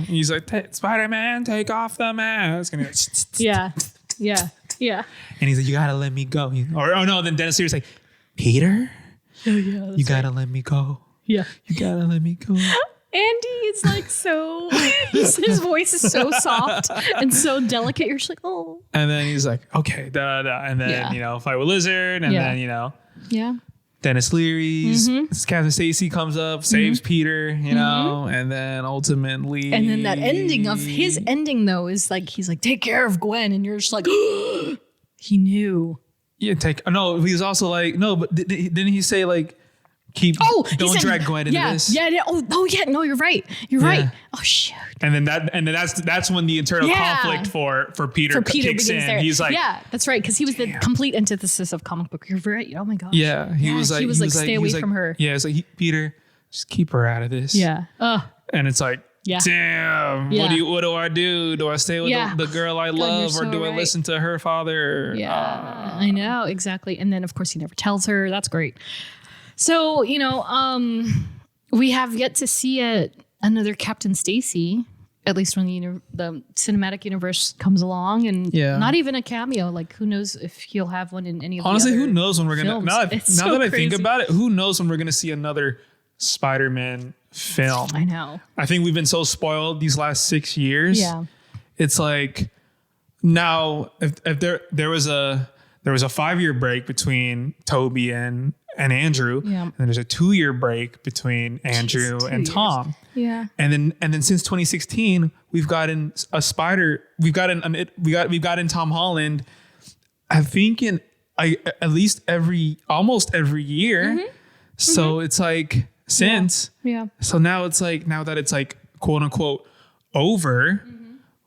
He's like, Spider-Man, take off the mask. And he's like, Yeah. And he's like, you gotta let me go. Then Dennis Leary's like, Peter? You gotta let me go. Yeah. You gotta let me go. Andy is like so, his voice is so soft and so delicate. You're just like, oh. And then he's like, okay, and then, fight with Lizard. And then, Yeah. Dennis Leary's Captain Stacy comes up, saves Peter, and then ultimately. And then that ending of his ending, though, is like, he's like, take care of Gwen. And you're just like, he knew. Yeah, no, he was also like, no, but didn't he say like, don't drag Gwen into this? Yeah. Oh, yeah. No, you're right. You're right. Oh, shoot. And then that's when the internal conflict for Peter kicks in. There. He's like, yeah, that's right. Because he was the complete antithesis of comic book. You're right. Oh my gosh. Yeah. He was like, stay away from her. Yeah. It's like, Peter, just keep her out of this. Yeah. And it's like, damn, Yeah. what do I do? Do I stay with the girl I love or do I listen to her father? Yeah, I know. Exactly. And then of course he never tells her. That's great. So, we have yet to see another Captain Stacy, at least when the cinematic universe comes along, and not even a cameo. Like, who knows if he'll have one in any of Honestly, the other who knows when we're going to... Now that I think crazy. about it, who knows when we're going to see another Spider-Man film? I know. I think we've been so spoiled these last 6 years. Yeah. It's like, now, if there was a 5-year break between Toby and Andrew, and there's a 2-year break between Andrew and Tom. Yeah. And then since 2016, we've gotten a Spider. We've gotten Tom Holland. I think in at least almost every year. So it's like since. Yeah. So now that it's like quote unquote over,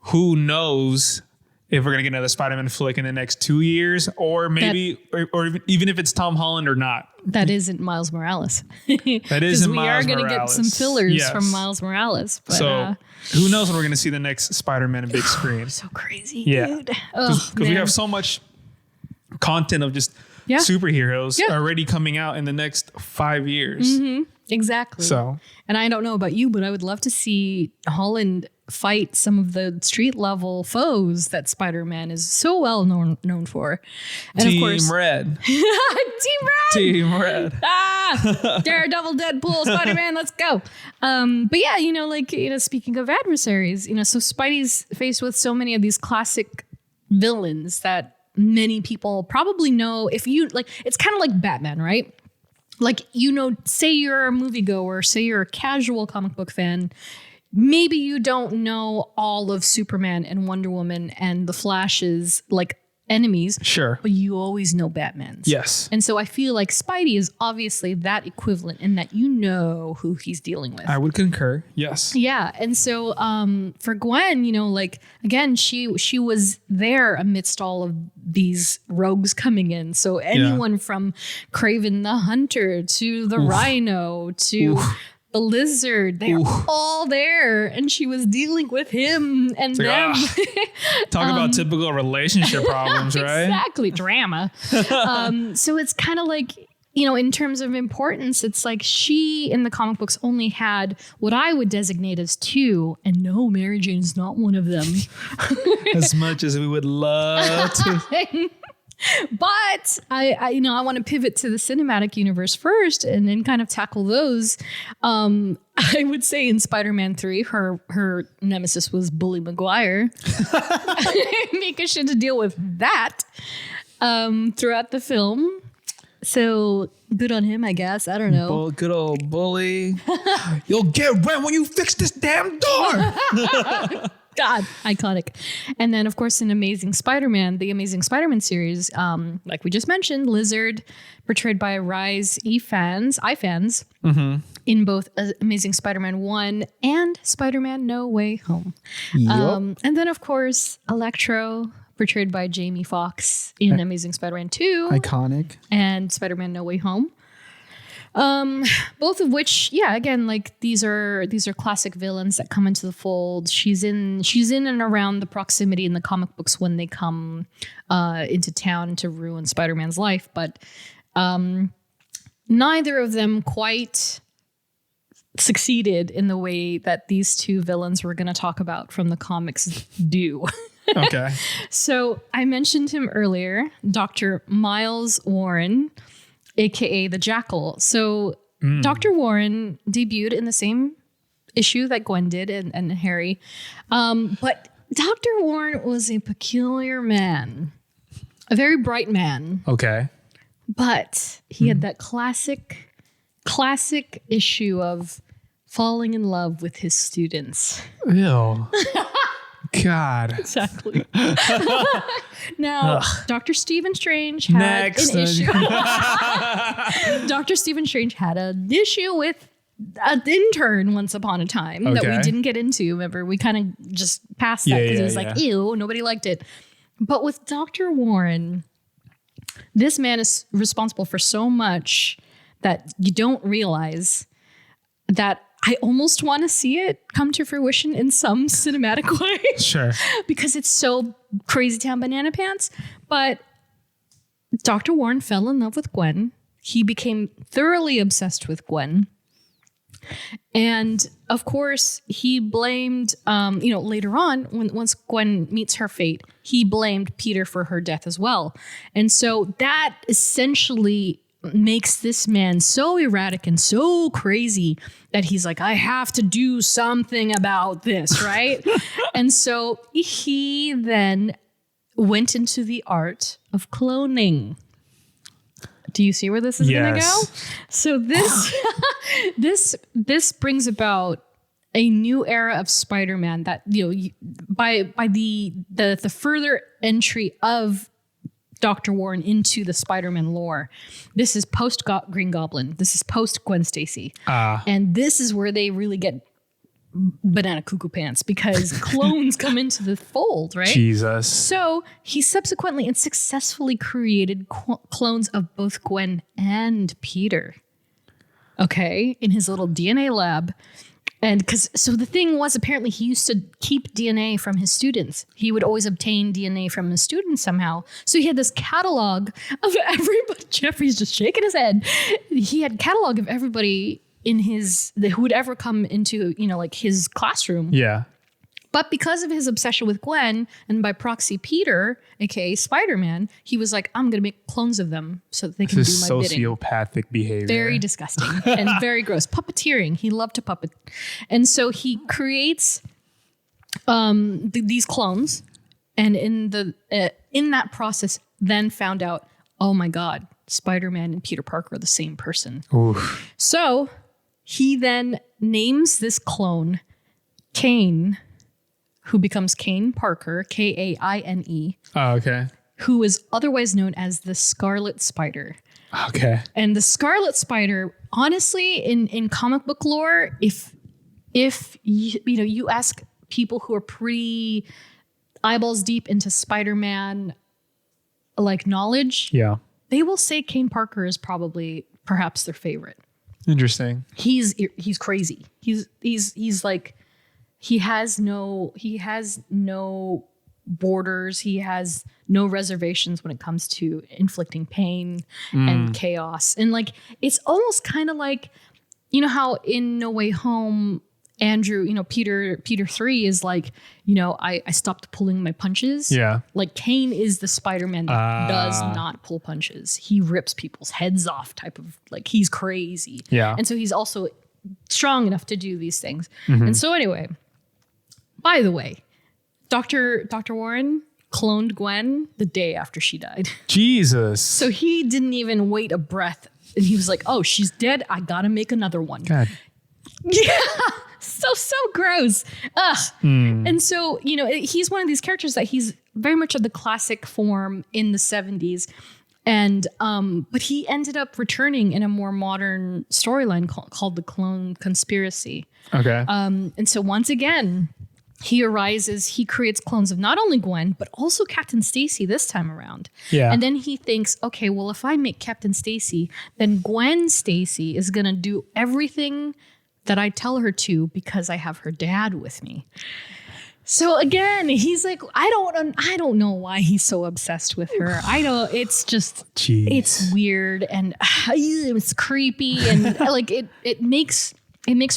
who knows if we're gonna get another Spider-Man flick in the next 2 years, or maybe, or even if it's Tom Holland or not. That isn't Miles Morales. That isn't we Miles are going to get some fillers Yes. from Miles Morales. But, So who knows when we're gonna see the next Spider-Man in big screen? so crazy, Yeah. dude. Because we have so much content of just superheroes already coming out in the next 5 years. Exactly. So, and I don't know about you, but I would love to see Holland fight some of the street level foes that Spider-Man is so well known for. And Team of course, Red. Team Red. Team Red. Daredevil, Deadpool, Spider-Man, let's go. But yeah, speaking of adversaries, so Spidey's faced with so many of these classic villains that many people probably know. If you like, it's kind of like Batman, right? Like, say you're a moviegoer, say you're a casual comic book fan, maybe you don't know all of Superman and Wonder Woman and the Flash's like enemies. Sure. But you always know Batman's. Yes. And so I feel like Spidey is obviously that equivalent in that you know who he's dealing with. I would concur. Yes. Yeah. And so for Gwen, again, she was there amidst all of these rogues coming in. So anyone from Kraven the Hunter to the Rhino to the Lizard, they're all there. And she was dealing with him and them. Talk about typical relationship problems, right? Exactly. Drama. So it's kind of like, in terms of importance, it's like she in the comic books only had what I would designate as 2, and no, Mary Jane's not one of them. As much as we would love to. But I want to pivot to the cinematic universe first and then kind of tackle those. I would say in Spider-Man 3, her nemesis was Bully Maguire. Mika should to deal with that throughout the film. So good on him, I guess. I don't know. Good old Bully. You'll get rent when you fix this damn door. God, iconic. And then, of course, in Amazing Spider-Man, the Amazing Spider-Man series, like we just mentioned, Lizard, portrayed by Rise fans, in both Amazing Spider-Man 1 and Spider-Man No Way Home. Yep. And then, of course, Electro, portrayed by Jamie Foxx in Amazing Spider-Man 2. Iconic. And Spider-Man No Way Home. Both of which, again, like these are classic villains that come into the fold. She's in and around the proximity in the comic books when they come into town to ruin Spider-Man's life, but neither of them quite succeeded in the way that these two villains we're going to talk about from the comics do. Okay. So I mentioned him earlier, Dr. Miles Warren, a.k.a. the Jackal. So Dr. Warren debuted in the same issue that Gwen did and Harry. But Dr. Warren was a peculiar man, a very bright man. Okay. But he had that classic issue of falling in love with his students. Ew. God. Exactly. Now, Dr. Stephen Strange had an issue. Dr. Stephen Strange had an issue with an intern once upon a time that we didn't get into. Remember, we kind of just passed that because it was like, ew, nobody liked it. But with Dr. Warren, this man is responsible for so much that you don't realize that I almost want to see it come to fruition in some cinematic way. Sure. Because it's so crazy town banana pants. But Dr. Warren fell in love with Gwen. He became thoroughly obsessed with Gwen. And of course, he blamed, later on, once Gwen meets her fate, he blamed Peter for her death as well. And so that essentially makes this man so erratic and so crazy that he's like, I have to do something about this, right? And so he then went into the art of cloning. Do you see where this is going to go? So this brings about a new era of Spider-Man that, by the further entry of Dr. Warren into the Spider-Man lore. This is post Green Goblin. This is post Gwen Stacy. And this is where they really get banana cuckoo pants because clones come into the fold, right? Jesus. So he subsequently and successfully created clones of both Gwen and Peter. Okay, in his little DNA lab. And so the thing was, apparently he used to keep DNA from his students. He would always obtain DNA from his students somehow. So he had this catalog of everybody. Geoffrey's just shaking his head. He had a catalog of everybody who would ever come into, like his classroom. Yeah. But because of his obsession with Gwen and by proxy Peter, a.k.a. Spider-Man, he was like, I'm going to make clones of them so that they can do my bidding. Sociopathic behavior. Very disgusting and very gross. Puppeteering. He loved to puppet. And so he creates these clones. And in that process, then found out, oh my God, Spider-Man and Peter Parker are the same person. Oof. So he then names this clone Kane, who becomes Kane Parker, Kaine, Oh, okay. who is otherwise known as the Scarlet Spider. Okay. And the Scarlet Spider, honestly, in comic book lore, if you ask people who are pretty eyeballs deep into Spider-Man like knowledge, Yeah. they will say Kane Parker is perhaps their favorite. Interesting. He's crazy. He's like, he has no borders. He has no reservations when it comes to inflicting pain and chaos. And like, it's almost kind of like, how in No Way Home, Andrew, Peter 3 is like, I stopped pulling my punches. Yeah. Like Kane is the Spider-Man that does not pull punches. He rips people's heads off type of, like, he's crazy. Yeah. And so he's also strong enough to do these things. And so anyway, by the way, Dr. Warren cloned Gwen the day after she died. Jesus. So he didn't even wait a breath. And he was like, oh, she's dead. I got to make another one. God. Yeah. So gross. Ugh. And so, he's one of these characters that he's very much of the classic form in the 70s. And, but he ended up returning in a more modern storyline called The Clone Conspiracy. Okay. And so once again, he creates clones of not only Gwen, but also Captain Stacy this time around. Yeah. And then he thinks, okay, well, if I make Captain Stacy, then Gwen Stacy is going to do everything that I tell her to because I have her dad with me. So again, he's like, I don't know why he's so obsessed with her. It's just, Jeez. It's weird and it's creepy and like it makes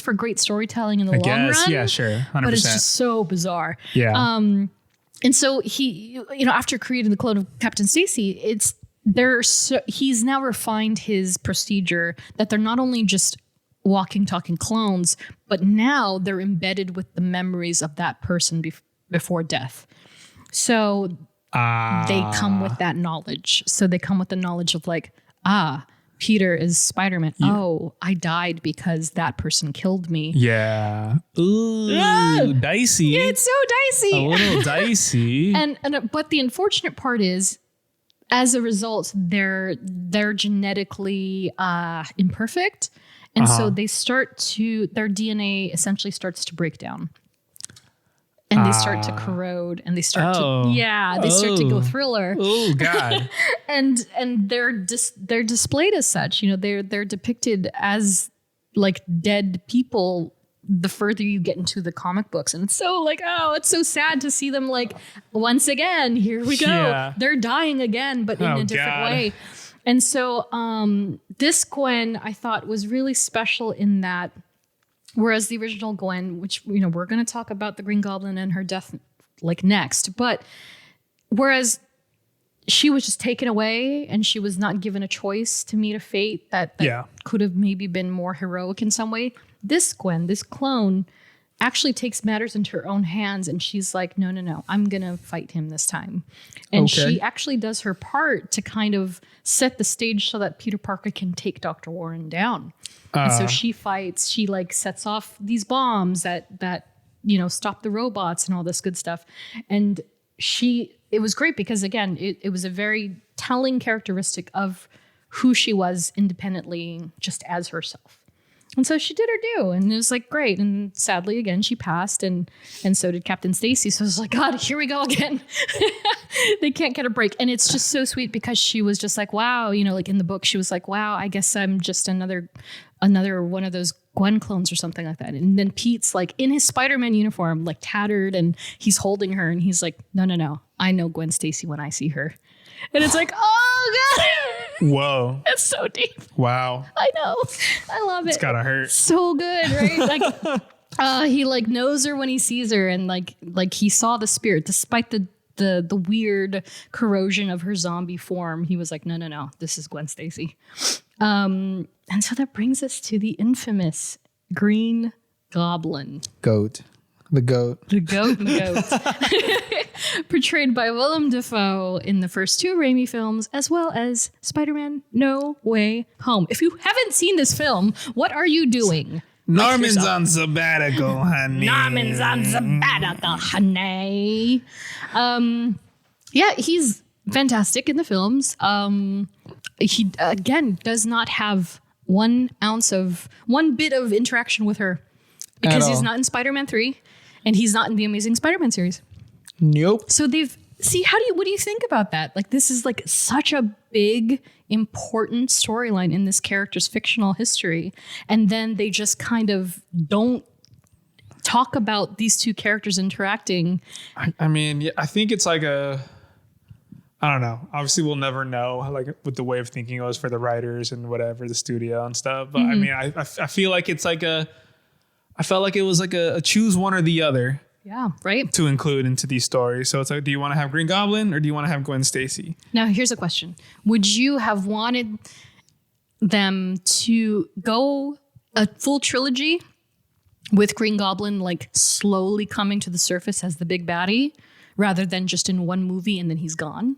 for great storytelling in the long run. Yeah, sure. 100%. But it's just so bizarre. Yeah. And so he, after creating the clone of Captain Stacy, he's now refined his procedure that they're not only just walking, talking clones, but now they're embedded with the memories of that person before death. So they come with that knowledge. So they come with the knowledge of like, Peter is Spider-Man. Yeah. Oh, I died because that person killed me. Yeah. Ooh, dicey. It's so dicey. A little dicey. But the unfortunate part is, as a result, they're genetically imperfect. And so their DNA essentially starts to break down. And they start to corrode and they start to go thriller. Oh God. and they're displayed as such, they're depicted as like dead people the further you get into the comic books. And it's so like, it's so sad to see them like, once again, here we go. Yeah. They're dying again, but in a different way. And so this Gwen, I thought, was really special in that, whereas the original Gwen, which, we're going to talk about the Green Goblin and her death like next, but whereas she was just taken away and she was not given a choice to meet a fate that could have maybe been more heroic in some way, this Gwen, this clone, actually takes matters into her own hands and she's like, no, I'm going to fight him this time. And she actually does her part to kind of set the stage so that Peter Parker can take Dr. Warren down. And so she fights, she like sets off these bombs that stop the robots and all this good stuff. And it was great because again, it was a very telling characteristic of who she was independently just as herself. And so she did her due, and it was like great. And sadly, again, she passed, and so did Captain Stacy. So I was like, God, here we go again. They can't get a break. And it's just so sweet because she was just like, wow, you know, like in the book, she was like, wow, I guess I'm just another one of those Gwen clones or something like that. And then Pete's like in his Spider-Man uniform, like tattered, and he's holding her, and he's like, no, I know Gwen Stacy when I see her. And it's like, oh God. Whoa. It's so deep. Wow. I know. I love it. It's gotta hurt. So good, right? Like he like knows her when he sees her, and like he saw the spirit despite the weird corrosion of her zombie form. He was like, no, this is Gwen Stacy. And so that brings us to the infamous Green Goblin. Goat. The goat. The goat. Portrayed by Willem Dafoe in the first 2 Raimi films, as well as Spider-Man No Way Home. If you haven't seen this film, what are you doing? Norman's on sabbatical, honey. Norman's on sabbatical, honey. Yeah, he's fantastic in the films. He, again, does not have one bit of interaction with her. Because he's not in Spider-Man 3, and he's not in the Amazing Spider-Man series. Nope. So what do you think about that? Like, this is like such a big, important storyline in this character's fictional history. And then they just kind of don't talk about these 2 characters interacting. I mean, yeah, I think it's like I don't know. Obviously, we'll never know like what the way of thinking was for the writers and whatever, the studio and stuff. But I mean, I feel like it's like I felt like it was like a choose one or the other. Yeah, right. To include into these stories. So it's like, do you want to have Green Goblin or do you want to have Gwen Stacy? Now, here's a question. Would you have wanted them to go a full trilogy with Green Goblin like slowly coming to the surface as the big baddie rather than just in one movie and then he's gone?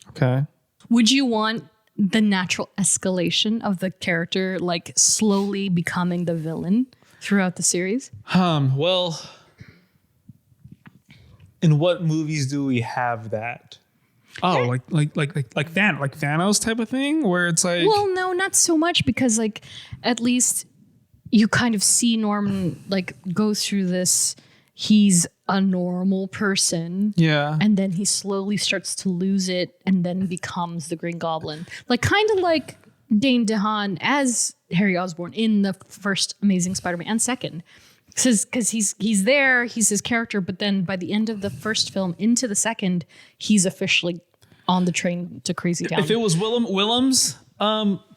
Okay. Would you want the natural escalation of the character like slowly becoming the villain throughout the series? Well, in what movies do we have that? Oh, like Thanos type of thing where it's like, well, no, not so much, because like at least you kind of see Norman like go through this. He's a normal person. Yeah. And then he slowly starts to lose it and then becomes the Green Goblin. Like kind of like Dane DeHaan as Harry Osborn in the first Amazing Spider-Man and second. Because he's there, he's his character, but then by the end of the first film into the second, he's officially on the train to Crazy Town. If it was Willem's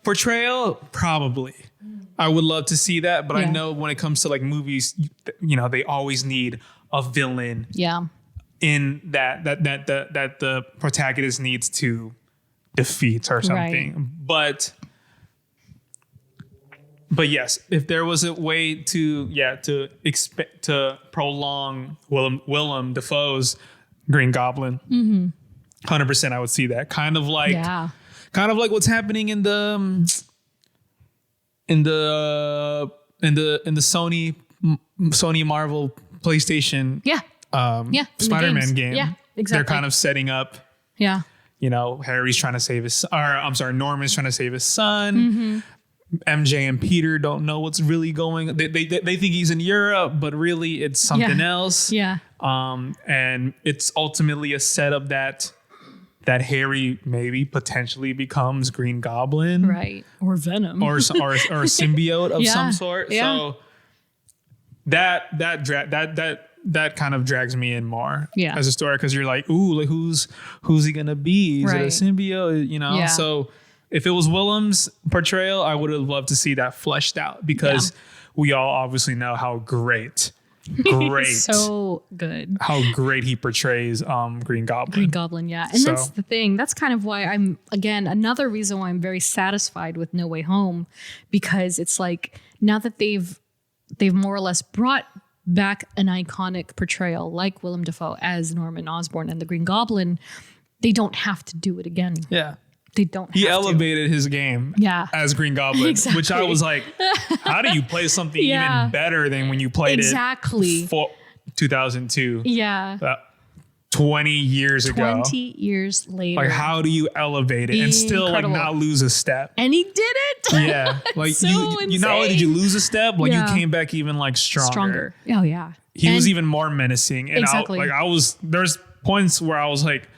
portrayal, probably. I would love to see that, but I know when it comes to like movies, you know, they always need a villain. Yeah. In that the protagonist needs to defeat or something. Right. But yes, if there was a way to prolong Willem Dafoe's Green Goblin, 100% I would see that. Kind of like what's happening in the Sony Marvel PlayStation Spider-Man game. Yeah, exactly. They're kind of setting up. Yeah. You know, Harry's trying to save his, Norman's trying to save his son. Mm-hmm. MJ and Peter don't know what's really going. They think he's in Europe, but really it's something else. Yeah. And it's ultimately a setup that Harry maybe potentially becomes Green Goblin, right? Or Venom, or a symbiote of some sort. Yeah. So that kind of drags me in more as a story, because you're like, ooh, like who's he gonna be? Is it a symbiote? You know, so. If it was Willem's portrayal, I would have loved to see that fleshed out, because we all obviously know how great, so good, how great he portrays Green Goblin. Green Goblin, yeah, and that's the thing. That's kind of why I'm another reason why I'm very satisfied with No Way Home, because it's like now that they've more or less brought back an iconic portrayal like Willem Dafoe as Norman Osborn and the Green Goblin, they don't have to do it again. Yeah. They don't. He elevated his game as Green Goblin, which I was like, how do you play something even better than when you played it for 2002? Yeah. 20 years ago. 20 years later. Like, how do you elevate it and still like Incredible. not lose a step? And he did it. Yeah, like So you not only did you insane. lose a step, like Yeah. you came back even like stronger. Oh yeah. He was And- even more menacing, and Exactly. there's points where I was like,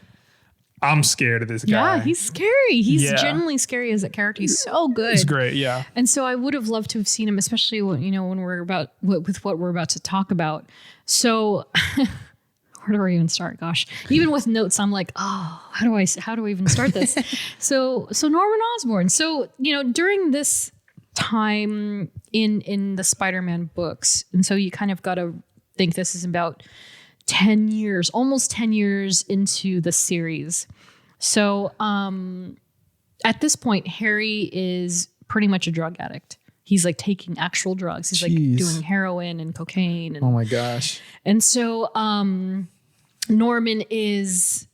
I'm scared of this guy. Yeah, he's scary. He's Yeah. genuinely scary as a character. He's so good. He's great. Yeah. And so I would have loved to have seen him, especially when, when we're about with what we're about to talk about. So where do we even start? Gosh, even with notes, I'm like, oh, how do I even start this? so Norman Osborn. So during this time in the Spider-Man books, and so you kind of got to think this is about 10 years, almost 10 years into the series. So at this point, Harry is pretty much a drug addict. He's like taking actual drugs. He's like Jeez. doing heroin and cocaine. And, Oh my gosh. and so Norman is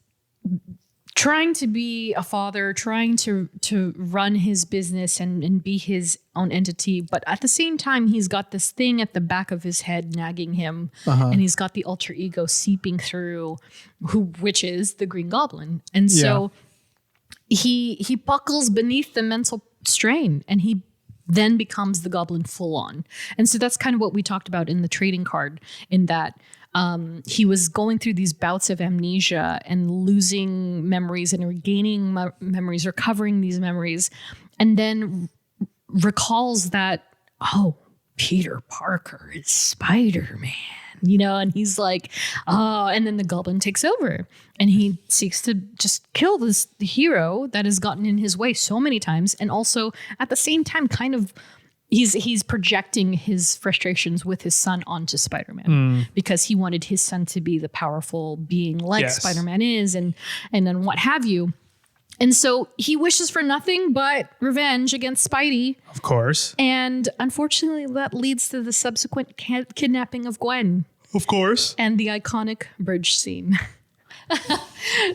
trying to be a father, trying to run his business and be his own entity. But at the same time, he's got this thing at the back of his head nagging him. And he's got the alter ego seeping through, which is the Green Goblin. And so he buckles beneath the mental strain, and he then becomes the Goblin full on. And so that's kind of what we talked about in the trading card, in that he was going through these bouts of amnesia and losing memories and regaining memories, recovering these memories, and then recalls that, oh, Peter Parker is Spider-Man, and he's like, oh, and then the Goblin takes over and he seeks to just kill the hero that has gotten in his way so many times. And also at the same time, kind of, he's projecting his frustrations with his son onto Spider-Man because he wanted his son to be the powerful being like Yes. Spider-Man is, and then what have you. And so he wishes for nothing but revenge against Spidey. Of course. And unfortunately, that leads to the subsequent kidnapping of Gwen Of course. and the iconic bridge scene.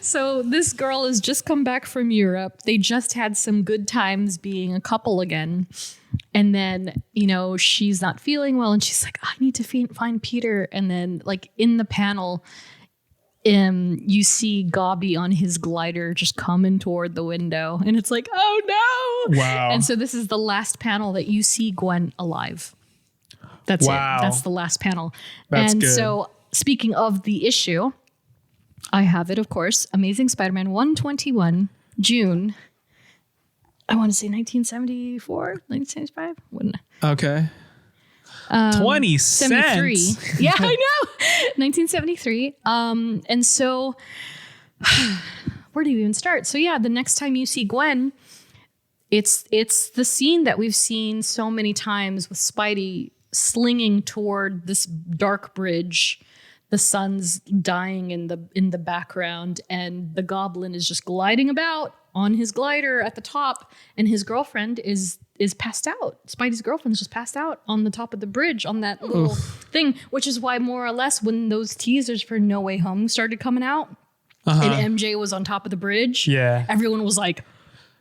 So this girl has just come back from Europe. They just had some good times being a couple again. And then, she's not feeling well and she's like, I need to find Peter. And then like in the panel, you see Gobby on his glider just coming toward the window. And it's like, oh no. Wow. And so this is the last panel that you see Gwen alive. That's Wow. it. That's the last panel. That's and good. so speaking of the issue, I have it, of course. Amazing Spider-Man 121, June. I want to say 1974, 1975. Wouldn't Okay. 20 73. cents. Yeah, I know. 1973. And so where do you even start? So yeah, the next time you see Gwen, it's the scene that we've seen so many times with Spidey slinging toward this dark bridge. The sun's dying in the background, and the Goblin is just gliding about on his glider at the top, and his girlfriend is passed out. Spidey's girlfriend's just passed out on the top of the bridge on that little thing, which is why more or less when those teasers for No Way Home started coming out and MJ was on top of the bridge, Yeah. everyone was like,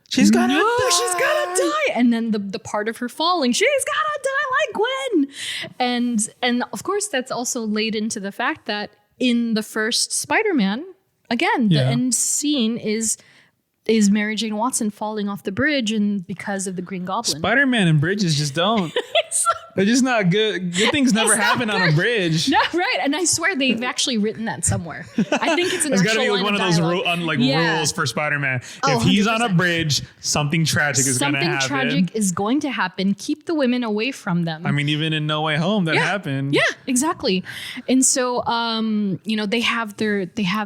She's gonna no, die. she's gonna die. And then the part of her falling, she's gonna die like Gwen. And of course, that's also laid into the fact that in the first Spider-Man, again, the Yeah. end scene is Mary Jane Watson falling off the bridge, and because of the Green Goblin. Spider-Man and bridges just don't. They're just not good. Good things never It's not happen on a good. bridge. No, right. And I swear they've actually written that somewhere. I think it's an It's actual got to be like line one of of those dialogue. rules for Spider-Man. Oh, If he's on a 100%. bridge, something tragic is going to Something happen. tragic is going to happen. Keep the women away from them. I mean, even in No Way Home, that happened. Yeah, exactly. And so, they have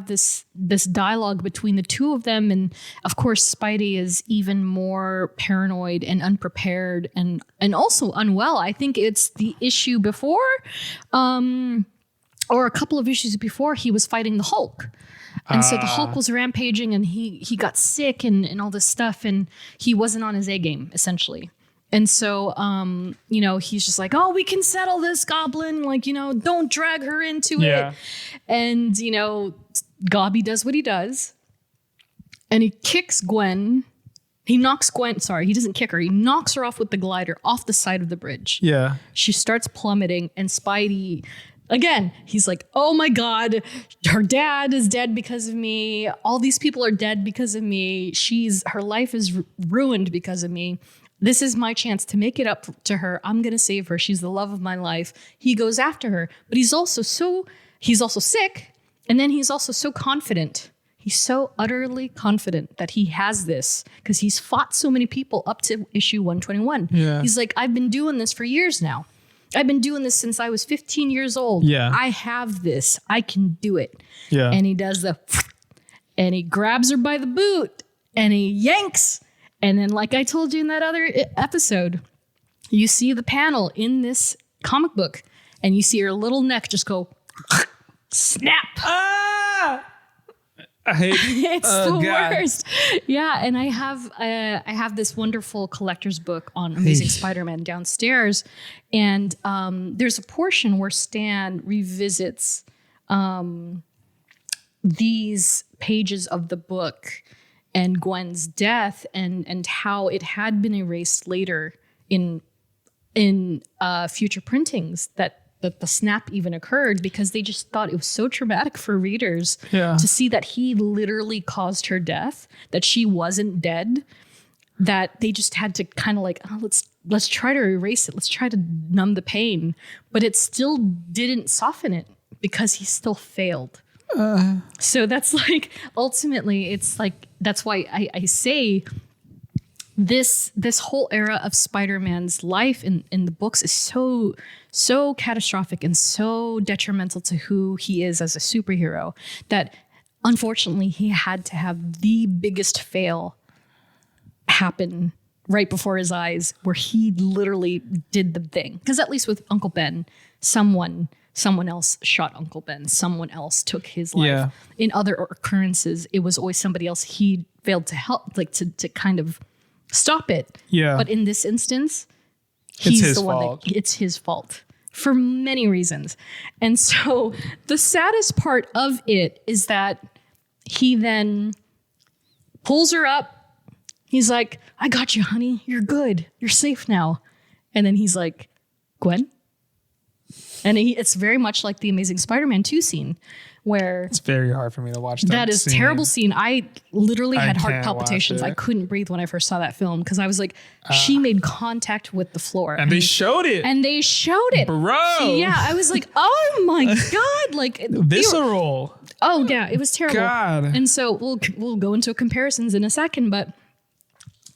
this dialogue between the two of them, and of course, Spidey is even more paranoid and unprepared, and also unwell. I think it's the issue before, or a couple of issues before, he was fighting the Hulk. And so the Hulk was rampaging, and he got sick and all this stuff, and he wasn't on his A game, essentially. And so, he's just like, oh, we can settle this, Goblin. Like, don't drag her into it. And, Gobby does what he does. And he kicks Gwen. He knocks Gwen. Sorry, he doesn't kick her. He knocks her off with the glider off the side of the bridge. Yeah. She starts plummeting, and Spidey Again, he's like, oh my God, her dad is dead because of me. All these people are dead because of me. Her life is ruined because of me. This is my chance to make it up to her. I'm going to save her. She's the love of my life. He goes after her, but he's also sick. And then he's also so confident. He's so utterly confident that he has this because he's fought so many people up to issue 121. Yeah. He's like, I've been doing this for years now. I've been doing this since I was 15 years old. Yeah. I have this. I can do it. Yeah. And he does and he grabs her by the boot and he yanks. And then, like I told you in that other episode, you see the panel in this comic book and you see her little neck just go snap. Ah! I hate It's the God. worst. Yeah, and I have this wonderful collector's book on Amazing Spider-Man downstairs, and there's a portion where Stan revisits these pages of the book and Gwen's death and how it had been erased later in future printings that the snap even occurred because they just thought it was so traumatic for readers to see that he literally caused her death, that she wasn't dead, that they just had to kind of like, oh, let's try to erase it. Let's try to numb the pain. But it still didn't soften it because he still failed. So that's like, ultimately, it's like, that's why I say this whole era of Spider-Man's life in the books is so catastrophic and so detrimental to who he is as a superhero that unfortunately he had to have the biggest fail happen right before his eyes where he literally did the thing. Because at least with Uncle Ben, someone else shot Uncle Ben. Someone else took his life. Yeah. In other occurrences, it was always somebody else he failed to help, like to kind of stop it. Yeah. But in this instance, It's he's his the one fault. it's his fault for many reasons. And so the saddest part of it is that he then pulls her up. He's like, I got you, honey. You're good. You're safe now. And then he's like, Gwen? And it's very much like the Amazing Spider-Man 2 scene where It's very hard for me to watch that is scene. terrible scene. I literally I had heart can't watch palpitations. it. I couldn't breathe when I first saw that film because I was like, she made contact with the floor. And they showed it. And they showed it. Bro. Yeah, I was like, oh my God. Like Visceral. Oh yeah, it was terrible. God. And so we'll go into comparisons in a second, but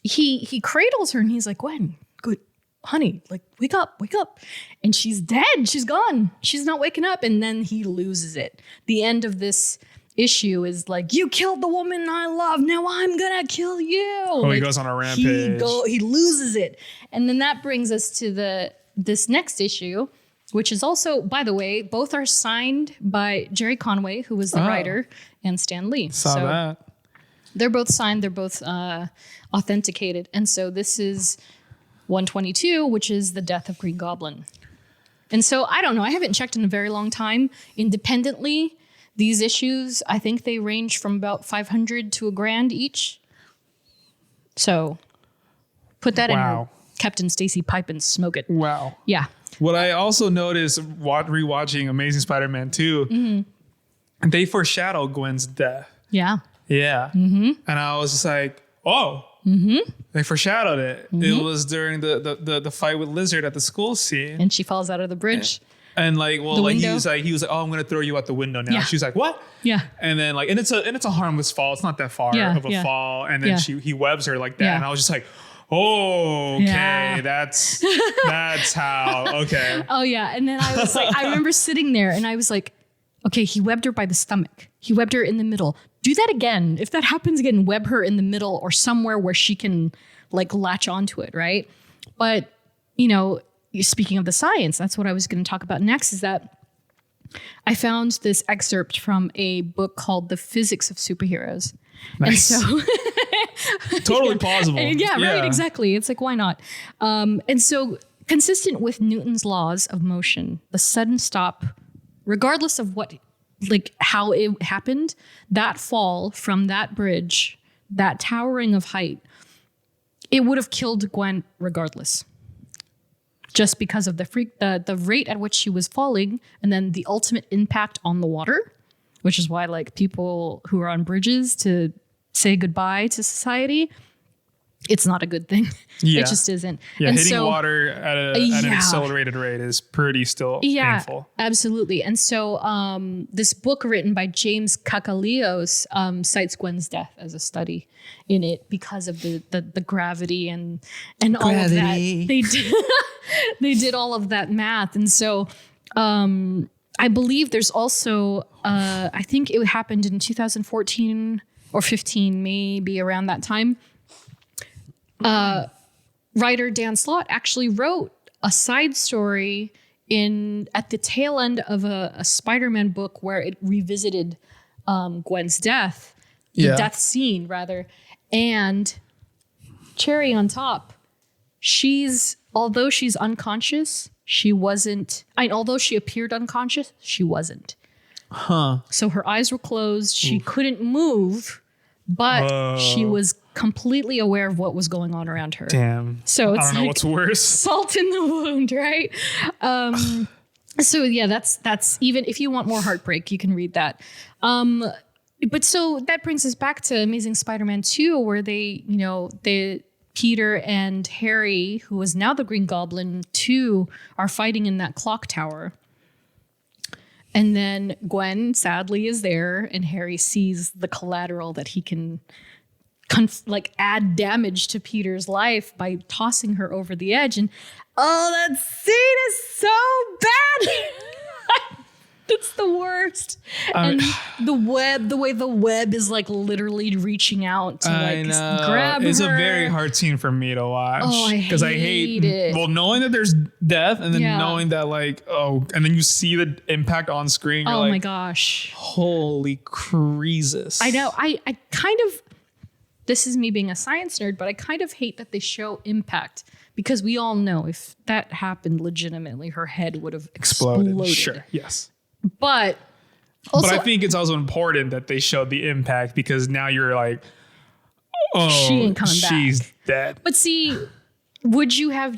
he cradles her and he's like, Gwen, good, honey, like wake up. And she's dead. She's gone. She's not waking up. And then he loses it. The end of this issue is like, you killed the woman I love. Now I'm gonna kill you. Oh, he goes on a rampage. He loses it. And then that brings us to this next issue, which is also, by the way, both are signed by Jerry Conway, who was the writer, and Stan Lee. Saw that. They're both signed. They're both authenticated. And so this is 122, which is the death of Green Goblin. And so I don't know. I haven't checked in a very long time. Independently, these issues, I think they range from about $500 to $1,000 each. So put that in your Captain Stacy pipe and smoke it. Wow. Yeah. What I also noticed rewatching Amazing Spider-Man 2, they foreshadow Gwen's death. Yeah. Yeah. Mm-hmm. And I was just like, oh, they foreshadowed it. It was during the fight with Lizard at the school scene. And she falls out of the bridge. And like, well, The like window. he was like, oh, I'm going to throw you out the window now. Yeah. She was like, what? Yeah. And then like, and it's a harmless fall. It's not that far Yeah, of a yeah. fall. And then Yeah. he webs her like that. Yeah. And I was just like, oh, okay, Yeah. that's how, okay. Oh yeah. And then I was like, I remember sitting there and I was like, okay, he webbed her by the stomach. He webbed her in the middle. Do that again. If that happens again, web her in the middle or somewhere where she can like latch onto it, right? But, you know, speaking of the science, that's what I was going to talk about next, is that I found this excerpt from a book called The Physics of Superheroes. Nice. And so Totally plausible. yeah, right, exactly. It's like, why not? And so consistent with Newton's laws of motion, the sudden stop, regardless of what, like how it happened, that fall from that bridge, that towering of height, it would have killed Gwen regardless. just because of the rate at which she was falling, and then the ultimate impact on the water, which is why like people who are on bridges to say goodbye to society, it's not a good thing. Yeah. It just isn't. Yeah, and hitting water at an accelerated rate is pretty still painful. Absolutely. And so this book written by James Kakalios cites Gwen's death as a study in it because of the gravity and all of that. They did all of that math. And so I believe there's also, I think it happened in 2014 or 15, maybe around that time. Writer Dan Slott actually wrote a side story at the tail end of a Spider-Man book where it revisited Gwen's death, the death scene rather, and cherry on top, although she's unconscious, she wasn't. Although she appeared unconscious, she wasn't. Huh. So her eyes were closed. She couldn't move, but she was completely aware of what was going on around her. Damn. So it's I don't know like what's worse. salt in the wound, right? So yeah, that's even if you want more heartbreak, you can read that. But so that brings us back to Amazing Spider-Man 2, where Peter and Harry, who is now the Green Goblin 2, are fighting in that clock tower. And then Gwen sadly is there, and Harry sees the collateral that he can add damage to Peter's life by tossing her over the edge. And that scene is so bad. It's the worst. And the way the web is like literally reaching out to grab her. It's a very hard scene for me to watch. Oh, I hate it. Well, knowing that there's death and then knowing that and then you see the impact on screen. You're my gosh. Holy creases. I know. I kind of, this is me being a science nerd, but I kind of hate that they show impact because we all know if that happened legitimately, her head would have exploded. Sure. Yes. But also, I think it's also important that they showed the impact because now you're like, oh, she ain't coming back. She's dead. But see, would you have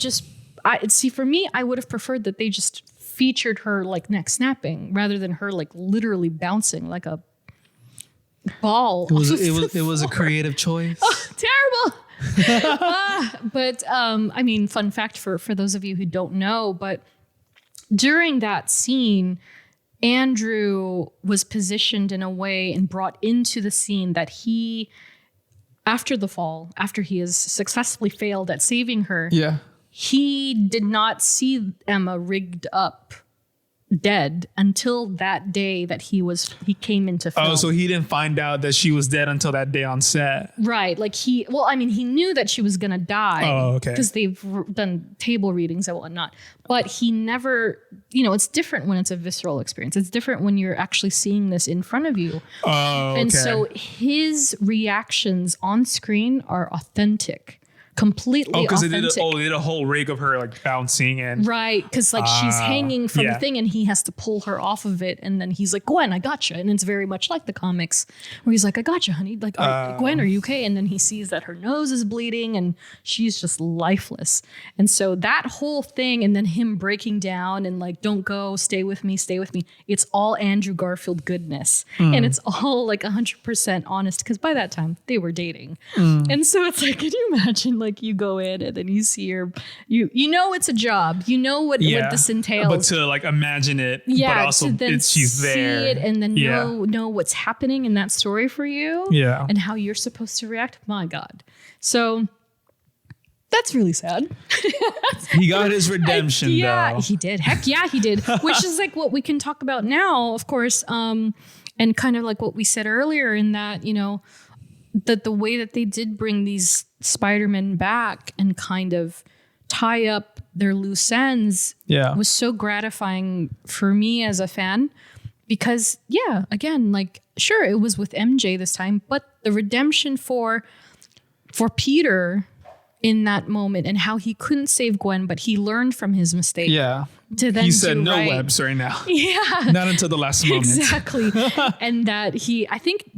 for me, I would have preferred that they just featured her like neck snapping rather than her like literally bouncing like a ball. It was a creative choice. Oh, terrible. But I mean, fun fact for those of you who don't know, but during that scene, Andrew was positioned in a way and brought into the scene that after the fall, after he has successfully failed at saving her, he did not see Emma rigged up dead until that day that he came into film. Oh, so he didn't find out that she was dead until that day on set. Right. Like he knew that she was going to die. Oh, okay. Because they've done table readings and whatnot. But he never, it's different when it's a visceral experience. It's different when you're actually seeing this in front of you. Oh, okay. And so his reactions on screen are authentic. Completely because authentic. they did a whole rig of her like bouncing and right, because she's hanging from the thing and he has to pull her off of it, and then he's like, Gwen, I gotcha. And it's very much like the comics where he's like, I gotcha, honey, like Gwen, are you okay? And then he sees that her nose is bleeding and she's just lifeless. And so that whole thing, and then him breaking down and like, don't go, stay with me, it's all Andrew Garfield goodness. And it's all like 100% honest, because by that time they were dating. And so it's like, can you imagine like you go in and then you see her, you know it's a job, you know what this entails, but to like imagine it, but also she's there, see it, and then know what's happening in that story for you, and how you're supposed to react. My God, so that's really sad. He got his redemption. Though. He did. Heck yeah, he did. Which is like what we can talk about now, of course, and kind of like what we said earlier in that that the way that they did bring these Spider-Men back and kind of tie up their loose ends was so gratifying for me as a fan, because again, like, sure, it was with MJ this time, but the redemption for Peter in that moment and how he couldn't save Gwen, but he learned from his mistake. To then he said no webs right now. Not until the last moment. Exactly. And that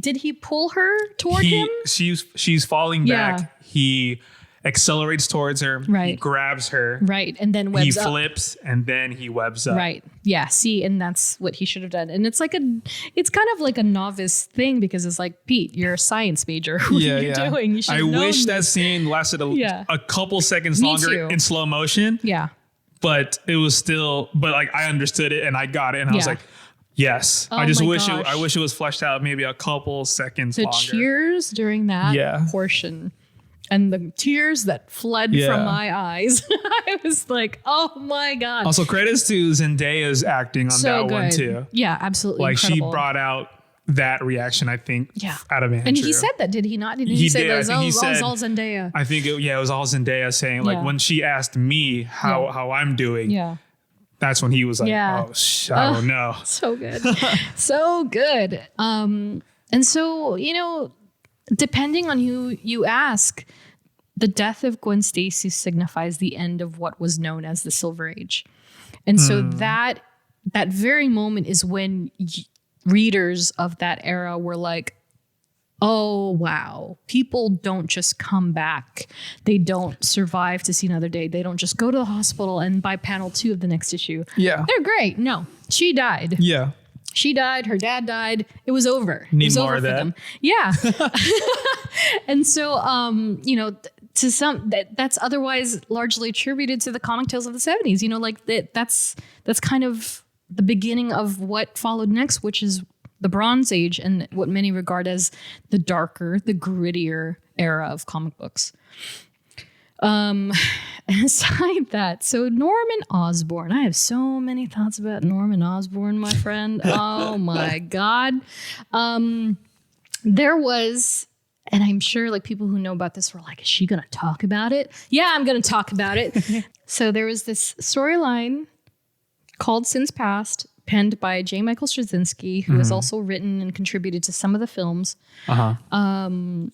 did he pull her toward him? She's falling back. He accelerates towards her. Right. He grabs her. Right. And then He webs up. flips and then he webs up. Right. Yeah. See, and that's what he should have done. And it's kind of like a novice thing because it's like, Pete, you're a science major. What are you doing? You should I have known wish that this. scene lasted Yeah. a couple seconds Me longer too. in slow motion. Yeah. But it was still, but like I understood it and I got it and I was Yeah. like, yes. Oh I just my wish gosh. I wish it was fleshed out maybe a couple seconds The longer. cheers during that Yeah. portion and the tears that fled Yeah. from my eyes. I was like, oh my God. Also, credits to Zendaya's acting on So that one good. too. Yeah, absolutely. Like incredible. she brought out that reaction, I think, Yeah. out of Andrew. And he said that, did he not? Didn't he, He say did. that? I think he It was said- all Zendaya. I think it was all Zendaya saying like Yeah. when she asked me how I'm doing, Yeah. that's when he was like, Yeah. oh, I don't know. So good. So good. And so, depending on who you ask, the death of Gwen Stacy signifies the end of what was known as the Silver Age. And so that very moment is when readers of that era were like, oh, wow, people don't just come back. They don't survive to see another day. They don't just go to the hospital and buy panel 2 of the next issue. Yeah. They're great. No, she died. Yeah. She died. Her dad died. It was over. Need it was more over of for that. them. Yeah. And so, to some that's otherwise largely attributed to the comic tales of the 70s. Like that's kind of the beginning of what followed next, which is the Bronze Age and what many regard as the darker, the grittier era of comic books. Aside that, so Norman Osborn, I have so many thoughts about Norman Osborn, my friend. Oh my God. There was, and I'm sure like people who know about this were like, is she going to talk about it? Yeah, I'm going to talk about it. So there was this storyline called Sins Past, penned by J. Michael Straczynski, who has also written and contributed to some of the films. And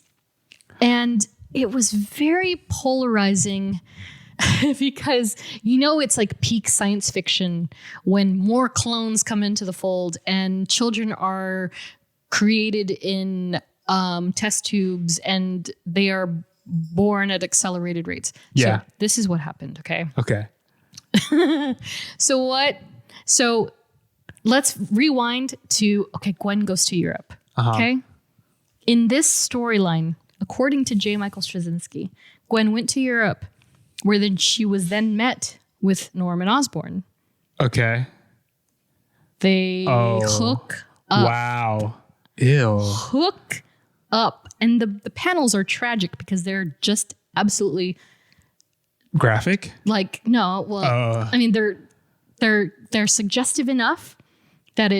it was very polarizing because, it's like peak science fiction when more clones come into the fold and children are created in test tubes and they are born at accelerated rates. Yeah. So this is what happened, okay? Okay. So let's rewind to, Gwen goes to Europe. Okay. In this storyline, according to J. Michael Straczynski, Gwen went to Europe where then she was then met with Norman Osborn. Okay. They hook up. Wow. Ew. Hook up. And the panels are tragic because they're just absolutely Graphic? like, no, well, I mean, they're suggestive enough that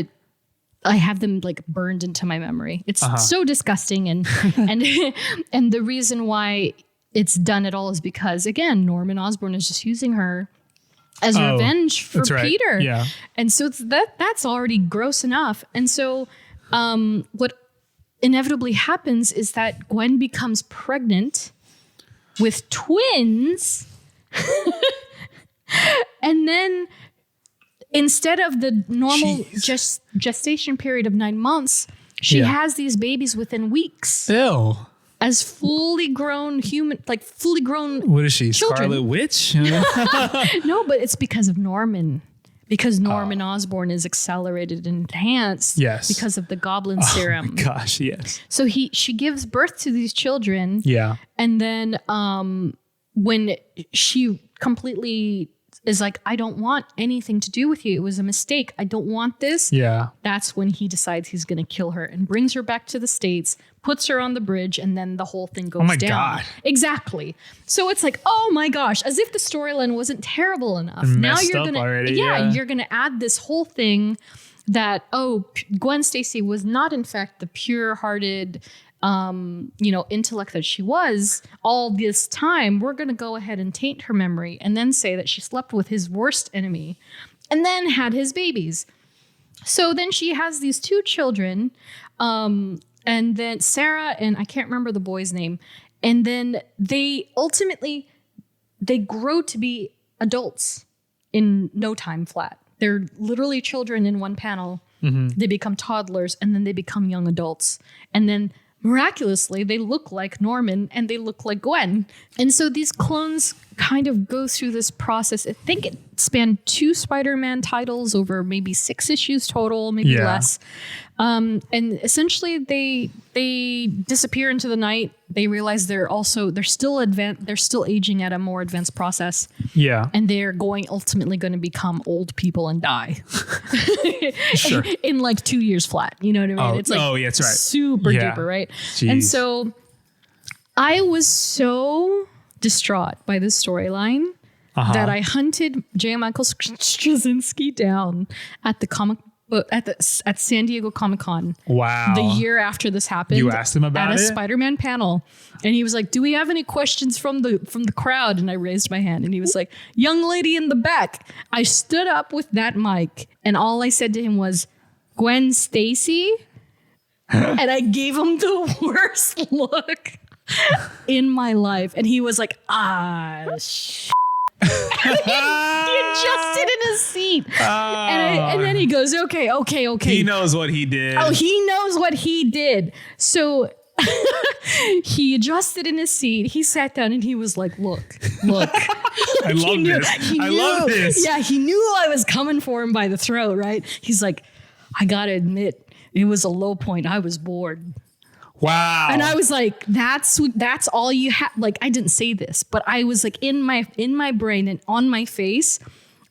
I have them like burned into my memory. It's so disgusting. And and the reason why it's done at all is because, again, Norman Osborn is just using her as revenge for that's right. Peter. Yeah. And so that's already gross enough. And so what inevitably happens is that Gwen becomes pregnant with twins. And then instead of the normal gestation period of 9 months, she has these babies within weeks Ew. as fully grown human, like fully grown. What is she? Children. Scarlet Witch? No, but it's because of Norman. Because Norman Osborn is accelerated and enhanced because of the goblin serum. Oh my gosh, yes. So she gives birth to these children. Yeah. And then when she completely is like, I don't want anything to do with you. It was a mistake. I don't want this. Yeah. That's when he decides he's going to kill her and brings her back to the States, puts her on the bridge, and then the whole thing goes down. God. Exactly. So it's like, oh my gosh, as if the storyline wasn't terrible enough. And Now messed you're up going to, already, yeah. you're going to add this whole thing that, Gwen Stacy was not in fact the pure-hearted, intellect that she was all this time. We're going to go ahead and taint her memory and then say that she slept with his worst enemy and then had his babies. So then she has these 2 children, and then Sarah, and I can't remember the boy's name. And then they grow to be adults in no time flat. They're literally children in one panel. They become toddlers and then they become young adults. And then miraculously, they look like Norman and they look like Gwen. And so these clones kind of go through this process. I think it spanned 2 Spider-Man titles over maybe 6 issues total, maybe less. And essentially they disappear into the night. They realize they're still aging at a more advanced process. Yeah. And they're ultimately going to become old people and die. Sure. In like 2 years flat. You know what I mean? Oh, It's like yeah, that's right. super duper, right? Jeez. And so I was so distraught by this storyline that I hunted J. Michael Straczynski down at the comic book at San Diego Comic-Con. Wow. The year after this happened. You asked him about at a it? Spider-Man panel. And he was like, "Do we have any questions from the crowd?" And I raised my hand and he was like, "Young lady in the back." I stood up with that mic and all I said to him was, "Gwen Stacy?" And I gave him the worst look in my life. And he was like, he adjusted in his seat. And then he goes, okay. He knows what he did. Oh, he knows what he did. So he adjusted in his seat. He sat down and he was like, look. I love this. I love this. Yeah, he knew I was coming for him by the throat, right? He's like, "I got to admit, it was a low point. I was bored." Wow. And I was like, that's all you have. Like, I didn't say this, but I was like in my brain and on my face,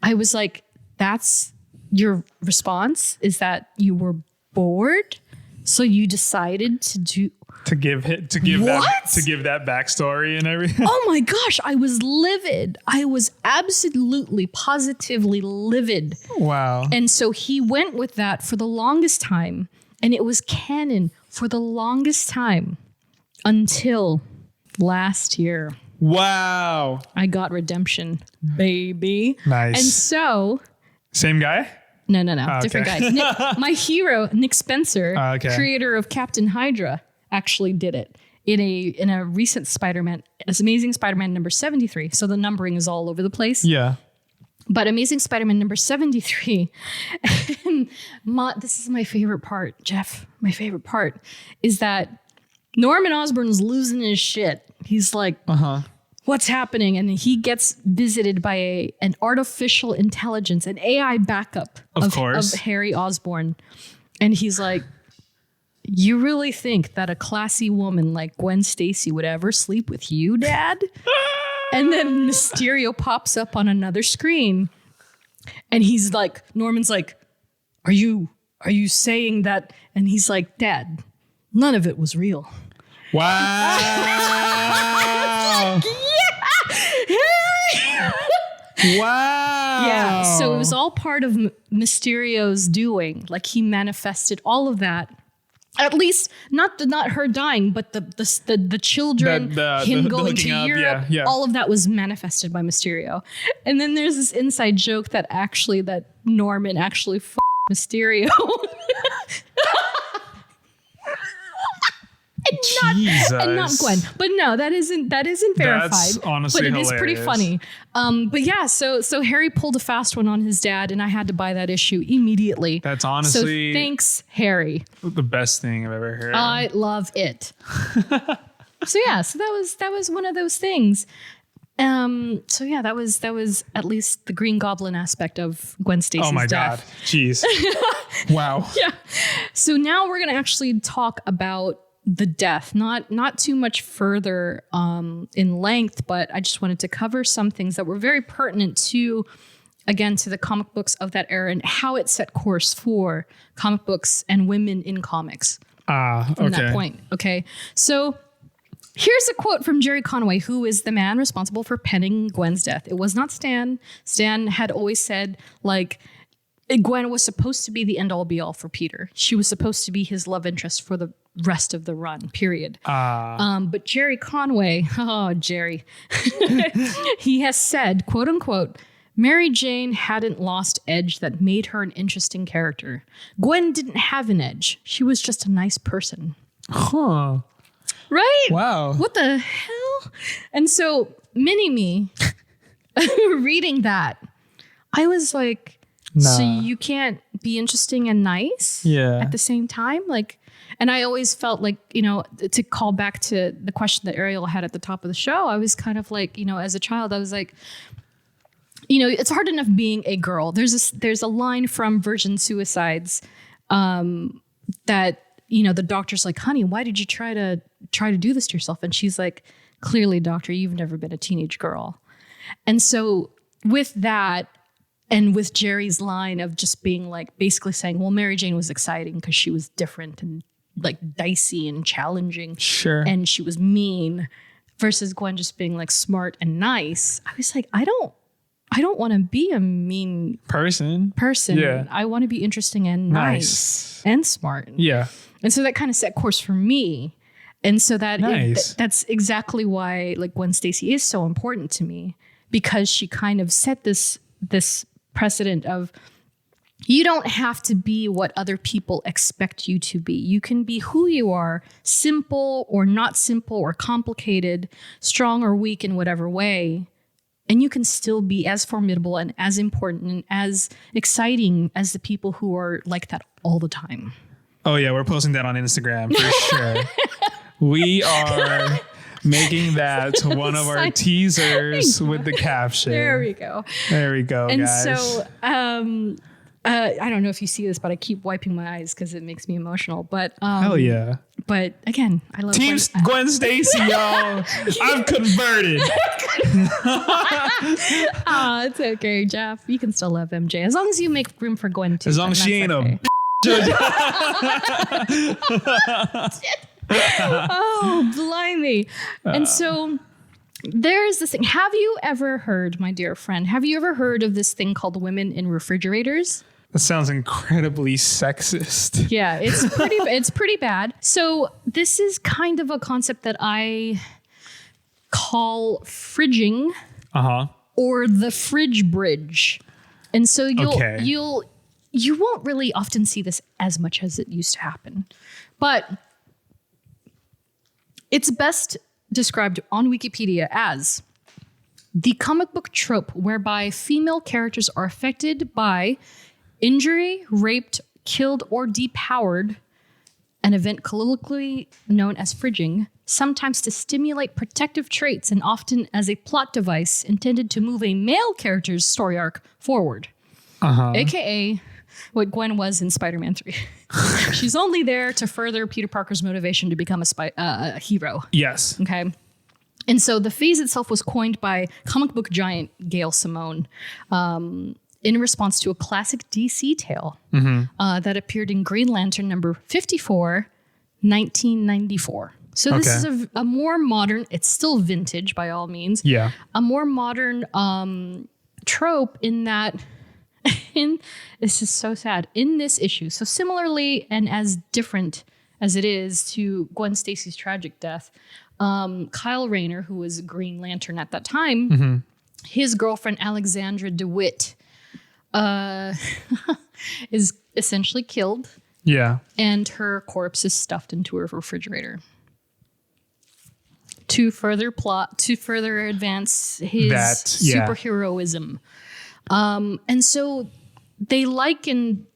I was like, that's your response, is that you were bored. So you decided to give that backstory and everything. Oh my gosh. I was livid. I was absolutely, positively livid. Wow. And so he went with that for the longest time. And it was canon for the longest time until last year. Wow. I got redemption, baby. Nice. And so... Same guy? No. Oh, different okay. guy. My hero, Nick Spencer, Okay. creator of Captain Hydra, actually did it in a recent Spider-Man, Amazing Spider-Man number 73. So the numbering is all over the place. Yeah. But Amazing Spider-Man number 73, and this is my favorite part, Jeff. My favorite part is that Norman Osborn's losing his shit. He's like, what's happening? And he gets visited by an artificial intelligence, an AI backup of Harry Osborn. And he's like, "You really think that a classy woman like Gwen Stacy would ever sleep with you, Dad?" And then Mysterio pops up on another screen. And he's like, Norman's like, are you saying that? And he's like, "Dad, none of it was real." Wow. Wow. Yeah. So it was all part of Mysterio's doing. Like, he manifested all of that. At least not her dying, but the children, him going to Europe, all of that was manifested by Mysterio. And then there's this inside joke that Norman actually Mysterio. and not Gwen. But no, that isn't verified. That's honestly but it hilarious. is pretty funny. But yeah, so Harry pulled a fast one on his dad, and I had to buy that issue immediately. That's honestly so thanks, Harry. The best thing I've ever heard. I love it. So that was one of those things. So yeah, that was at least the Green Goblin aspect of Gwen Stacy's death. Oh my God. Jeez. Wow. Yeah. So now we're gonna actually talk about the death, not too much further in length, but I just wanted to cover some things that were very pertinent to the comic books of that era and how it set course for comic books and women in comics. From that point. Okay. So here's a quote from Jerry Conway, who is the man responsible for penning Gwen's death. It was not Stan. Stan had always said, like, Gwen was supposed to be the end-all be-all for Peter. She was supposed to be his love interest for the rest of the run, period. But Jerry Conway, Jerry, he has said, quote unquote, "Mary Jane hadn't lost edge that made her an interesting character. Gwen didn't have an edge. She was just a nice person." Huh. Right? Wow. What the hell? And so, mini-me, reading that, I was like, So Nah. you can't be interesting and nice Yeah. at the same time. Like, and I always felt like, to call back to the question that Ariel had at the top of the show, I was kind of like, as a child, I was like, it's hard enough being a girl. There's a line from Virgin Suicides that, the doctor's like, honey, why did you try to do this to yourself? And she's like, clearly, doctor, you've never been a teenage girl. And so with that, and with Jerry's line of just being like, basically saying, well, Mary Jane was exciting because she was different and like dicey and challenging. Sure. And she was mean, versus Gwen just being like smart and nice. I was like, I don't want to be a mean person. Yeah. I want to be interesting and nice and smart. Yeah. And so that kind of set course for me. And so that's exactly why like Gwen Stacy is so important to me, because she kind of set this precedent of, you don't have to be what other people expect you to be. You can be who you are, simple or not simple or complicated, strong or weak in whatever way. And you can still be as formidable and as important and as exciting as the people who are like that all the time. Oh yeah, we're posting that on Instagram for sure. We are making that one of our teasers with the caption. There we go. There we go, And guys. so, I don't know if you see this, but I keep wiping my eyes because it makes me emotional. But Hell yeah. But again, I love Team Gwen Stacy, y'all. I'm converted. It's okay, Jeff. You can still love MJ as long as you make room for Gwen too. As long as she ain't a Oh, blimey. And so there's this thing. Have you ever heard, my dear friend, of this thing called women in refrigerators? That sounds incredibly sexist. Yeah, it's pretty bad. So this is kind of a concept that I call fridging or the fridge bridge. And so you won't really often see this as much as it used to happen. But it's best described on Wikipedia as the comic book trope whereby female characters are affected by injury, raped, killed, or depowered, an event colloquially known as fridging, sometimes to stimulate protective traits and often as a plot device intended to move a male character's story arc forward. A.k.a. what Gwen was in Spider-Man 3. She's only there to further Peter Parker's motivation to become a hero. Yes. Okay. And so the phase itself was coined by comic book giant Gail Simone in response to a classic DC tale that appeared in Green Lantern number 54, 1994. So this is a more modern, it's still vintage by all means. Yeah. A more modern trope in that, this is so sad, in this issue. So similarly and as different as it is to Gwen Stacy's tragic death, Kyle Rayner, who was Green Lantern at that time, his girlfriend Alexandra DeWitt is essentially killed. Yeah. And her corpse is stuffed into her refrigerator. To further advance his superheroism. And so they liken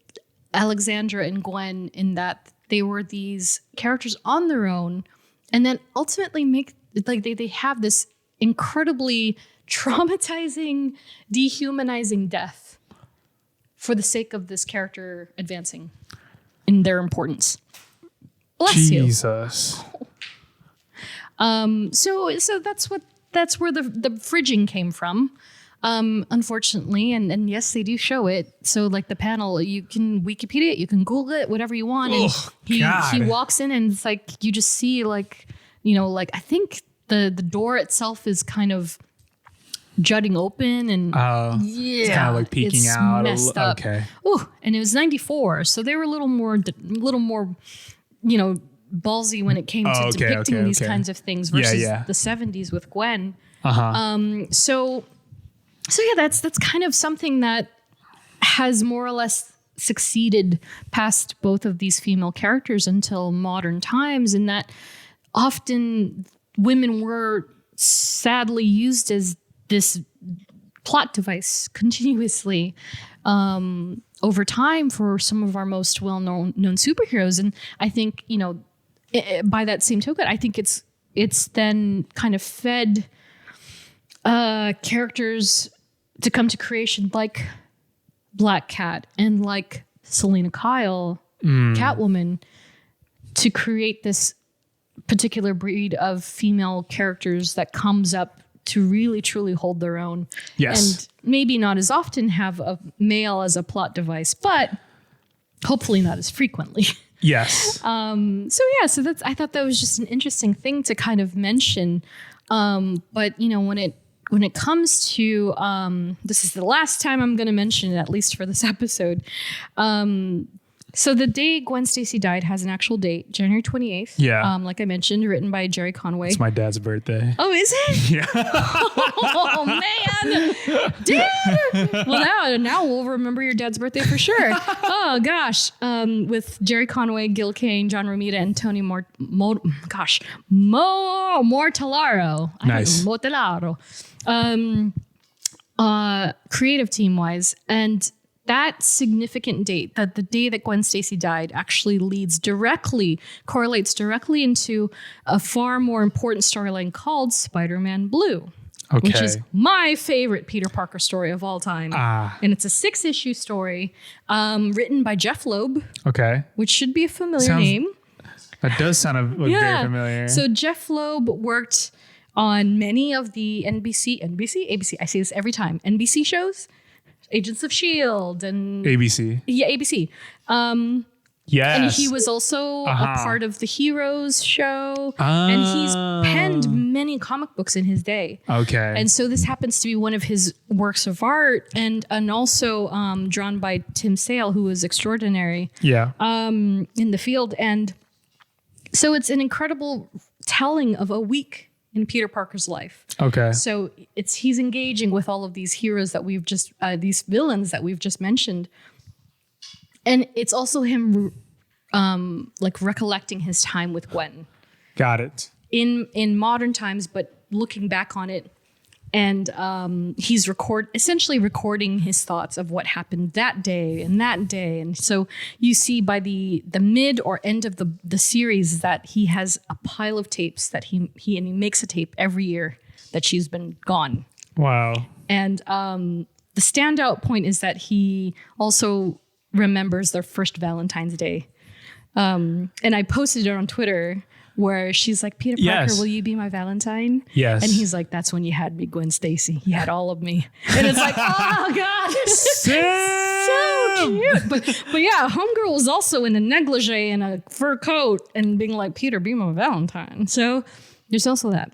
Alexandra and Gwen in that they were these characters on their own, and then ultimately they have this incredibly traumatizing, dehumanizing death for the sake of this character advancing in their importance. Bless you. Jesus. So that's where the fridging came from. Unfortunately, and yes, they do show it. So like the panel, you can Wikipedia it, you can Google it, whatever you want. And he walks in and it's like, you just see like, I think the door itself is kind of jutting open and it's kind of like peeking it's out. Messed up. Okay. Oh, and it was 94. So they were a little more, ballsy when it came to depicting these kinds of things versus the 70s with Gwen. So yeah, that's kind of something that has more or less succeeded past both of these female characters until modern times, in that often women were sadly used as this plot device continuously over time for some of our most well-known superheroes. And I think, by that same token, I think it's then kind of fed characters to come to creation like Black Cat and like Selena Kyle, Catwoman, to create this particular breed of female characters that comes up to really truly hold their own. Yes. And maybe not as often have a male as a plot device, but hopefully not as frequently. Yes. So that's, I thought that was just an interesting thing to kind of mention. But when it comes to, this is the last time I'm going to mention it, at least for this episode. So the day Gwen Stacy died has an actual date, January 28th. Yeah. Like I mentioned, written by Jerry Conway. It's my dad's birthday. Oh, is it? Yeah. Oh, man. Dad. Well, now we'll remember your dad's birthday for sure. Oh, gosh. With Jerry Conway, Gil Kane, John Romita, and Tony Mortellaro. Nice. Mortellaro. Creative team-wise. And that significant date, that the day that Gwen Stacy died, actually correlates directly into a far more important storyline called Spider-Man Blue, which is my favorite Peter Parker story of all time. And it's a 6-issue story written by Jeff Loeb, which should be a familiar name. That does sound very familiar. So Jeff Loeb worked on many of the ABC, I say this every time, NBC shows. Agents of S.H.I.E.L.D. and ABC. Yeah, ABC. Yes. And he was also a part of the Heroes show. And he's penned many comic books in his day. Okay. And so this happens to be one of his works of art and also drawn by Tim Sale, who was extraordinary in the field. And so it's an incredible telling of a week in Peter Parker's life. Okay. So he's engaging with all of these heroes that we've just, these villains that we've just mentioned. And it's also him recollecting his time with Gwen. Got it. In modern times, but looking back on it. And he's essentially recording his thoughts of what happened that day and that day. And so you see by the mid or end of the series that he has a pile of tapes that he makes a tape every year that she's been gone. Wow. And the standout point is that he also remembers their first Valentine's Day. And I posted it on Twitter where she's like, Peter Parker, will you be my Valentine? Yes. And he's like, that's when you had me, Gwen Stacy. You had all of me. And it's like, oh, God. So cute. But yeah, Homegirl was also in a negligee and a fur coat and being like, Peter, be my Valentine. So there's also that.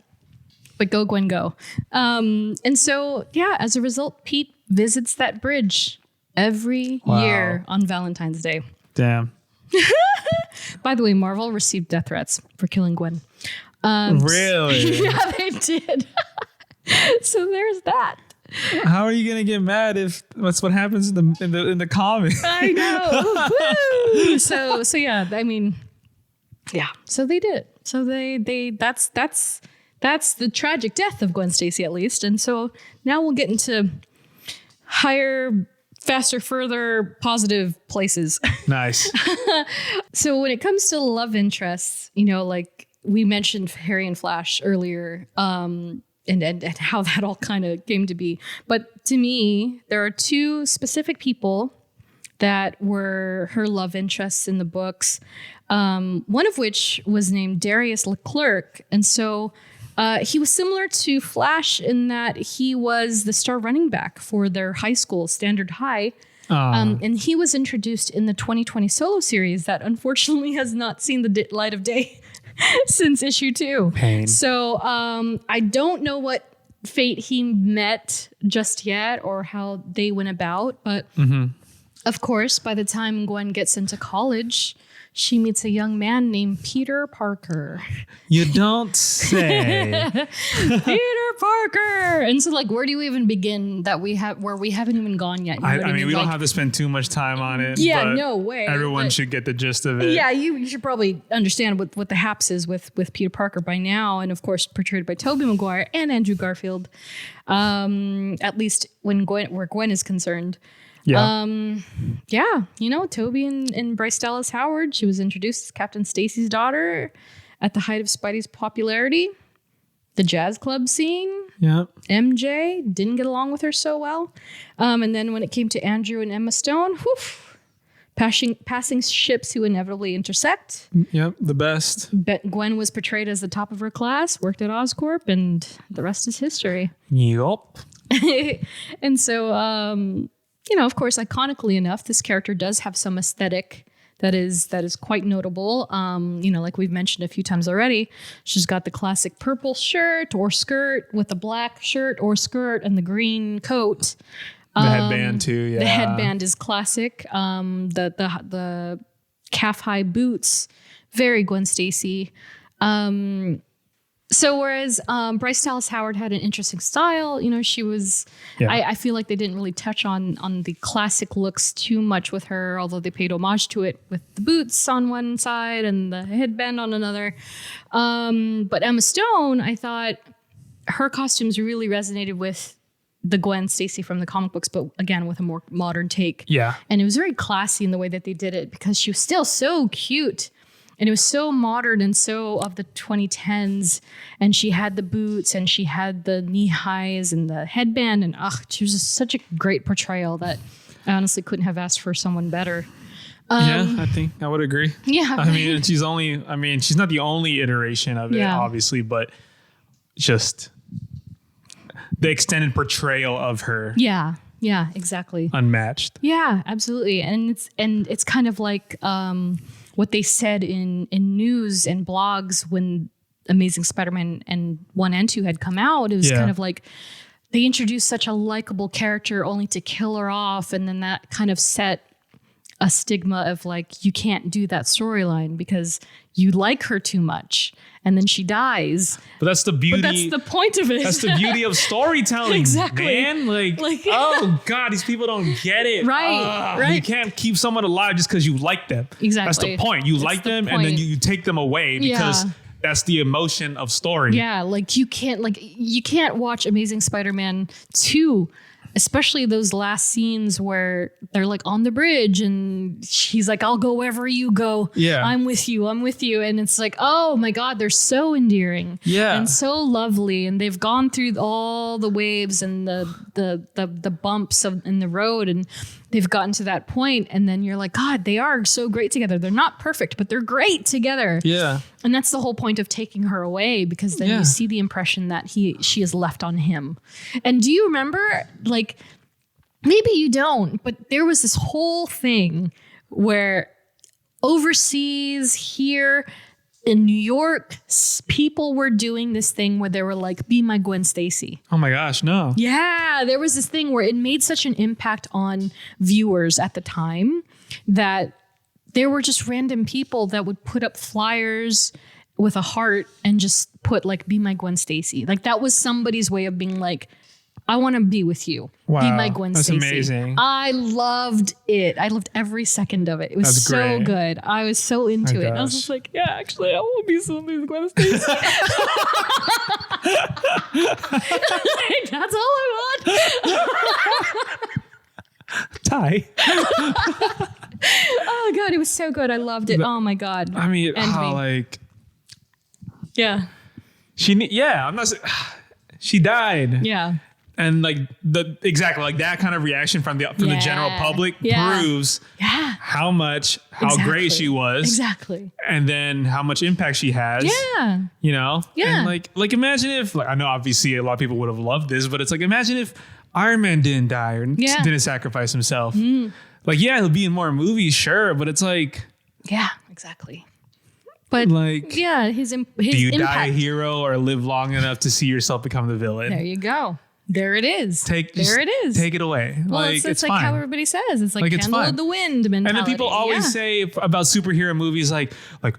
But go, Gwen, go. And so, yeah, as a result, Pete visits that bridge every year on Valentine's Day. Damn. By the way, Marvel received death threats for killing Gwen. Really? Yeah, they did. So there's that. How are you gonna get mad if that's what happens in the comics? I know. Woo! So yeah, I mean, yeah. So they did. So that's the tragic death of Gwen Stacy, at least. And so now we'll get into higher, faster, further, positive places. Nice. So when it comes to love interests, like we mentioned Harry and Flash earlier, and how that all kind of came to be. But to me, there are two specific people that were her love interests in the books. One of which was named Darius Leclerc. And so he was similar to Flash in that he was the star running back for their high school, Standard High. And he was introduced in the 2020 solo series that unfortunately has not seen the light of day since issue 2. Pain. So I don't know what fate he met just yet or how they went about. But of course, by the time Gwen gets into college, she meets a young man named Peter Parker. You don't say. Peter Parker. And so like, where do you even begin where we haven't even gone yet? You know I what mean, we Like, don't have to spend too much time on it. Yeah, but no way. Everyone But- should get the gist of it. Yeah, you should probably understand what the haps is with Peter Parker by now, and of course portrayed by Tobey Maguire and Andrew Garfield. At least where Gwen is concerned. Yeah. Yeah, Tobey and Bryce Dallas Howard. She was introduced as Captain Stacy's daughter at the height of Spidey's popularity. The jazz club scene. Yeah. MJ didn't get along with her so well. And then when it came to Andrew and Emma Stone, passing ships who inevitably intersect. Yep. The best. Gwen was portrayed as the top of her class, worked at Oscorp, and the rest is history. Yup. And so, of course, iconically enough, this character does have some aesthetic that is quite notable. Like we've mentioned a few times already, she's got the classic purple shirt or skirt with a black shirt or skirt and the green coat. The headband too. Yeah. The headband is classic. The calf high boots, very Gwen Stacy. So whereas Bryce Dallas Howard had an interesting style, she was. Yeah. I feel like they didn't really touch on the classic looks too much with her, although they paid homage to it with the boots on one side and the headband on another. But Emma Stone, I thought her costumes really resonated with the Gwen Stacy from the comic books, but again with a more modern take. Yeah. And it was very classy in the way that they did it because she was still so cute. And it was so modern and so of the 2010s. And she had the boots and she had the knee highs and the headband. And she was just such a great portrayal that I honestly couldn't have asked for someone better. Yeah, I think I would agree. Yeah. I mean, she's not the only iteration of it, Yeah. obviously, but just the extended portrayal of her, Yeah, exactly. unmatched. Yeah, absolutely. And it's kind of like what they said in news and blogs when Amazing Spider-Man and 1 and 2 had come out. It was Yeah. kind of like they introduced such a likable character only to kill her off, and then that kind of set a stigma of like, you can't do that storyline because you like her too much, and then she dies. But that's the beauty. But that's the point of it. That's the beauty of storytelling, Exactly. man. Like, oh God, these people don't get it. Right, right. You can't keep someone alive just because you like them. Exactly. That's the point. You That's like the them, and then point. you take them away because Yeah. that's the emotion of story. Yeah, you can't watch Amazing Spider-Man 2, especially those last scenes where they're like on the bridge and he's like, I'll go wherever you go. Yeah. I'm with you. And it's like, oh my God, they're so endearing. Yeah. And so lovely. And they've gone through all the waves and the bumps in the road, and they've gotten to that point. And then you're like, God, they are so great together. They're not perfect, but they're great together. Yeah. And that's the whole point of taking her away, because then Yeah. you see the impression that she has left on him. And do you remember, like, maybe you don't, but there was this whole thing where overseas here in New York, people were doing this thing where they were like, be my Gwen Stacy. Oh my gosh, no. Yeah, there was this thing where it made such an impact on viewers at the time that there were just random people that would put up flyers with a heart and just put like, be my Gwen Stacy. Like that was somebody's way of being like, I want to be with you. Wow, Be my Gwen that's Stacy. amazing. I loved it. I loved every second of it. It was That's so great. good. I was so into it. And I was gosh. just like, yeah, actually, I want to be somebody's Gwen Stacy. That's all I want. Ty. Oh God, it was so good. I loved it. Oh my God. I mean, And me. like Yeah. I'm not. She died. Yeah. And like that kind of reaction from the general public proves Yeah. how Exactly. great she was. Exactly. And then how much impact she has. Yeah. You know? Yeah. And like imagine if, like, I know obviously a lot of people would have loved this, but it's like, imagine if Iron Man didn't die or Yeah. didn't sacrifice himself. Like, yeah, he'll be in more movies, sure, but it's like, Yeah. Exactly. But like, yeah, his do you impact. die a hero or live long enough to see yourself become the villain? There you go. There it is. Take it away. Well, like it's like fine. how everybody says. It's like it's candle fine. of the wind mentality. And then people always say about superhero movies, like,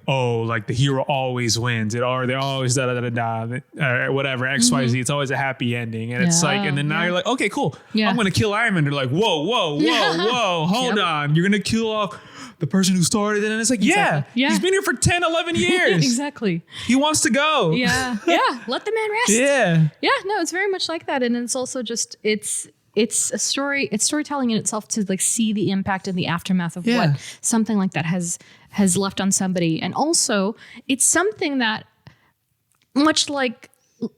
oh, like the hero always wins. Or they're always da da da da da, whatever, XYZ. It's always a happy ending. And it's like, and then now you're like, okay, cool. Yeah. I'm going to kill Iron Man. They're like, whoa. Hold on. You're going to kill off the person who started it. And it's like, yeah, he's been here for 10, 11 years. Exactly. He wants to go. Yeah. Let the man rest. Yeah. No, it's very much like that. And it's also just, it's a story. It's storytelling in itself to like see the impact and the aftermath of what something like that has left on somebody. And also it's something that, much like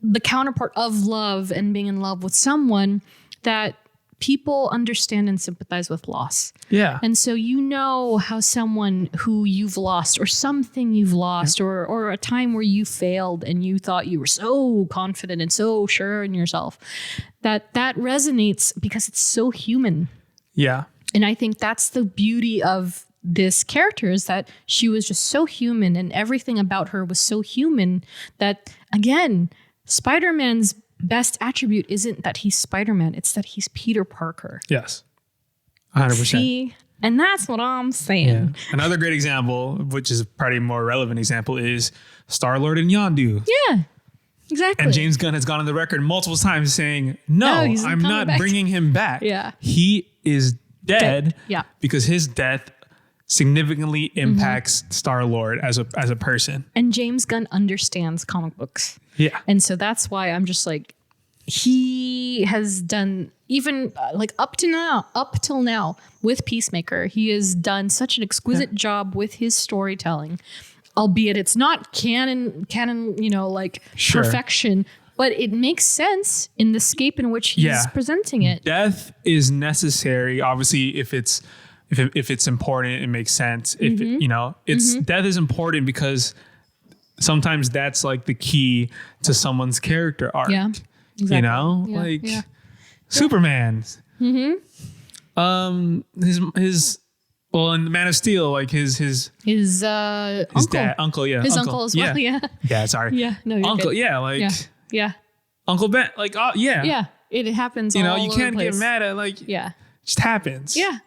the counterpart of love and being in love with someone, that people understand and sympathize with loss. Yeah. And so you know how someone who you've lost or something you've lost or a time where you failed and you thought you were so confident and so sure in yourself, that resonates because it's so human. Yeah. And I think that's the beauty of this character, is that she was just so human and everything about her was so human that, again, Spider-Man's best attribute isn't that he's Spider-Man, it's that he's Peter Parker. Yes. 100%. See? And that's what I'm saying. Yeah. Another great example, which is probably a more relevant example, is Star-Lord and Yondu. Yeah. Exactly. And James Gunn has gone on the record multiple times saying, no, I'm not bringing him back. Yeah. He is dead. Yeah. Because his death significantly impacts Star-Lord as a person. And James Gunn understands comic books. Yeah. And so that's why I'm just like, he has done, even like up till now with Peacemaker, he has done such an exquisite job with his storytelling, albeit it's not canon, perfection, but it makes sense in the scape in which he's presenting it. Death is necessary, obviously, if it's important, it makes sense. If death is important because sometimes that's like the key to someone's character arc. Yeah, exactly. Superman. His in Man of Steel, like his uncle, uncle as well. Yeah, sorry. Yeah, no, you're uncle. Good. Yeah, Uncle Ben. Like, it happens. You all you over can't the get place. mad at it just happens. Yeah,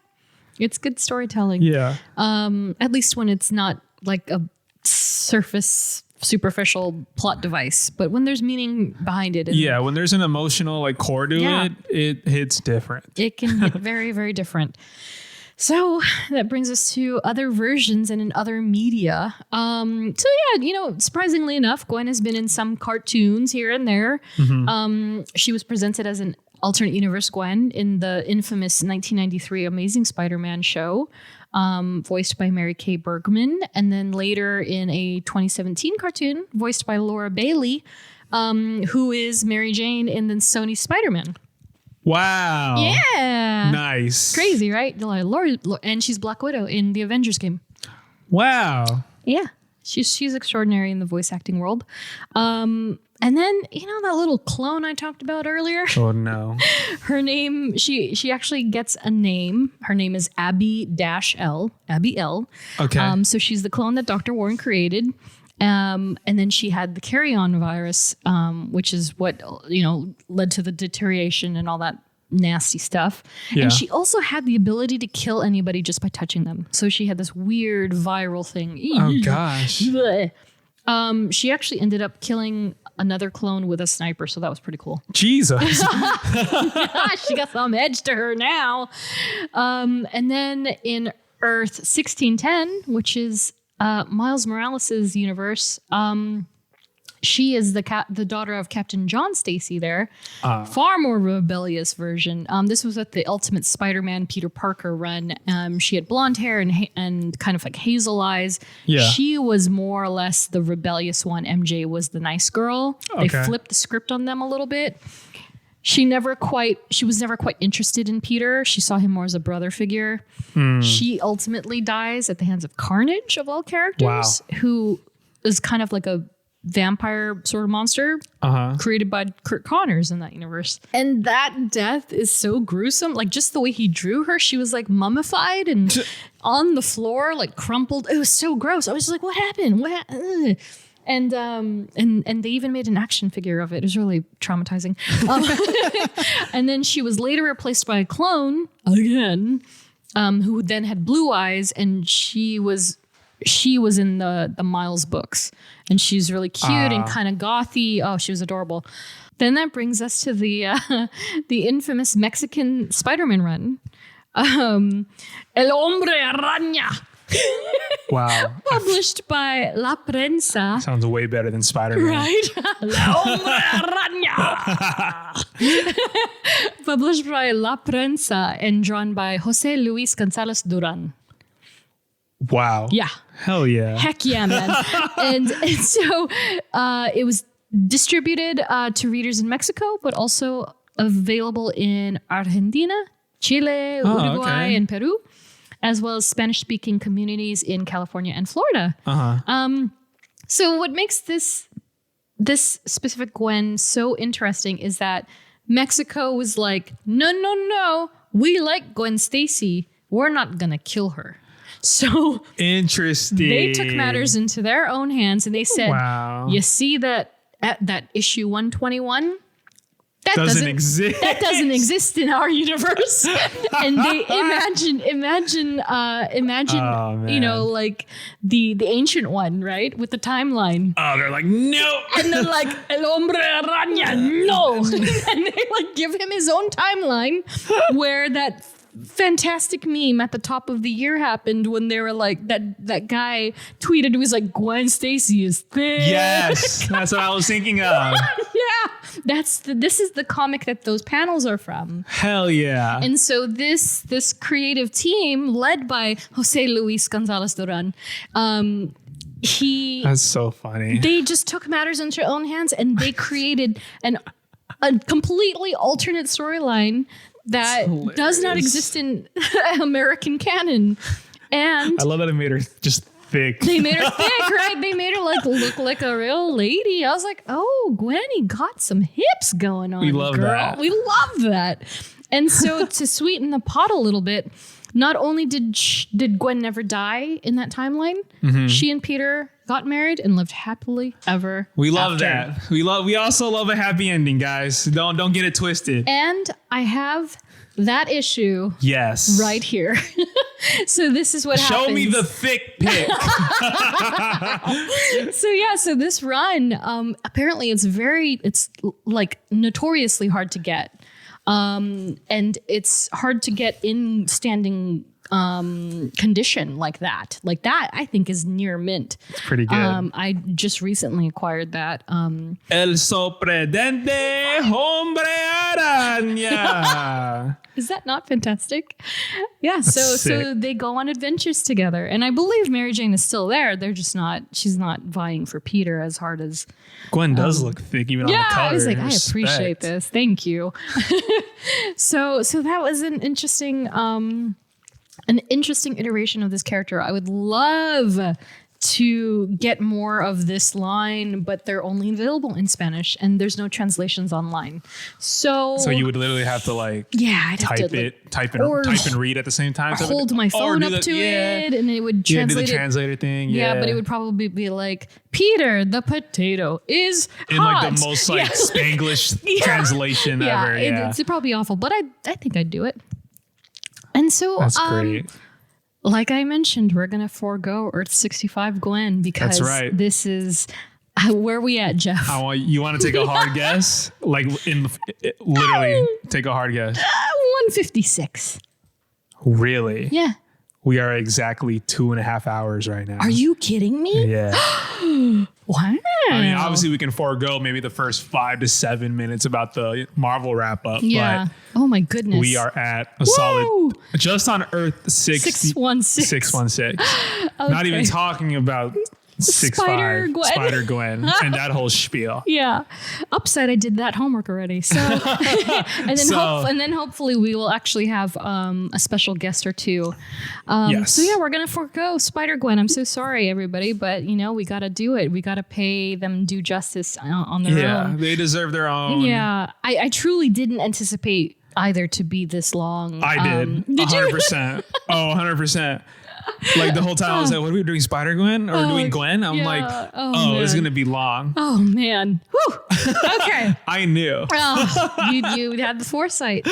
it's good storytelling. Yeah. At least when it's not like a superficial plot device, but when there's meaning behind it. And when there's an emotional core to it hits different. It can hit very, very different. So that brings us to other versions and in other media. Surprisingly enough, Gwen has been in some cartoons here and there. She was presented as an alternate universe Gwen in the infamous 1993 Amazing Spider-Man show, voiced by Mary Kay Bergman. And then later in a 2017 cartoon voiced by Laura Bailey, who is Mary Jane in the Sony Spider-Man. Wow. Yeah. Nice. Crazy, right? Laura, and she's Black Widow in the Avengers game. Wow. Yeah. She's extraordinary in the voice acting world. And then, that little clone I talked about earlier? Oh, no. Her name, she actually gets a name. Her name is Abby-L. Abby L. Okay. So she's the clone that Dr. Warren created. And then she had the carry-on virus, which is what, led to the deterioration and all that nasty stuff. Yeah. And she also had the ability to kill anybody just by touching them. So she had this weird viral thing. Oh, gosh. She actually ended up killing another clone with a sniper. So that was pretty cool. Jesus. She got some edge to her now. And then in Earth-1610, which is Miles Morales' universe, she is the daughter of Captain John Stacy there. Far more rebellious version. This was at the Ultimate Spider-Man Peter Parker run. She had blonde hair and kind of like hazel eyes. Yeah. She was more or less the rebellious one. MJ was the nice girl. Okay. They flipped the script on them a little bit. She was never quite interested in Peter. She saw him more as a brother figure. She ultimately dies at the hands of Carnage, of all characters, who is kind of like a vampire sort of monster created by Kurt Connors in that universe. And that death is so gruesome. Like just the way he drew her, she was like mummified and on the floor, like crumpled. It was so gross. I was just like, what happened? And they even made an action figure of it. It was really traumatizing. And then she was later replaced by a clone again, who then had blue eyes, and she was in the Miles books, and she's really cute and kind of gothy. Oh, she was adorable. Then that brings us to the infamous Mexican Spider-Man run, El Hombre Araña. Wow. Published by La Prensa. Sounds way better than Spider-Man. Right? La Hombre Araña. Published by La Prensa and drawn by Jose Luis Gonzalez Duran. Wow. Yeah. Hell yeah. Heck yeah, man. and so it was distributed to readers in Mexico, but also available in Argentina, Chile, Uruguay, and Peru, as well as Spanish-speaking communities in California and Florida. So what makes this specific Gwen so interesting is that Mexico was like, no, we like Gwen Stacy. We're not going to kill her. So interesting. They took matters into their own hands and they said, wow. You see that at that issue 121? That doesn't exist. That doesn't exist in our universe. And they imagine, oh, you know, like the ancient one, right? With the timeline. Oh, they're like, no. And then like, El Hombre Araña, no. And they like give him his own timeline where that fantastic meme at the top of the year happened when they were like, that guy tweeted, it was like, Gwen Stacy is thick. Yes, that's what I was thinking of. Yeah, this is the comic that those panels are from. Hell yeah. And so this creative team led by Jose Luis Gonzalez Duran, that's so funny. They just took matters into their own hands and they created a completely alternate storyline that does not exist in American canon. And I love that it made her just thick. They made her thick, right? They made her like look like a real lady. I was like, oh, Gwenny got some hips going on. We love girl. that. We love that. And so to sweeten the pot a little bit, not only did Gwen never die in that timeline, she and Peter got married and lived happily ever We love after. that. We also love a happy ending, guys. Don't get it twisted. And I have that issue right here. So this is what happens. Show me the thick pic. So this run, apparently it's like notoriously hard to get. And it's hard to get in standing condition like that. Like that, I think, is near mint. It's pretty good. I just recently acquired that. El sorprendente hombre araña. Is that not fantastic? Yeah. So sick. they go on adventures together, and I believe Mary Jane is still there. They're just not. She's not vying for Peter as hard as. Gwen does look thick even on the cover. Yeah, I was like, I Respect. appreciate this. Thank you. So that was an interesting iteration of this character. I would love to get more of this line, but they're only available in Spanish and there's no translations online. So you would literally have to like I'd type have to, it, type and read at the same time. Or hold my phone up to it and it would translate do the translator thing. Yeah, but it would probably be like, Peter, the potato is in hot. like the most like Spanglish translation ever. Yeah, it's probably awful, but I think I'd do it. And so that's great. Like I mentioned, we're going to forego Earth-65 Gwen because this is where we at, Jeff? You want to take a hard guess? Like literally take a hard guess. 156. Really? Yeah. We are exactly 2.5 hours right now. Are you kidding me? Yeah. Wow. I mean, obviously we can forego maybe the first 5 to 7 minutes about the Marvel wrap up. Yeah. Oh my goodness. We are at a solid, just on Earth-616. 616. Not even talking about Spider-GWEN and that whole spiel. Yeah. Upside, I did that homework already. So, and then hopefully we will actually have a special guest or two. So yeah, we're going to forego Spider-GWEN. I'm so sorry, everybody, but we got to do it. We got to pay them due justice on their own. Yeah, they deserve their own. Yeah. I truly didn't anticipate either to be this long. I did. Did 100%. Oh, 100%. Like the whole time I was like, what are we doing, Spider-Gwen or doing Gwen? I'm yeah. like, Oh, this is man. going to be long. Oh man. Whew. Okay. I knew. Oh, you had the foresight.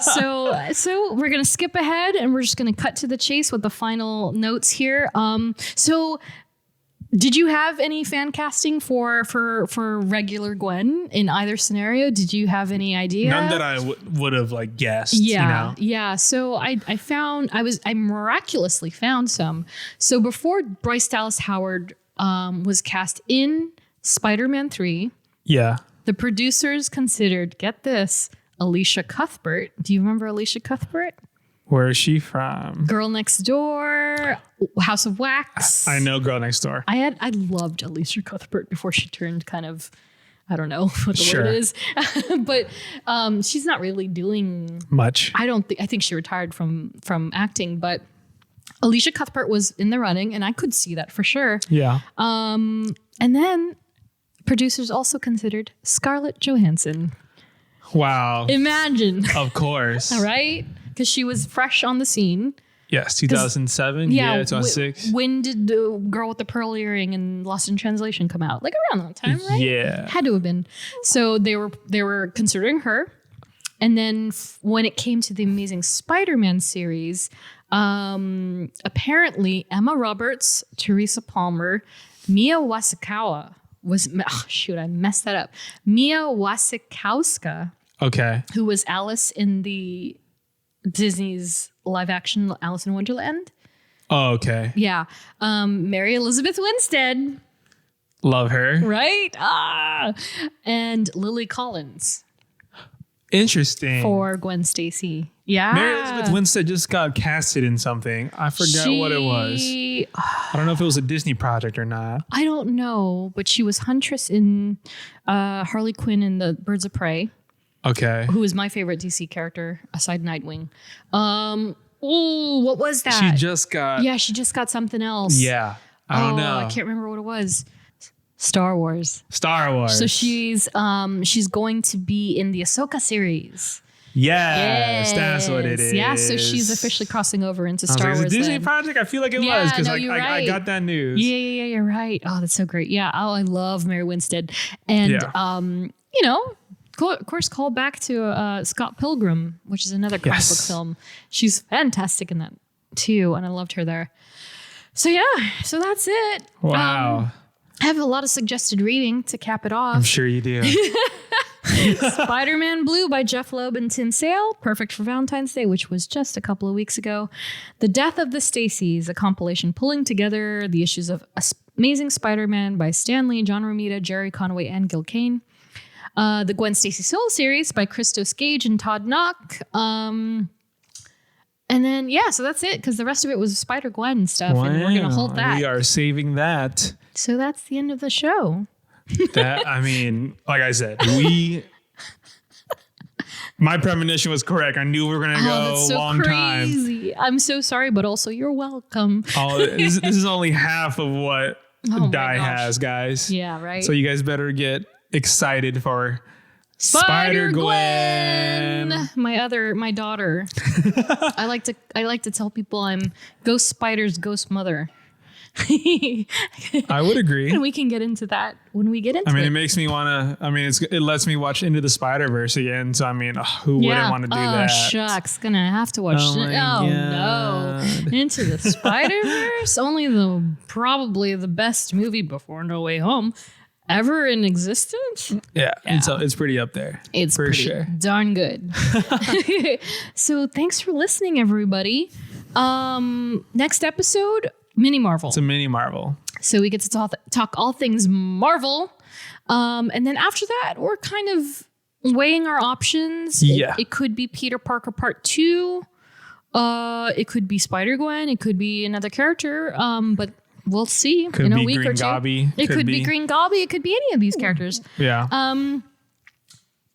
So we're gonna skip ahead and we're just gonna cut to the chase with the final notes here. So did you have any fan casting for regular Gwen in either scenario? Did you have any idea? None that I would have like guessed. Yeah, You know? yeah. So I miraculously found some. So before Bryce Dallas Howard was cast in Spider-Man 3, Yeah. the producers considered, get this, Alicia Cuthbert. Do you remember Alicia Cuthbert? Where is she from? Girl Next Door, House of Wax. I know Girl Next Door. I loved Alicia Cuthbert before she turned kind of, I don't know what the Sure. word is, but she's not really doing Much. I think she retired from acting, but Alicia Cuthbert was in the running, and I could see that for sure. Yeah. And then producers also considered Scarlett Johansson. Wow. Imagine, Of course. all right, because she was fresh on the scene. Yes, 2007. Yeah, 2006. When did the Girl with the Pearl Earring and Lost in Translation come out? Like around that time, right? Yeah. Had to have been. So they were considering her. And then when it came to the Amazing Spider-Man series, apparently Emma Roberts, Teresa Palmer, Mia Wasikowska I messed that up. Mia Wasikowska, Okay. who was Alice in the Disney's live action Alice in Wonderland. Oh, okay. Yeah. Mary Elizabeth Winstead, Love her. right? And Lily Collins Interesting. for Gwen Stacy. Yeah. Mary Elizabeth Winstead just got casted in something. I forgot what it was. I don't know if it was a Disney project or not. I don't know, but she was Huntress in Harley Quinn in the Birds of Prey, Okay. who is my favorite DC character aside Nightwing. What was that? She just got. Yeah, she just got something else. Yeah. I don't know. I can't remember what it was. Star Wars. Star Wars. So she's going to be in the Ahsoka series. Yes, that's what it is. Yeah, so she's officially crossing over into I was Star like, Wars. is it a Disney land. project? I feel like it Yeah, was because no, you're I right. got that news. Yeah, you're right. Oh, that's so great. Yeah. Oh, I love Mary Winstead. And, Yeah. of course, call back to Scott Pilgrim, which is another comic book Yes. film. She's fantastic in that too. And I loved her there. So yeah, so that's it. Wow. I have a lot of suggested reading to cap it off. I'm sure you do. Spider-Man Blue by Jeff Loeb and Tim Sale, perfect for Valentine's Day, which was just a couple of weeks ago. The Death of the Stacys, a compilation pulling together the issues of Amazing Spider-Man by Stan Lee, John Romita, Jerry Conway, and Gil Kane. The Gwen Stacy Soul series by Christos Gage and Todd Knock. And then, so that's it, because the rest of it was Spider-Gwen stuff, and we're going to hold that. We are saving that. So that's the end of the show. That, I mean, like I said, my premonition was correct. I knew we were going to go that's a so long time. crazy. I'm so sorry, but also you're welcome. This is only half of what my Dai gosh. has, guys. Yeah, right. So you guys better get excited for Spider-Gwen, Spider-Gwen. my daughter. I like to tell people I'm Ghost Spider's ghost mother. I would agree. And we can get into that when we get into I mean, it. it makes me want to. I mean, it lets me watch Into the Spider-Verse again. So I mean, who wouldn't want to do that? Shucks, gonna have to watch. Oh my no, God. Into the Spider-Verse, probably the best movie before No Way Home ever in existence. Yeah. It's pretty up there. It's for pretty sure. darn good. So thanks for listening, everybody. Next episode, Mini Marvel. It's a mini Marvel. So we get to talk all things Marvel. And then after that, we're kind of weighing our options. Yeah. It could be Peter Parker Part 2. It could be Spider-Gwen. It could be another character. But we'll see Could in a be week Green or two. Gobby. It could be Green Gobby. It could be any of these characters. Yeah.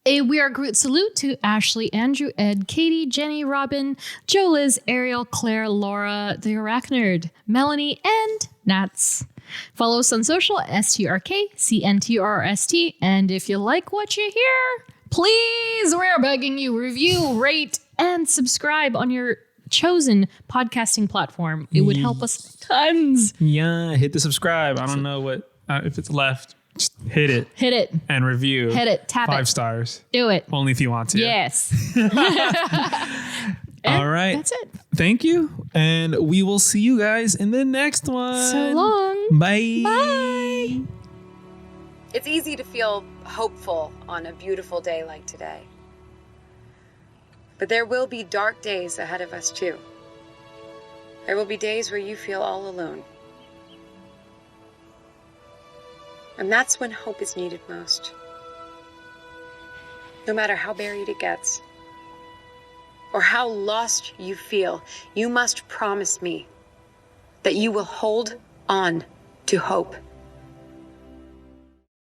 A We Are Groot salute to Ashley, Andrew, Ed, Katie, Jenny, Robin, Joe, Liz, Ariel, Claire, Laura, the Arachnerd, Melanie, and Nats. Follow us on social, STRKCNTRST. And if you like what you hear, please, we're begging you, review, rate, and subscribe on your chosen podcasting platform. It would help us tons. Yeah, hit the subscribe. I don't know what if it's left. Just hit it. Hit it. And review. Hit it. Tap 5 it. stars. Do it. Only if you want to. Yes. All right. That's it. Thank you. And we will see you guys in the next one. So long. Bye. Bye. It's easy to feel hopeful on a beautiful day like today. But there will be dark days ahead of us too. There will be days where you feel all alone. And that's when hope is needed most. No matter how buried it gets, or how lost you feel, you must promise me that you will hold on to hope.